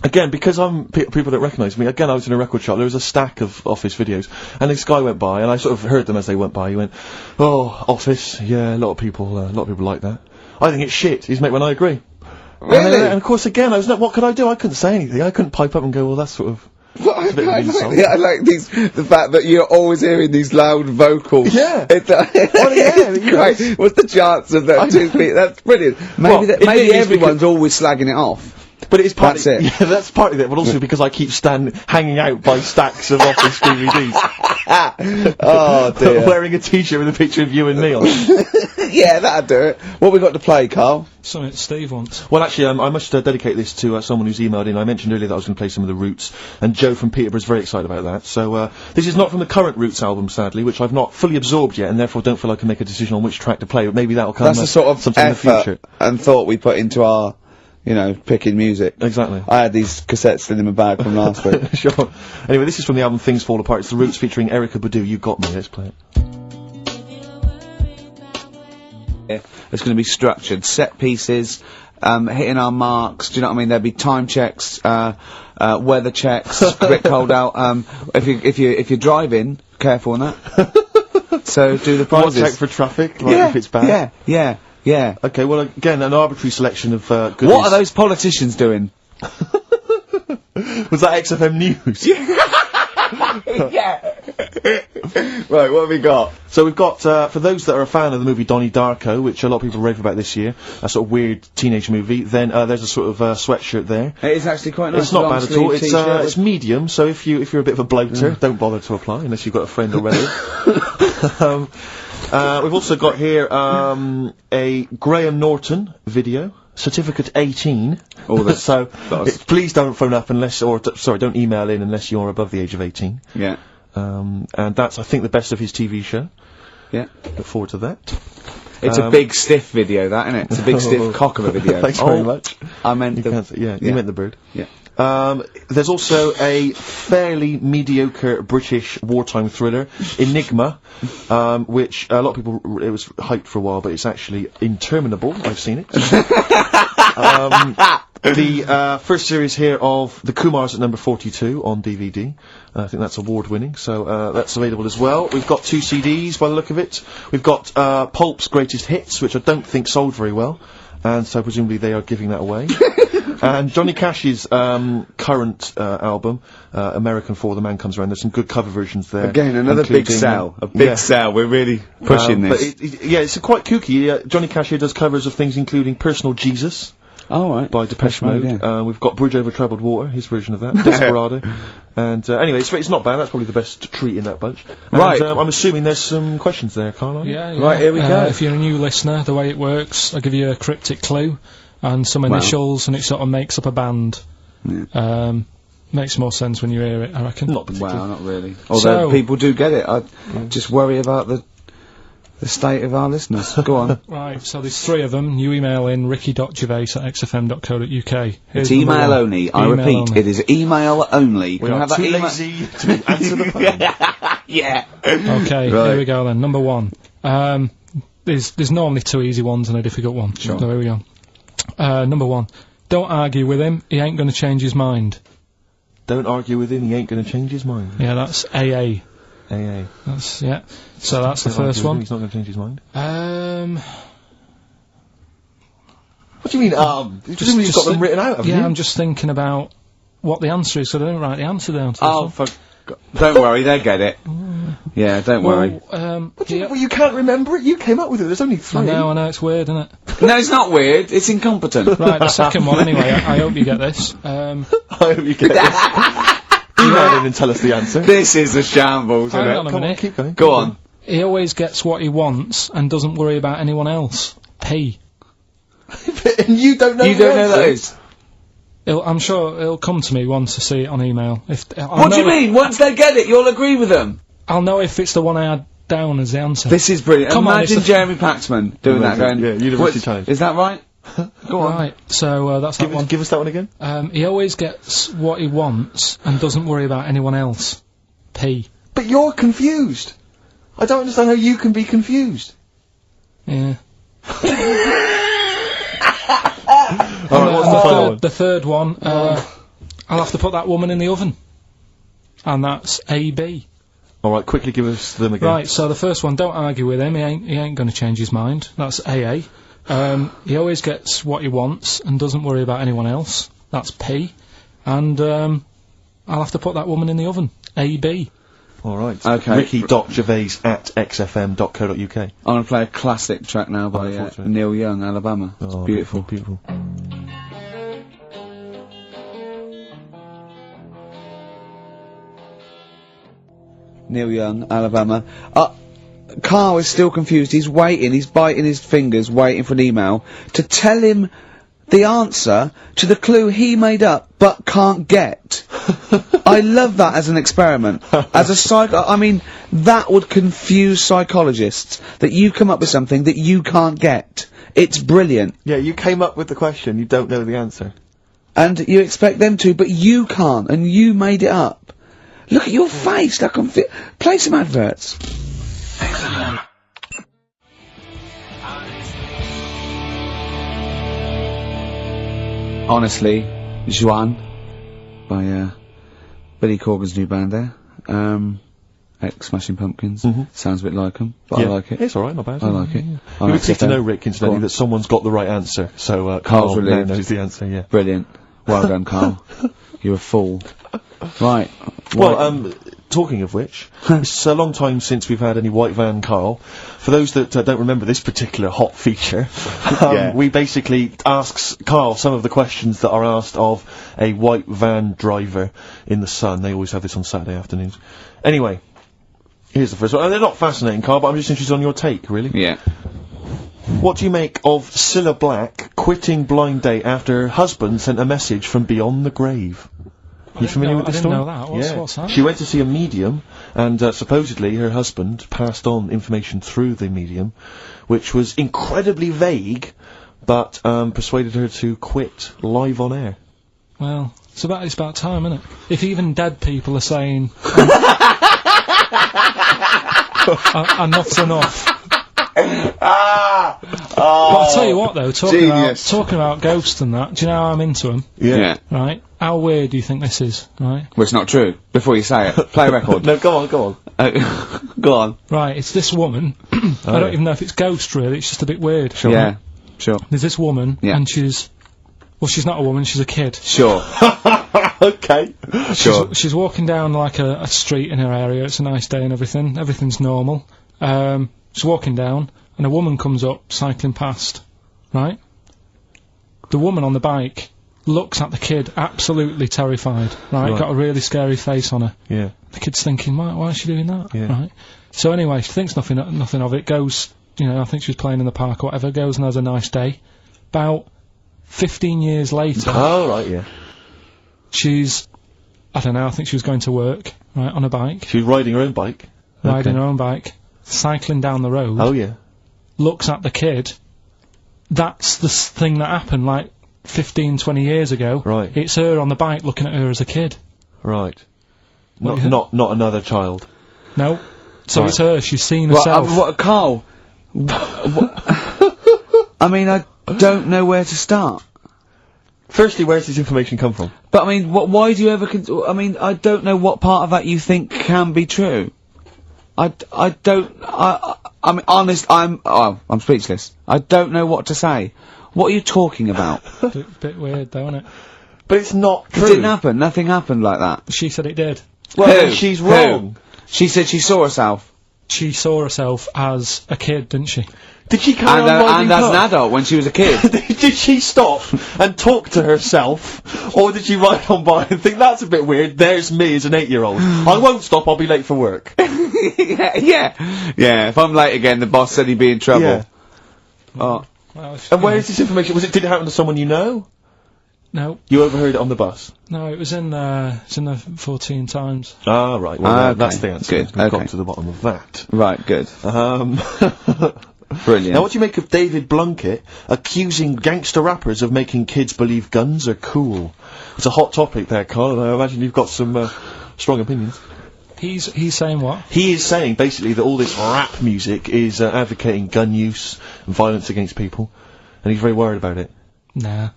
Again, because people don't recognise me, again, I was in a record shop, there was a stack of Office videos, and this guy went by, and I sort of heard them as they went by, he went, "Oh, Office, yeah, a lot of people like that. I think it's shit." He's mate when I agree. Really? And of course, again, what could I do? I couldn't say anything. I couldn't pipe up and go, "Well, that's sort of a bit of an insult. I like the fact that you're always hearing these loud vocals. Yeah. It's, great. What's the chance of that? That's brilliant. Maybe everyone's always slagging it off. But it's partly, That's it. Yeah, that's part of it, but also because I keep hanging out by stacks of Office DVDs. Oh dear. Wearing a t-shirt with a picture of you and me on it. Yeah, that'd do it. What we got to play, Carl? Something that Steve wants. Well, actually, I must dedicate this to someone who's emailed in. I mentioned earlier that I was going to play some of the Roots, and Joe from Peterborough's very excited about that. So, this is not from the current Roots album, sadly, which I've not fully absorbed yet, and therefore don't feel I can make a decision on which track to play, but maybe that'll come That's the sort of sometime in the future. effort and thought we put into our, picking music. Exactly. I had these cassettes still in my bag from last week. Sure. Anyway, this is from the album Things Fall Apart. It's the Roots featuring Erykah Badu. You Got Me. Let's play it. It's going to be structured, set pieces, hitting our marks. Do you know what I mean? There'll be time checks, weather checks, quick hold out. If you're driving, careful on that. So do the Watch prizes. out for traffic, like if it's bad. Yeah. Okay, well, again, an arbitrary selection of goodies. What are those politicians doing? Was that XFM News? Yeah. Right, what have we got? So we've got, for those that are a fan of the movie Donnie Darko, which a lot of people rave about this year, a sort of weird teenage movie, then there's a sort of sweatshirt there. It is actually quite nice. It's not bad at all. long-sleeve t-shirt It's medium, so if you're a bit of a bloater, don't bother to apply unless you've got a friend already. We've also got here a Graham Norton video. Certificate 18. Oh, that's so please don't phone up don't email in unless you're above the age of 18. Yeah. And that's, I think, the best of his TV show. Yeah. Look forward to that. It's a big stiff video, that, isn't it? It's a big stiff cock of a video. Thanks very much. I meant You meant the bird. Yeah. There's also a fairly mediocre British wartime thriller, Enigma, which a lot of people, it was hyped for a while, but it's actually interminable. I've seen it. The first series here of The Kumars at number 42 on DVD. I think that's award-winning, so that's available as well. We've got 2 CDs by the look of it. We've got Pulp's Greatest Hits, which I don't think sold very well, and so presumably they are giving that away. And Johnny Cash's current album, American For the Man Comes Around. There's some good cover versions there. Again, another big sell. A big sell. We're really pushing this. But it's quite kooky. Johnny Cash here does covers of things including Personal Jesus. Oh, right. By Depeche Mode. Yeah. We've got Bridge Over Troubled Water, his version of that. Desperado. And anyway, it's not bad. That's probably the best treat in that bunch. And, Right. I'm assuming there's some questions there, Carl. Yeah. Right, here we go. If you're a new listener, the way it works, I'll give you a cryptic clue and some initials, and it sort of makes up a band. Yeah. Makes more sense when you hear it, I reckon. Not particularly. Wow, not really. Although people do get it. I just worry about the state of our listeners. Go on. Right, so there's 3 of them. You email in ricky.gervais@xfm.co.uk. It's email only. I repeat, it is email only. We are too lazy to answer the phone. Yeah. Okay, here we go then. Number 1. There's normally 2 easy ones and a difficult one. Sure. So here we go. Number 1. Don't argue with him, he ain't gonna change his mind. Don't argue with him, he ain't gonna change his mind. Yeah, that's AA. AA. That's, yeah. So that's the Don't argue first with him, one. He's not gonna change his mind. What do you mean, Presumably you've got them written out, haven't you? Yeah, I'm just thinking about what the answer is, so I don't write the answer down to Oh, don't worry, they get it. Yeah, don't worry. Well, you can't remember it? You came up with it, there's only 3. I know, it's weird, isn't it? No, it's not weird. It's incompetent. Right, the second one, anyway, I hope you get this. I hope you get this. Email in and tell us the answer. This is a shambles, isn't Hang it? on a Come on, minute. keep going. Go on. He always gets what he wants and doesn't worry about anyone else. P. And you don't know You don't know that is? I'm sure it'll come to me once I see it on email. What do you mean? Once they get it, you'll agree with them? I'll know if it's the one I had down as the answer. This is brilliant. Come on, Imagine it's Jeremy Paxman doing that, going... Yeah, University Challenge. Is that right? Go on. Right, so that's that one. Give us that one again. He always gets what he wants and doesn't worry about anyone else. P. But you're confused. I don't understand how you can be confused. Yeah. Alright, what's the final one? The third one, I'll have to put that woman in the oven. And that's AB. Alright, quickly give us them again. Right, so the first one, don't argue with him, he ain't gonna change his mind. That's AA. He always gets what he wants and doesn't worry about anyone else. That's P. And, I'll have to put that woman in the oven. AB. Alright. Okay. Ricky.gervais@xfm.co.uk. I'm gonna play a classic track now by Unfortunately. Neil Young, Alabama. It's Oh, beautiful. Beautiful. Neil Young, Alabama. Carl is still confused. He's waiting. He's biting his fingers, waiting for an email to tell him the answer to the clue he made up but can't get. I love that as an experiment. As a I mean, that would confuse psychologists, that you come up with something that you can't get. It's brilliant. Yeah, you came up with the question, you don't know the answer. And you expect them to, but you can't, and you made it up. Look at your face, like play some adverts. Honestly, Juan, by Billy Corgan's new band there, ex-Smashing Pumpkins. Sounds a bit like them, but I like it. It's alright, not bad. I like it. You would take to know, Rick, incidentally, that someone's got the right answer, so Carl's Carl now relieved. knows the answer, yeah. Brilliant. Well done, Carl. You're a fool. Right. Well, talking of which, it's a long time since we've had any White Van Carl. For those that don't remember this particular hot feature, we basically ask Carl some of the questions that are asked of a white van driver in the Sun. They always have this on Saturday afternoons. Anyway, here's the first one. And they're not fascinating, Carl, but I'm just interested on your take, really. Yeah. What do you make of Cilla Black quitting Blind Date after her husband sent a message from beyond the grave? You familiar with this story? I didn't know that. What's that? She went to see a medium, and supposedly her husband passed on information through the medium, which was incredibly vague, but persuaded her to quit live on air. Well, it's about time, isn't it? If even dead people are saying enough's enough. But I'll tell you what, though, talking about ghosts and that, do you know how I'm into them? Yeah. Right? How weird do you think this is, right? Well, it's not true. Before you say it, play a record. No, go on. Go on. Right, it's this woman. I don't even know if it's ghost, really. It's just a bit weird. Sure. Yeah. Sure. There's this woman, Yeah. and she's not a woman, she's a kid. Sure. Okay. Sure. She's walking down, like, a street in her area. It's a nice day and everything. Everything's normal. She's walking down, and a woman comes up, cycling past, right? The woman on the bike looks at the kid, absolutely terrified, right? Got a really scary face on her. Yeah. The kid's thinking, why is she doing that? Yeah. Right? So anyway, she thinks nothing of it, goes, I think she was playing in the park or whatever, goes and has a nice day. About 15 years later... Oh, right, yeah. She's, I don't know, I think she was going to work, right, on a bike. She was riding her own bike. Riding her own bike, cycling down the road. Oh, yeah. Looks at the kid. That's the thing that happened, like, 15, 20 years ago. Right. It's her on the bike looking at her as a kid. Right. What do you Not another child. No. So Right. it's her, she's seen herself. Carl? I mean, I don't know where to start. Firstly, where's this information come from? But I mean, why do you ever I mean, I don't know what part of that you think can be true. I mean, honest, I'm speechless. I don't know what to say. What are you talking about? Bit weird though, isn't it? But it's not It true. didn't happen. Nothing happened like that. She said it did. Well, Who? she's wrong. She said she saw herself. She saw herself as a kid, didn't she? Did she carry And, on riding and as an cars? adult when she was a kid. Did she stop and talk to herself? Or did she ride on by and think, that's a bit weird, there's me as an 8-year-old. I won't stop, I'll be late for work. Yeah, if I'm late again, the boss said he'd be in trouble. Yeah. Oh. Well, And where is this information? Did it happen to someone you know? No, You overheard it on the bus? no, it was in the 14 Times. Ah, right. Well, Ah, okay. that's the answer. Good, We've okay. got to the bottom of that. Right, good. Brilliant. Now, what do you make of David Blunkett accusing gangster rappers of making kids believe guns are cool? It's a hot topic there, Carl, and I imagine you've got some strong opinions. He's saying what? He is saying, basically, that all this rap music is advocating gun use and violence against people, and he's very worried about it. Nah.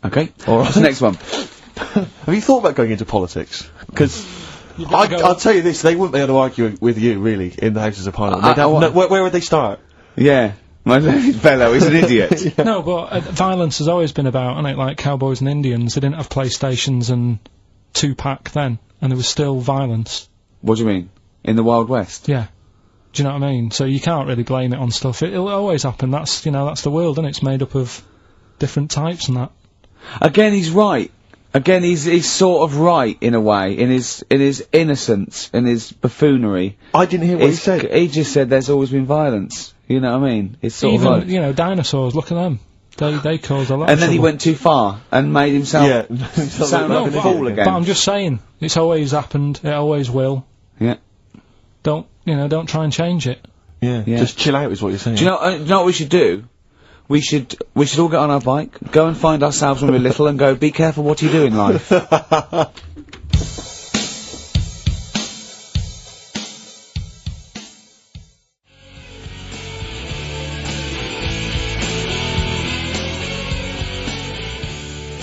Okay. All right. What's the next one? Have you thought about going into politics? Because You better go- I'll tell you this, they wouldn't be able to argue with you, really, in the Houses of Parliament. They'd have where would they start? Yeah. My fellow is an idiot. No, but violence has always been about, hasn't it? Like cowboys and Indians, they didn't have PlayStations and 2-pack then, and there was still violence. What do you mean? In the Wild West? Yeah. Do you know what I mean? So you can't really blame it on stuff. It'll always happen. That's that's the world, and it's made up of different types and that. Again, he's right. Again, he's sort of right in a way, in his innocence, in his buffoonery. I didn't hear what he said. He just said there's always been violence. You know what I mean? It's sort Even, of like, dinosaurs, look at them. They caused a lot and of then he trouble. went too far and made himself sound No, like a but, fool again. but I'm just saying, it's always happened, it always will. Yeah. Don't try and change it. Yeah. Just chill out is what you're saying. Do you know what we should do? We should all get on our bike, go and find ourselves when we're little and go, be careful what you do in life.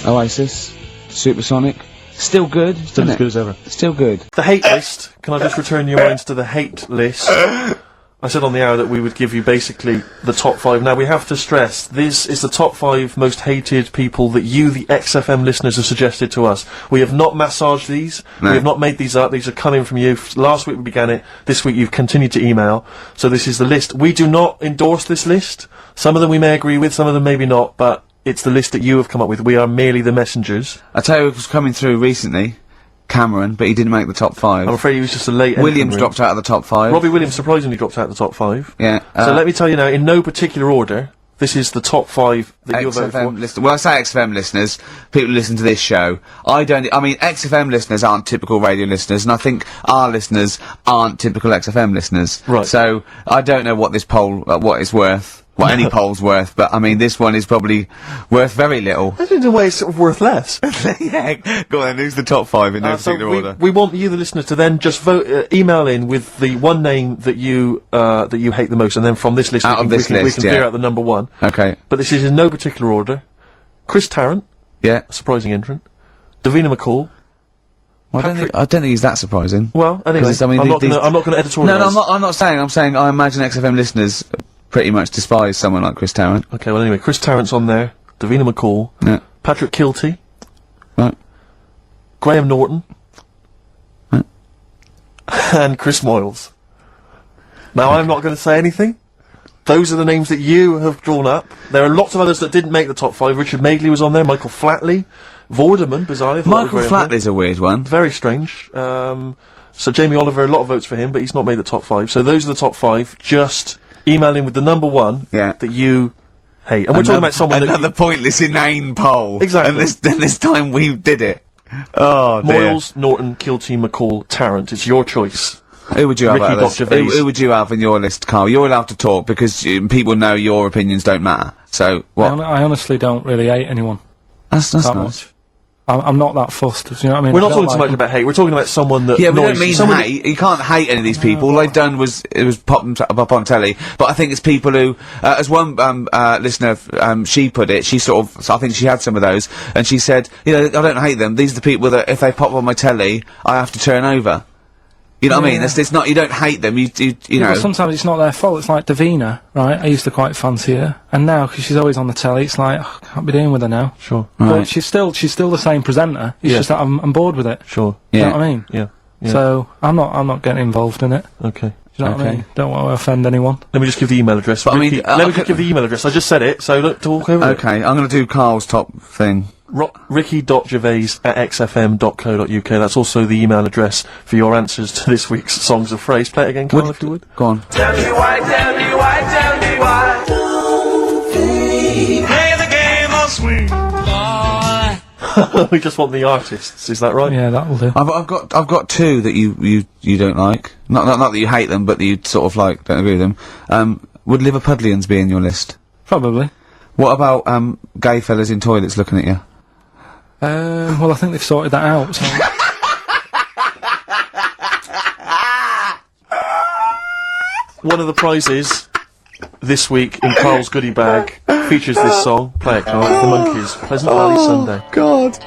Oasis, Supersonic, still good, Still as good as ever. Still good. The hate list. Can I just return your minds to the hate list? I said on the hour that we would give you basically the top 5. Now, we have to stress, this is the top 5 most hated people that you, the XFM listeners, have suggested to us. We have not massaged these. No. We have not made these up. These are coming from you. Last week we began it. This week you've continued to email. So this is the list. We do not endorse this list. Some of them we may agree with, some of them maybe not, but it's the list that you have come up with. We are merely the messengers. I tell you who was coming through recently, Cameron, but he didn't make the top 5. I'm afraid he was just a late Williams entrant. dropped out of the top 5. Robbie Williams surprisingly dropped out of the top 5. Yeah. So let me tell you now, in no particular order, this is the top 5 that you'll vote for. Well, I say XFM listeners, people who listen to this show. I mean, XFM listeners aren't typical radio listeners, and I think our listeners aren't typical XFM listeners. Right. So, I don't know what this poll, what it's worth. What any poll's worth, but I mean, this one is probably worth very little. I think in a way it's sort of worth less. Yeah, go on then, who's the top 5 in no particular order? We want you, the listener, to then just vote, email in with the one name that you hate the most, and then from this list, Out of this we list, can clear out the number 1. Okay. But this is in no particular order. Chris Tarrant, Yeah. a surprising entrant. Davina McCall. Well, I don't think he's that surprising. Well, anyway, 'Cause, I mean, I'm not these- gonna editorialise. No, I'm not saying, I'm saying I imagine XFM listeners pretty much despise someone like Chris Tarrant. Okay, well anyway, Chris Tarrant's on there. Davina McCall. Yeah. Patrick Kilty. Right. Graham Norton. Right. And Chris Moyles. Now, I'm not going to say anything. Those are the names that you have drawn up. There are lots of others that didn't make the top 5. Richard Madeley was on there, Michael Flatley, Vorderman, bizarrely. I thought Michael that was very Flatley's a weird one. very strange. So Jamie Oliver, a lot of votes for him, but he's not made the top 5. So those are the top 5. Just email in with the number 1 Yeah. that you hate. And we're talking about someone that another pointless, inane poll. Exactly. And this time we did it. Oh, dear. Moyles, Norton, Kilty, McCall, Tarrant. It's your choice. Who would you have Ricky out of this? Gervais. Who would you have in your list, Carl? You're allowed to talk because people know your opinions don't matter. So what? I honestly don't really hate anyone That's that nice. much. I'm not that fussed. Do you know what I mean? We're I not don't talking so like much about hate. We're talking about someone that Yeah, we annoys don't mean someone that- hate. You can't hate any of these people. All they've done was pop them up on telly. But I think it's people who, as one listener, she put it. She sort of, I think she had some of those, and she said, I don't hate them. These are the people that if they pop on my telly, I have to turn over. You know what I mean? It's not. You don't hate them. You know. But sometimes it's not their fault. It's like Davina, right? I used to quite fancy her, and now because she's always on the telly, it's like I can't be dealing with her now. Sure. But Right. she's still the same presenter. It's Yeah. just that I'm bored with it. Sure. Do you Yeah. know what I mean? Yeah. Yeah. So I'm not getting involved in it. Okay. Do you know what I Okay. mean? Don't want to offend anyone. Let me just give the email address. But I mean, Ricky, let me just give the email address. I just said it, so look, talk over it. Okay, I'm going to do Carl's top thing. Ricky.gervais@xfm.co.uk. That's also the email address for your answers to this week's Songs of Phrase. Play it again, Carl, if you would. Go on. Tell me why, tell me why, tell me why. Play the game of swing, boy. We just want the artists, is that right? Yeah, that'll do. I've got two that you don't like. Not that you hate them, but that you sort of like don't agree with them. Would Liverpudlians be in your list? Probably. What about gay fellas in toilets looking at you? Well, I think they've sorted that out. So. One of the prizes this week in Carl's goodie bag features this song. Play it, Carl. The Monkeys. Pleasant Valley Sunday. God.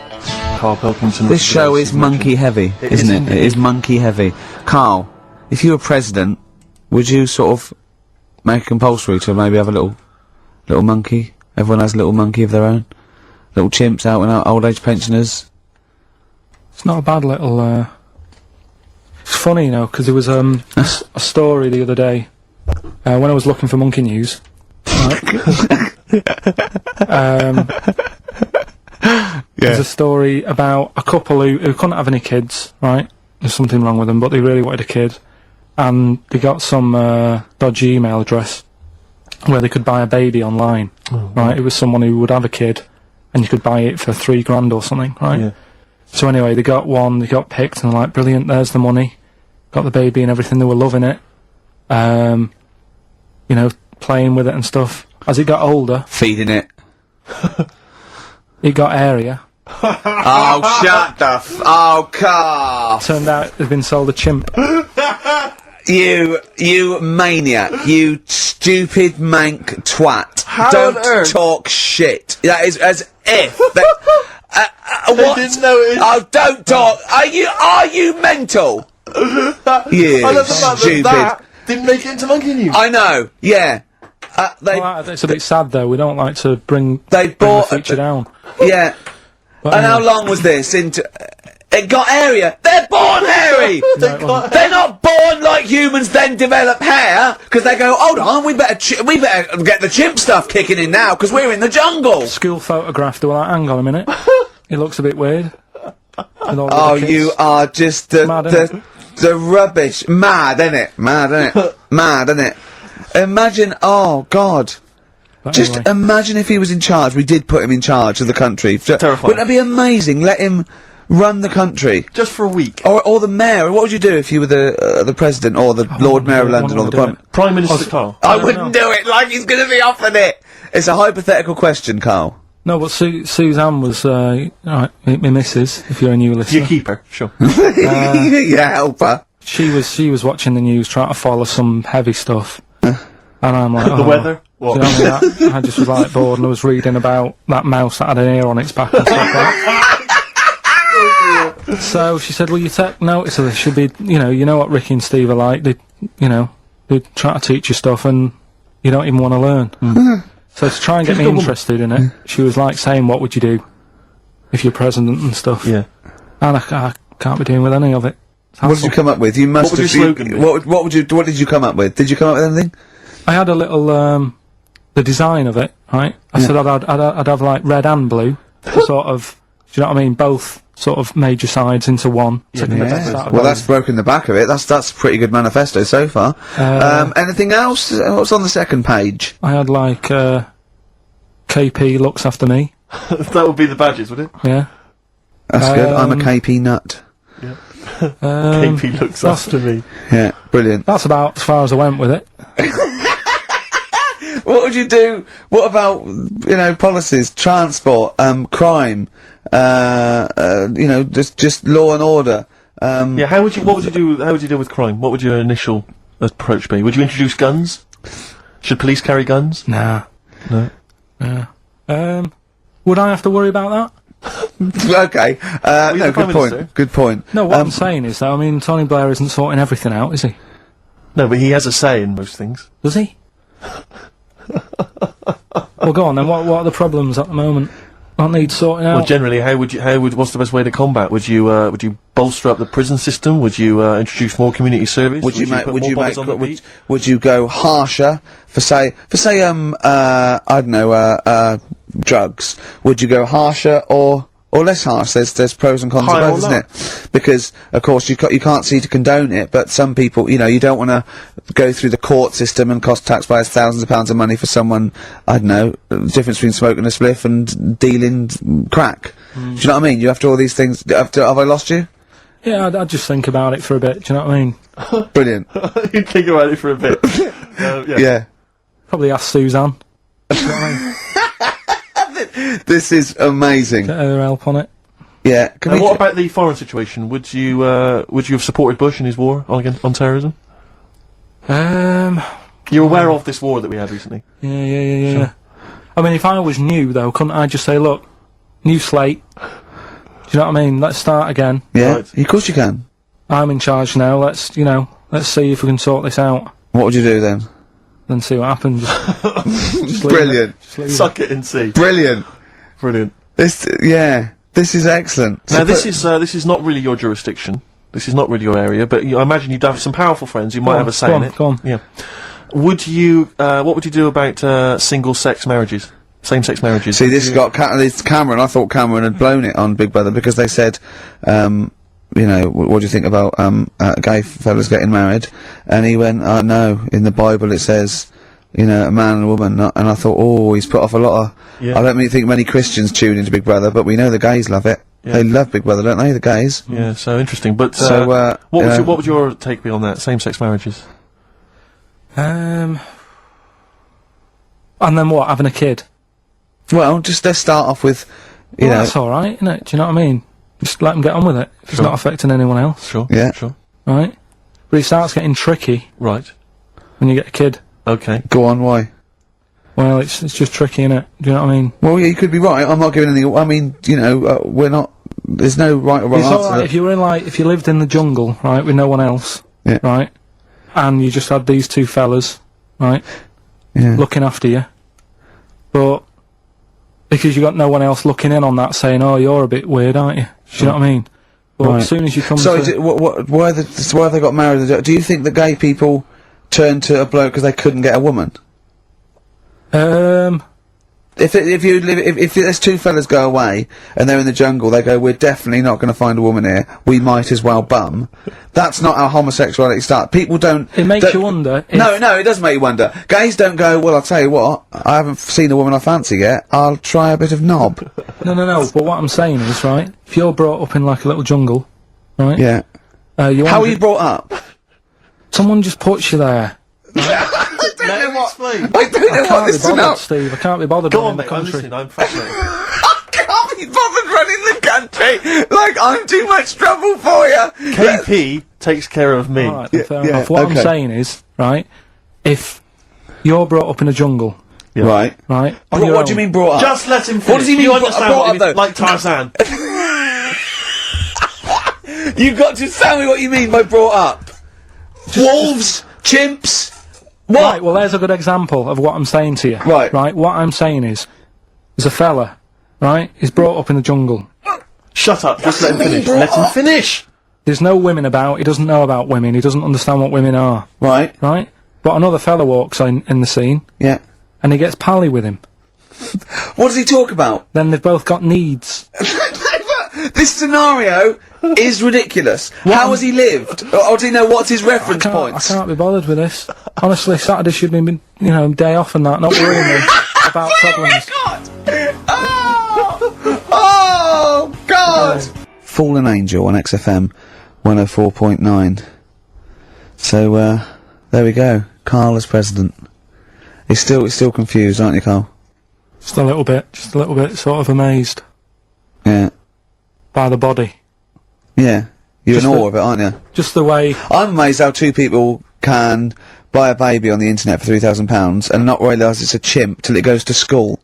Carl Pilkington. This show is monkey heavy, isn't it? It is monkey heavy. Carl, if you were president, would you sort of make it compulsory to maybe have a little monkey? Everyone has a little monkey of their own. Little chimps out and out, old age pensioners. It's not a bad little, It's funny, you know, because there was, a story the other day, when I was looking for Monkey News. Right? There's a story about a couple who couldn't have any kids, right? There's something wrong with them, but they really wanted a kid. And they got some, dodgy email address where they could buy a baby online, right? It was someone who would have a kid, and you could buy it for $3,000 or something, right? Yeah. So anyway, they got one, they got picked, and they're like, brilliant, there's the money. Got the baby and everything, they were loving it. You know, playing with it and stuff. As it got older, Feeding it. it got airier. Oh, shut the oh, Carl. Turned out they'd been sold a chimp. You maniac. You stupid mank twat. How on Don't earth? talk shit. That is as if... That, what? didn't notice. Oh, don't talk. Are you mental? You I love the fact stupid. that didn't make it into Monkey News. I know, yeah. They, Well, it's a bit sad though, we don't like to bring they the bought... feature down. Yeah. But And how anyway, long was this into... It got hairier. They're born hairy. They're not born like humans, then develop hair because they go, hold on, we better get the chimp stuff kicking in now because we're in the jungle. school photograph, they were like, hang on a minute. It looks a bit weird. With all the Oh, kids. you are just the Mad, innit? the rubbish. Mad, innit? Mad, innit? Mad, innit? Imagine. Oh God. But Just anyway. imagine if he was in charge. We did put him in charge of the country. Terrifying. Wouldn't that be amazing? Let him run the country. Just for a week. Or the mayor. What would you do if you were the president or the Lord Mayor of London or the Prime? Prime Minister Carl. I don't wouldn't do it like he's going to be offered it. It's a hypothetical question, Carl. No, but Suzanne was, right, my missus, if you're a new listener. Your keeper, sure. Yeah, help her. She was watching the news, trying to follow some heavy stuff. And I'm like, The weather? What? Do you know what I mean? I just was like bored and I was reading about that mouse that had an ear on its back and stuff like that. So she said, well, you take notice of this. Should be, you know what Ricky and Steve are like. They try to teach you stuff and you don't even want to learn. So to try and get me interested in it, she was like saying, what would you do if you're president and stuff? Yeah. And I can't be doing with any of it. What did you come up with? You must What would have. your slogan be? What did you come up with? Did you come up with anything? I had a little, the design of it, right? I said I'd have like red and blue, sort of, do you know what I mean? Both sort of major sides into one. Well, that's broken the back of it. That's a pretty good manifesto so far. Anything else? What's on the second page? I had like, KP looks after me, That would be the badges, would it? yeah. That's good. I'm a KP nut. KP looks after me. Yeah, brilliant. That's about as far as I went with it. What would you do? What about policies, transport, crime? Just law and order. Yeah, what would you do? How would you deal with crime? What would your initial approach be? Would you introduce guns? Should police carry guns? Nah. No. Would I have to worry about that? Okay. you're No, the Prime good point. Minister. Good point. No, what I'm saying is that, I mean, Tony Blair isn't sorting everything out, is he? No, but he has a say in most things. Does he? Well, go on then. What are the problems at the moment? What needs sorting out? Well, generally, what's the best way to combat? Would you bolster up the prison system? Would you introduce more community service? Would you put more bodies on the beat? would you go harsher for say I don't know drugs? Would you go harsher or less harsh? There's pros and cons to Higher both, or isn't it? Because of course you can't see to condone it, but some people you don't want to go through the court system and cost taxpayers thousands of pounds of money for someone, I don't know, the difference between smoking a spliff and dealing crack. Do you know what I mean? You have to all these things. Have I lost you? Yeah, I'd just think about it for a bit. Do you know what I mean? Brilliant. You think about it for a bit. Yeah. Probably ask Suzanne. Do you know what I mean? This is amazing. Get her help on it. Yeah. And what about the foreign situation? Would you have supported Bush in his war on terrorism? You're aware of this war that we had recently? Yeah. I mean, if I was new though, couldn't I just say, look, new slate. Do you know what I mean? Let's start again. Yeah. Right. Of course you can. I'm in charge now. Let's see if we can sort this out. What would you do then? Then see what happens. Just leave Brilliant. it. Just leave it. Suck it and see. Brilliant. Brilliant. Yeah. This is excellent. Now, this is not really your jurisdiction. This is not really your area, but I imagine you'd have some powerful friends who might have a say in it. Go on. Yeah. Would you, what would you do about, single-sex marriages? Same-sex marriages? See, this got this Cameron. I thought Cameron had blown it on Big Brother because they said, you know, what do you think about gay fellas getting married? And he went, no, in the Bible it says, you know, a man and a woman. And I thought, oh, he's put off a lot of. Yeah. I don't think many Christians tune into Big Brother, but we know the gays love it. Yeah. They love Big Brother, don't they? The gays. Yeah, so interesting. But So, what would your take be on that? Same-sex marriages? And then what? Having a kid? Well, just let's start off with, you know. That's alright, isn't it? Do you know what I mean? Just let them get on with it. If it's Sure. not affecting anyone else, Sure. Yeah. Sure. right? But it starts getting tricky Right. when you get a kid. Okay. Go on, why? Well, it's just tricky, innit? Do you know what I mean? Well, yeah, you could be right. I'm not giving any. I mean, you know, we're not. There's no right or wrong It's answer. alright if you were in, like, if you lived in the jungle, right, with no one else, Yeah. right? And you just had these two fellas, right, Yeah. looking after you. But because you got no one else looking in on that saying, oh, you're a bit weird, aren't you? Do you know what I mean? But Right. as soon as you come So, to... why have they got married? Do you think the gay people turned to a bloke because they couldn't get a woman? If there's two fellas go away and they're in the jungle, they go, we're definitely not going to find a woman here. We might as well bum. That's not how homosexuality starts. People don't. It makes you wonder if- No, it does make you wonder. Gays don't go, well, I'll tell you what, I haven't seen a woman I fancy yet. I'll try a bit of knob. No. But what I'm saying is, right, if you're brought up in, like, a little jungle, right? Yeah. How are you brought up? Someone just puts you there. I don't know I don't know I what can't be this is bothered, about. Steve. I can't be bothered Go running on, the mate. I'm country. listening. I'm fascinated. I can't be bothered running the country. Like, I'm too much trouble for you. KP takes care of me. Alright, then fair yeah, enough. What okay. I'm saying is, right, if you're brought up in a jungle, Right. right, on What your do you own- mean brought up? Just let him finish. What does he mean You brought understand up, what he though? means? Like Tarzan. You've got to tell me what you mean by brought up. Wolves, chimps. What? Right, well, there's a good example of what I'm saying to you. Right. Right, what I'm saying is, there's a fella, right, he's brought up in the jungle. Shut up. Just let him finish. Let him finish. There's no women about, he doesn't know about women, he doesn't understand what women are, Right. right? But another fella walks in the scene, Yeah. and he gets pally with him. What does he talk about? Then they've both got needs. This scenario is ridiculous. How has he lived? Or do you know what's his reference I points? can't be bothered with this. Honestly, Saturday should be, you know, day off and that, not worrying me about problems. Oh God! Fallen Angel on XFM 104.9. So there we go. Karl as president. He's still confused, aren't you, Karl? Just a little bit, sort of amazed Yeah. by the body. Yeah. You're Just in awe the- of it, aren't you? Just the way, I'm amazed how two people can buy a baby on the internet for £3,000 and not realise it's a chimp till it goes to school.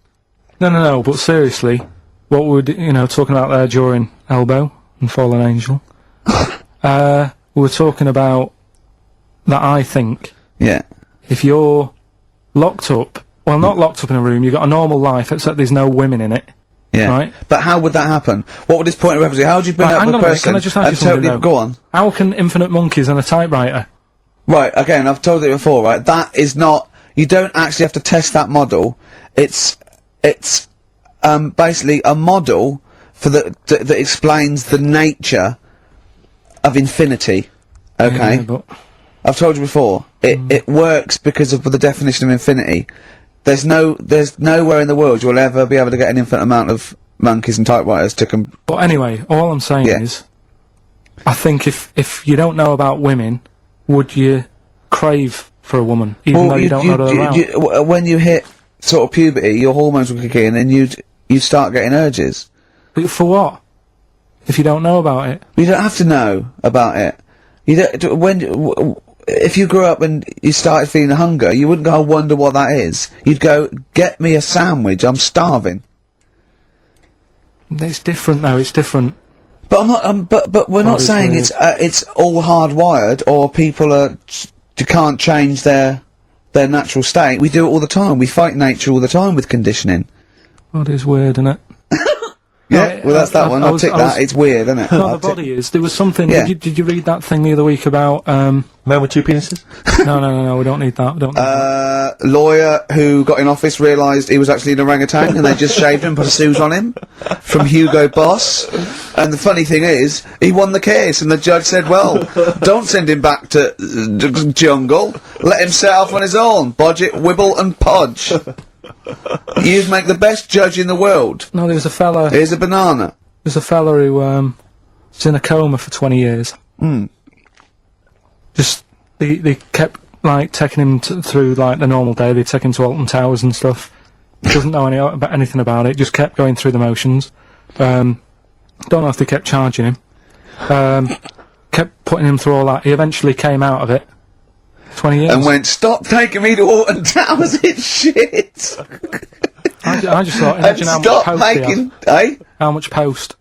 no, but seriously, what would, you know, talking about there during Elbow and Fallen Angel, we were talking about that I think Yeah. if you're locked up, well, not locked up in a room, you've got a normal life, except there's no women in it, Yeah. right? But how would that happen? What would his point of reference be? How would you bring Right, up hang a on a minute, person can I just ask and you something, totally though? go on? How can infinite monkeys and a typewriter? Right, again, I've told it before, right? That is not, you don't actually have to test that model. It's basically a model for that explains the nature of infinity. Okay? Yeah, but I've told you before, it works because of the definition of infinity. There's nowhere in the world you'll ever be able to get an infinite amount of monkeys and typewriters to But anyway, all I'm saying Yeah. is, I think if you don't know about women, would you crave for a woman, even though you don't know they're around? when you hit sort of puberty, your hormones will kick in and you'd start getting urges. But for what? If you don't know about it? You don't have to know about it. You don't, if you grew up and you started feeling hunger, you wouldn't go, I wonder what that is. You'd go, get me a sandwich, I'm starving. It's different though, it's different. But I'm not, but we're not Body's saying weird. it's all hardwired or people can't change their natural state. We do it all the time. We fight nature all the time with conditioning. God, it's weird, isn't it? Yeah, well, that's that one. I'll tick that. It's weird, isn't it? No, the body is. There was something. Yeah. Did you read that thing the other week about? Man with two penises? No. We don't need that. We don't. Need that. Lawyer who got in office realised he was actually an orangutan, and they just shaved him and put a suit on him from Hugo Boss. And the funny thing is, he won the case, and the judge said, "Well, don't send him back to the jungle. Let him set off on his own. Bodge it, wibble and podge. You'd make the best judge in the world. No, there was a fella. Here's a banana." There's a fella who was in a coma for 20 years. Just they kept like taking him through like the normal day. They take him to Alton Towers and stuff. Doesn't know anything about it. Just kept going through the motions. Don't know if they kept charging him. Kept putting him through all that. He eventually came out of it. 20 years. And went, "Stop taking me to Alton Towers, it's shit." I just thought, And imagine how much stop post he making, had. How much post?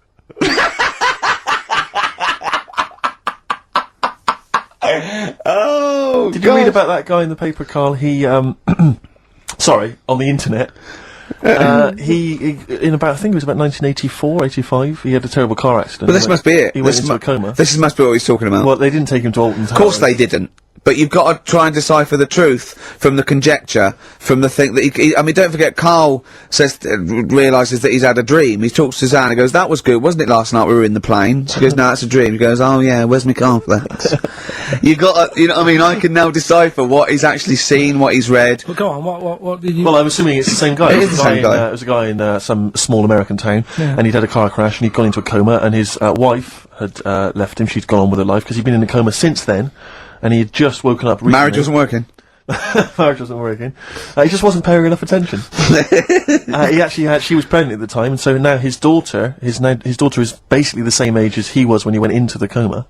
Oh, Did you read about that guy in the paper, Carl? He, sorry, on the internet. He, in about, I think it was about 1984, 85, he had a terrible car accident. But this must be it. He went into a coma. This must be what he's talking about. Well, they didn't take him to Alton Towers. Of course they didn't. But you've got to try and decipher the truth from the conjecture, from the thing that I mean, don't forget, Carl says, realises that he's had a dream. He talks to Suzanne and goes, "That was good, wasn't it, last night we were in the plane?" She goes, "No, it's a dream." He goes, "Oh yeah, where's my cornflakes?" You got to, you know what I mean? I can now decipher what he's actually seen, what he's read. Well, go on. What did you? Well, I'm assuming it's the same guy. It is the same guy. It was a guy in some small American town, Yeah. and he'd had a car crash, and he'd gone into a coma, and his wife had left him. She'd gone on with her life, because he'd been in a coma since then, and he had just woken up recently. Marriage wasn't working. Marriage wasn't working. He just wasn't paying her enough attention. She was pregnant at the time, and so now his daughter is basically the same age as he was when he went into the coma.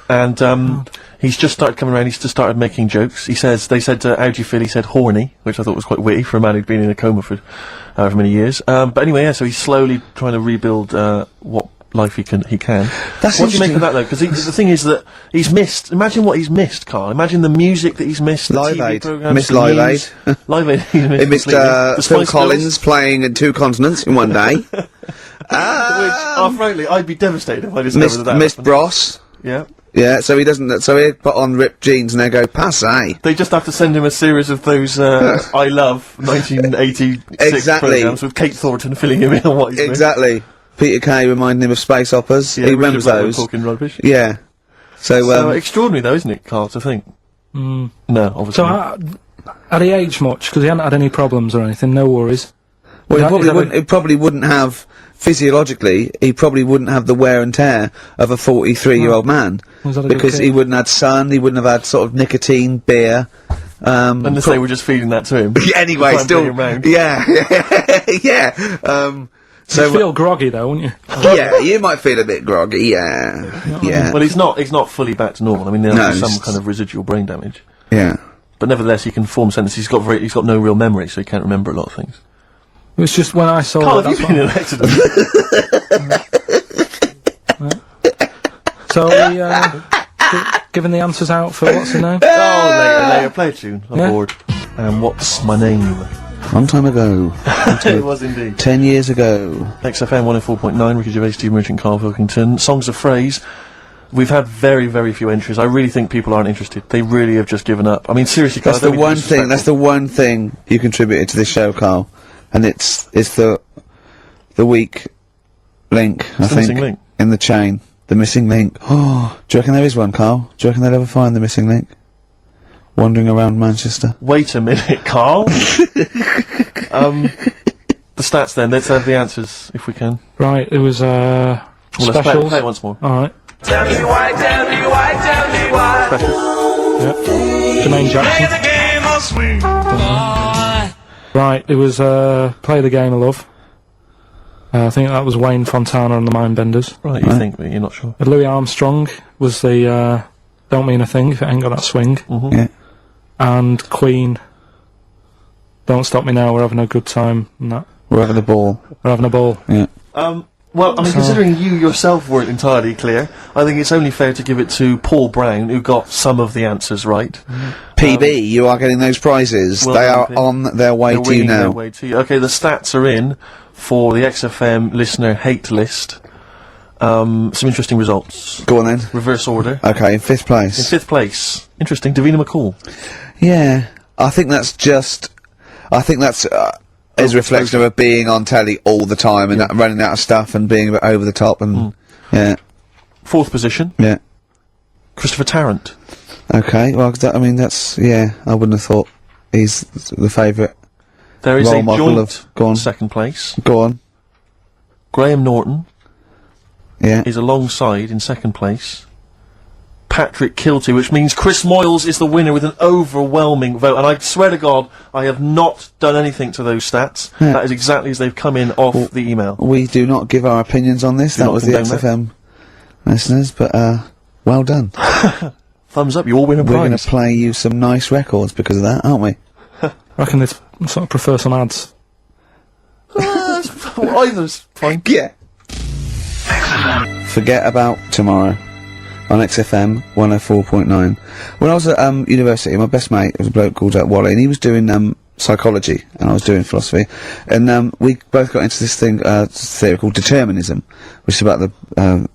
And, he's just started coming around, he's just started making jokes. They said, "How do you feel?" He said, "Horny," which I thought was quite witty for a man who'd been in a coma for however many years. But anyway, yeah, so he's slowly trying to rebuild, what life he can. That's What do you make interesting. of that, though? Because the thing is that he's missed. Imagine what he's missed, Carl. Imagine the music that he's missed. The Live TV Aid. programmes, Missed the Live news. Aid. Live Aid. He He missed completely. The Phil Spice Collins Girls, playing in 2 continents in one day. which, frankly, I'd be devastated if I discovered that. Missed happened. Bros. Yeah. Yeah, so he doesn't. So he'd put on ripped jeans and they go passe. They just have to send him a series of those I Love 1986 Exactly. programmes with Kate Thornton filling him in on what he's missed. Exactly. Peter Kay reminding him of space operas. Yeah, he Richard remembers Blackwood those. talking rubbish. Yeah. So So extraordinary, though, isn't it, Carl? To think. No, obviously. So not. had he aged much? Because he hadn't had any problems or anything. No worries. well, Is that he probably wouldn't have physiologically. He probably wouldn't have the wear and tear of a 43-year-old man Was that a good because kid? he wouldn't have had sun. He wouldn't have had sort of nicotine, beer. Unless they were just feeding that to him. Anyway, To try and still, bring him round. yeah, yeah. So you feel groggy though, wouldn't you? Yeah, you might feel a bit groggy. Yeah, yeah, Well, he's not fully back to normal. I mean, there's No, some he's- kind of residual brain damage. yeah. But nevertheless, he can form sentences. He's got no real memory, so he can't remember a lot of things. It was just when I saw Carl, that. have you been in an accident? So are we giving the answers out for what's the name? Oh, later, play a tune. I'm Yeah. bored. What's my name? Long time ago, It was indeed. 10 years ago. XFM 104.9, Ricky Gervais, Steve Merchant, Karl Pilkington. Songs of Phrase. We've had very, very few entries. I really think people aren't interested. They really have just given up. I mean, seriously, Carl, That's I the don't mean to be one thing. That's the disrespectful. one thing you contributed to this show, Carl, and it's the weak link. I the think missing link. in the chain. The missing link. Oh, do you reckon there is one, Carl? Do you reckon they'll ever find the missing link? Wandering around Manchester. Wait a minute, Carl. The stats then. Let's have the answers, if we can. Right, it was Well, let's specials. play it once more. All right. Tell me why, tell me why, tell me why. Specials. Yep. Jermaine Jackson. Play the game of swing. Boy. Right, it was Play the Game of Love. I think that was Wayne Fontana and the Mindbenders. Right, you think, but you're not sure. Louis Armstrong was the Don't Mean a Thing if it ain't got that swing. Yeah. And Queen, Don't Stop Me Now, We're Having a Good Time. And that. We're having a ball. We're having a ball. Yeah. Well, I mean, considering you yourself weren't entirely clear, I think it's only fair to give it to Paul Brown, who got some of the answers right. PB, you are getting those prizes. well They done, are Pete. on their way They're to you winging their now. way to you. Okay, the stats are in for the XFM listener hate list. Some interesting results. Go on then. Reverse order. Okay, in 5th place. In 5th place. Interesting. Davina McCall. Yeah, I think that's is reflection of her being on telly all the time and running out of stuff and being a bit over the top and yeah. 4th position. Yeah. Christopher Tarrant. Okay, well, I mean that's I wouldn't have thought he's the favourite. There is role a model joint go on. 2nd place. Go on. Graham Norton Yeah. is alongside in 2nd place. Patrick Kilty, which means Chris Moyles is the winner with an overwhelming vote. And I swear to God, I have not done anything to those stats. Yeah. That is exactly as they've come in off the email. We do not give our opinions on this. Do That not was the condone XFM listeners, but well done. Thumbs up, you all win a We're going prize. to play you some nice records because of that, aren't we? I reckon they'd sort of prefer some ads. Either's fine. Yeah. Forget About Tomorrow on XFM 104.9. When I was at university, my best mate was a bloke called Wally, and he was doing psychology, and I was doing philosophy, and we both got into this theory called determinism, which is about the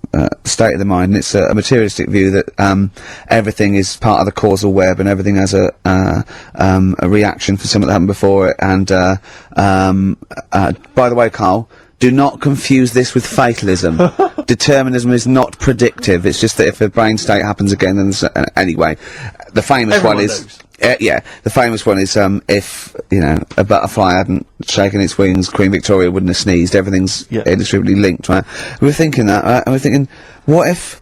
state of the mind, and it's a materialistic view that everything is part of the causal web, and everything has a reaction for something that happened before it, and by the way, Carl, do not confuse this with fatalism. Determinism is not predictive. It's just that if a brain state happens again, then anyway, the famous Everyone one is. knows. The famous one is if a butterfly hadn't shaken its wings, Queen Victoria wouldn't have sneezed. Everything's inextricably linked, right? We were thinking that, right? And we're thinking, what if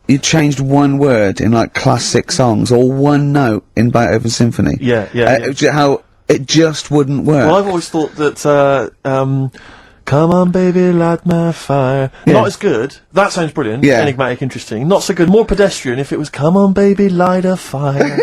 you changed one word in like classic songs or one note in Beethoven's symphony? How it just wouldn't work. Well, I've always thought that, come on, baby, light my fire. Yeah. Not as good. That sounds brilliant. Yeah. Enigmatic, interesting. Not so good. More pedestrian if it was, come on, baby, light a fire.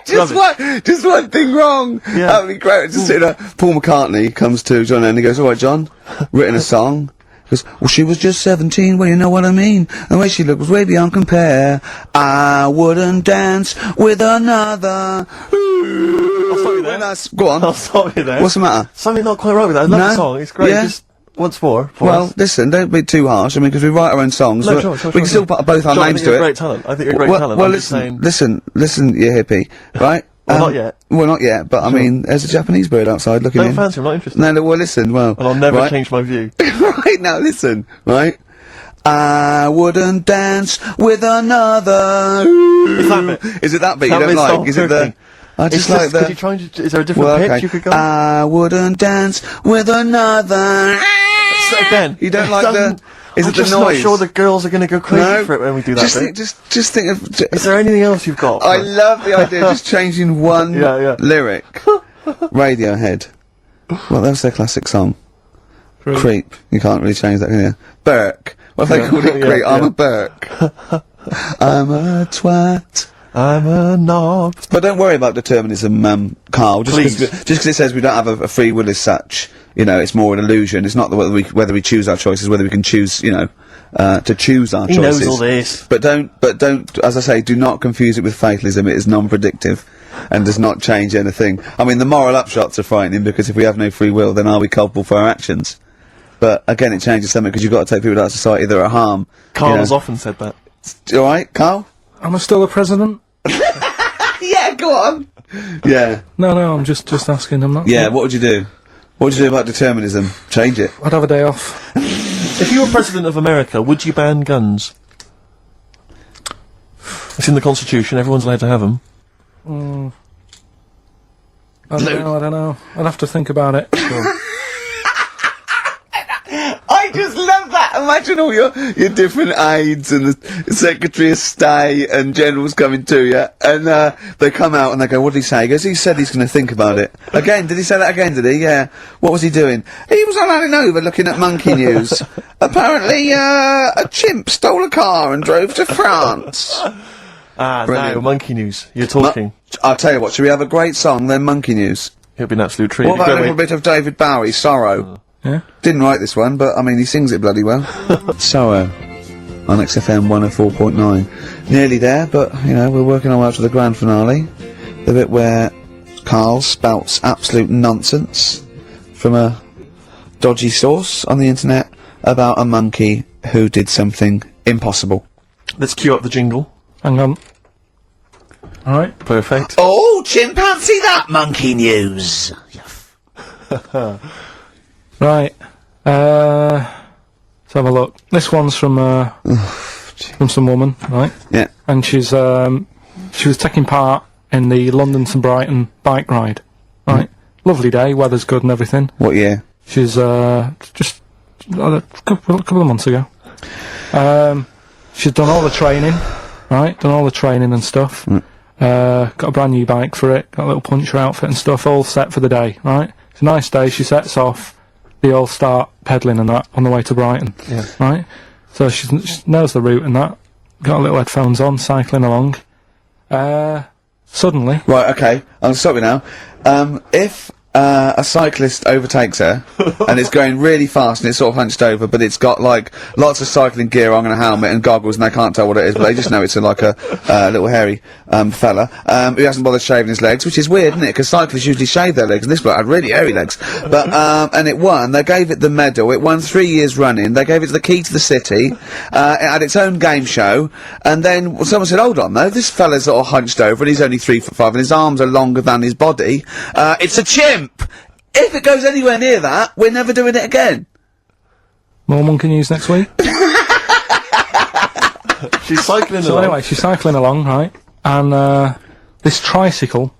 Just one thing wrong. Yeah. That would be great. Just Paul McCartney comes to John and he goes, "All right, John, written a song." He goes, "Well, she was just 17. Well, you know what I mean. The way she looked was way beyond compare. I wouldn't dance with another." I'll stop you there. Go on. I'll stop you there. What's the matter? Something not quite right with that. I love the song. It's great. Yeah. Just once more. Well, listen, don't be too harsh. I mean, because we write our own songs. No, we sure, can still put both our John, names I think to you're it. a great talent. I think you're a great talent. Well, I'm just saying. listen, you hippie, right? Well, not yet. Well, not yet, but I mean, there's a Japanese bird outside looking Don't in. fancy, I'm not interested. No, well, listen, well... And I'll never right? change my view. Right, now listen, right? I wouldn't dance with another... Is that bit? Is it that bit That you don't bit's like? not Is it the... working. I just like the... Could you try and... Is there a different pitch you could go? I wouldn't dance with another... So again, You don't like the... Is I'm it the just noise? not sure the girls are going to go crazy No. for it when we do that Just bit. think, just think of... Is there anything else you've got? I love the idea of just changing one lyric. Radiohead. Well, that was their classic song. Creep. You can't really change that, can you? Burke. What have they called it? Creep. I'm a Burke. I'm a twat. I'm a knob. But don't worry about determinism, Carl. Just Please. because it says we don't have a free will as such, it's more an illusion. It's not whether we choose our choices, whether we can choose, to choose our He choices. knows all this. But don't, as I say, do not confuse it with fatalism. It is non-predictive and does not change anything. I mean, the moral upshots are frightening because if we have no free will, then are we culpable for our actions? But again, it changes something because you've got to take people out of society that are harm. Carl has often said that. Alright, Carl? Am I still the president? Yeah, go on! Yeah. No, I'm just asking. I'm not. Yeah, what would you do? What would you do about determinism? Change it. I'd have a day off. If you were president of America, would you ban guns? It's in the Constitution. Everyone's allowed to have them. I don't know. I'd have to think about it. I just love that. Imagine all your different aides and the Secretary of State and generals coming to you, and They come out and they go, what did he say? He goes, he said he's going to think about it. Again, did he say that again, did he? Yeah. What was he doing? He was on Hanover looking at monkey news. Apparently, a chimp stole a car and drove to France. Brilliant. Now, monkey news. You're talking. I'll tell you what, shall we have a great song, then monkey news? It'll be an absolute treat. What about a Great little way- bit of David Bowie, Sorrow? Yeah. Didn't write this one, but I mean, he sings it bloody well. Sorrow on XFM 104.9. Nearly there, but, we're working our way up to the grand finale. The bit where Carl spouts absolute nonsense from a dodgy source on the internet about a monkey who did something impossible. Let's cue up the jingle. Hang on. Alright. Perfect. Oh, chimpanzee, that monkey news! Right. Let's have a look. This one's from some woman, right? Yeah. And she was taking part in the London to Brighton bike ride, right? Lovely day, weather's good and everything. What year? She's just a couple of months ago. She's done all the training, right? Done all the training and stuff. Got a brand new bike for it. Got a little puncher outfit and stuff, all set for the day, right? It's a nice day. She sets off. They all start pedalling and that on the way to Brighton, right? So she knows the route and that. Got a little headphones on, cycling along. Suddenly, Right, okay, I'll stop you now. If a cyclist overtakes her, and it's going really fast and it's sort of hunched over, but it's got, like, lots of cycling gear on and a helmet and goggles, and they can't tell what it is, but they just know it's like a little hairy fella who hasn't bothered shaving his legs, which is weird, isn't it? Because cyclists usually shave their legs, and this bloke had really hairy legs. But and it won. They gave it the medal. It won 3 years running. They gave it the key to the city. It had its own game show, and then someone said, "Hold on, though, this fella's sort of hunched over, and he's only 3'5", and his arms are longer than his body. It's a chimp. If it goes anywhere near that, we're never doing it again." more monkey news next week. She's cycling So along. anyway, she's cycling along, right? And this tricycle.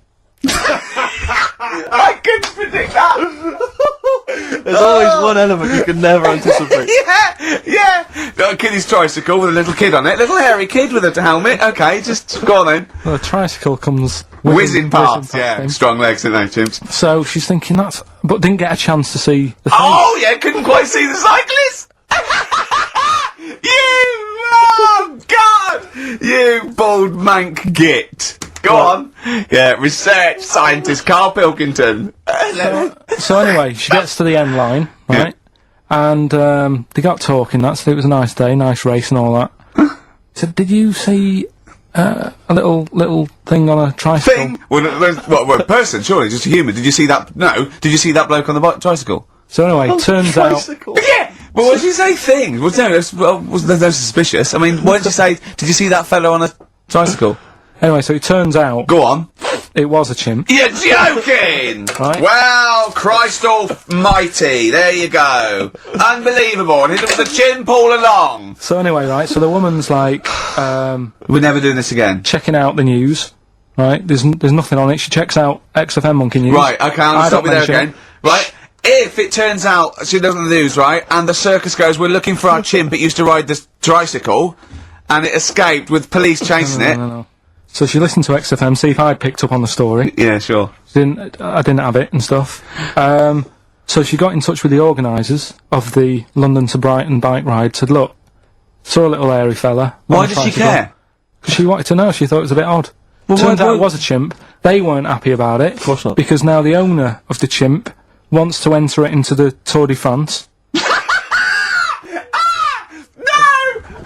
I couldn't predict that. There's always one element you can never anticipate. Yeah. Got a kiddie's tricycle with a little kid on it. Little hairy kid with a helmet. Okay, just go on then. The tricycle comes Whizzing past. him. Yeah. Strong legs, don't they, chimps? So she's thinking but didn't get a chance to see the thing. Oh, yeah, couldn't quite see the cyclist. Oh, God! You bald mank git. Go on. Yeah, research scientist Karl Pilkington. So anyway, she gets to the end line, right? And they got talking. It was a nice day, nice race and all that. So did you see a little thing on a tricycle? Thing? Well, a person, surely, just a human. Did you see that? No. Did you see that bloke on the tricycle? So anyway, turns out. Tricycle. Yeah! Well, what did you say thing? Well, no, there's no suspicious. I mean, why did you say, did you see that fellow on a tricycle? Anyway, so it turns out Go on. it was a chimp. You're joking! Right. Well, Christ almighty, there you go. Unbelievable, and it was a chimp all along. So anyway, right? So the woman's like We're never doing this again. checking out the news. Right? There's nothing on it. She checks out XFM Monkey News. Right, okay, I I'll stop don't you there mention again. Right, if it turns out she doesn't lose, right, and the circus goes, we're looking for our chimp, it used to ride this tricycle, and it escaped with police chasing it. No. So she listened to XFM, see if I'd picked up on the story. Yeah, sure. I didn't have it and stuff. So she got in touch with the organisers of the London to Brighton bike ride, said, look, saw a little hairy fella. Why did she care? Because she wanted to know, she thought it was a bit odd. Well, Turns why- out it was a chimp. They weren't happy about it. Of course not. Because now the owner of the chimp wants to enter it into the Tour de France. No!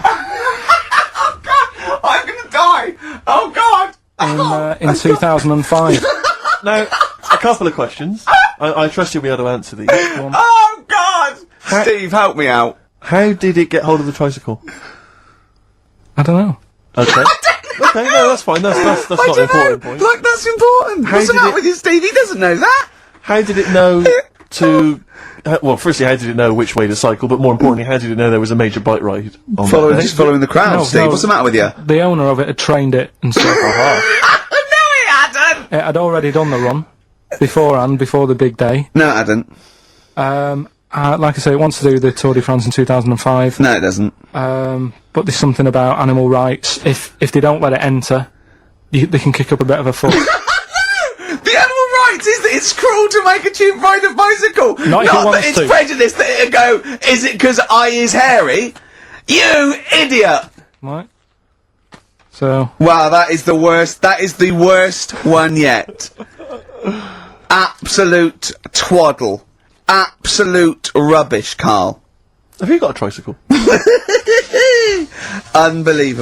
Oh, God! I'm gonna die! Oh, God! In 2005. Now, a couple of questions. I trust you'll be able to answer these. Oh, God! Steve, help me out. How did it get hold of the tricycle? I don't know. Okay. Okay, no, that's fine. That's not the important point. Like, that's important. How What's the did matter it- with you, Steve? He doesn't know that. How did it know to... well, firstly, how did it know which way to cycle? But more importantly, how did it know there was a major bike ride on that day? Following the crowd, No, Steve. no. What's the matter with you? The owner of it had trained it and stuff. No, he hadn't. It had already done the run beforehand, before the big day. No, it hadn't. Like I say, it wants to do the Tour de France in 2005. No, it doesn't. But there's something about animal rights. If they don't let it enter, they can kick up a bit of a fuss. The animal rights is that it's cruel to make a chimp ride a bicycle. Not if it that wants it's to. prejudice that it'll go, is it because I is hairy? You idiot! Right? So, Wow, that is the worst. That is the worst one yet. Absolute twaddle. Absolute rubbish, Carl. Have you got a tricycle? Unbelievable.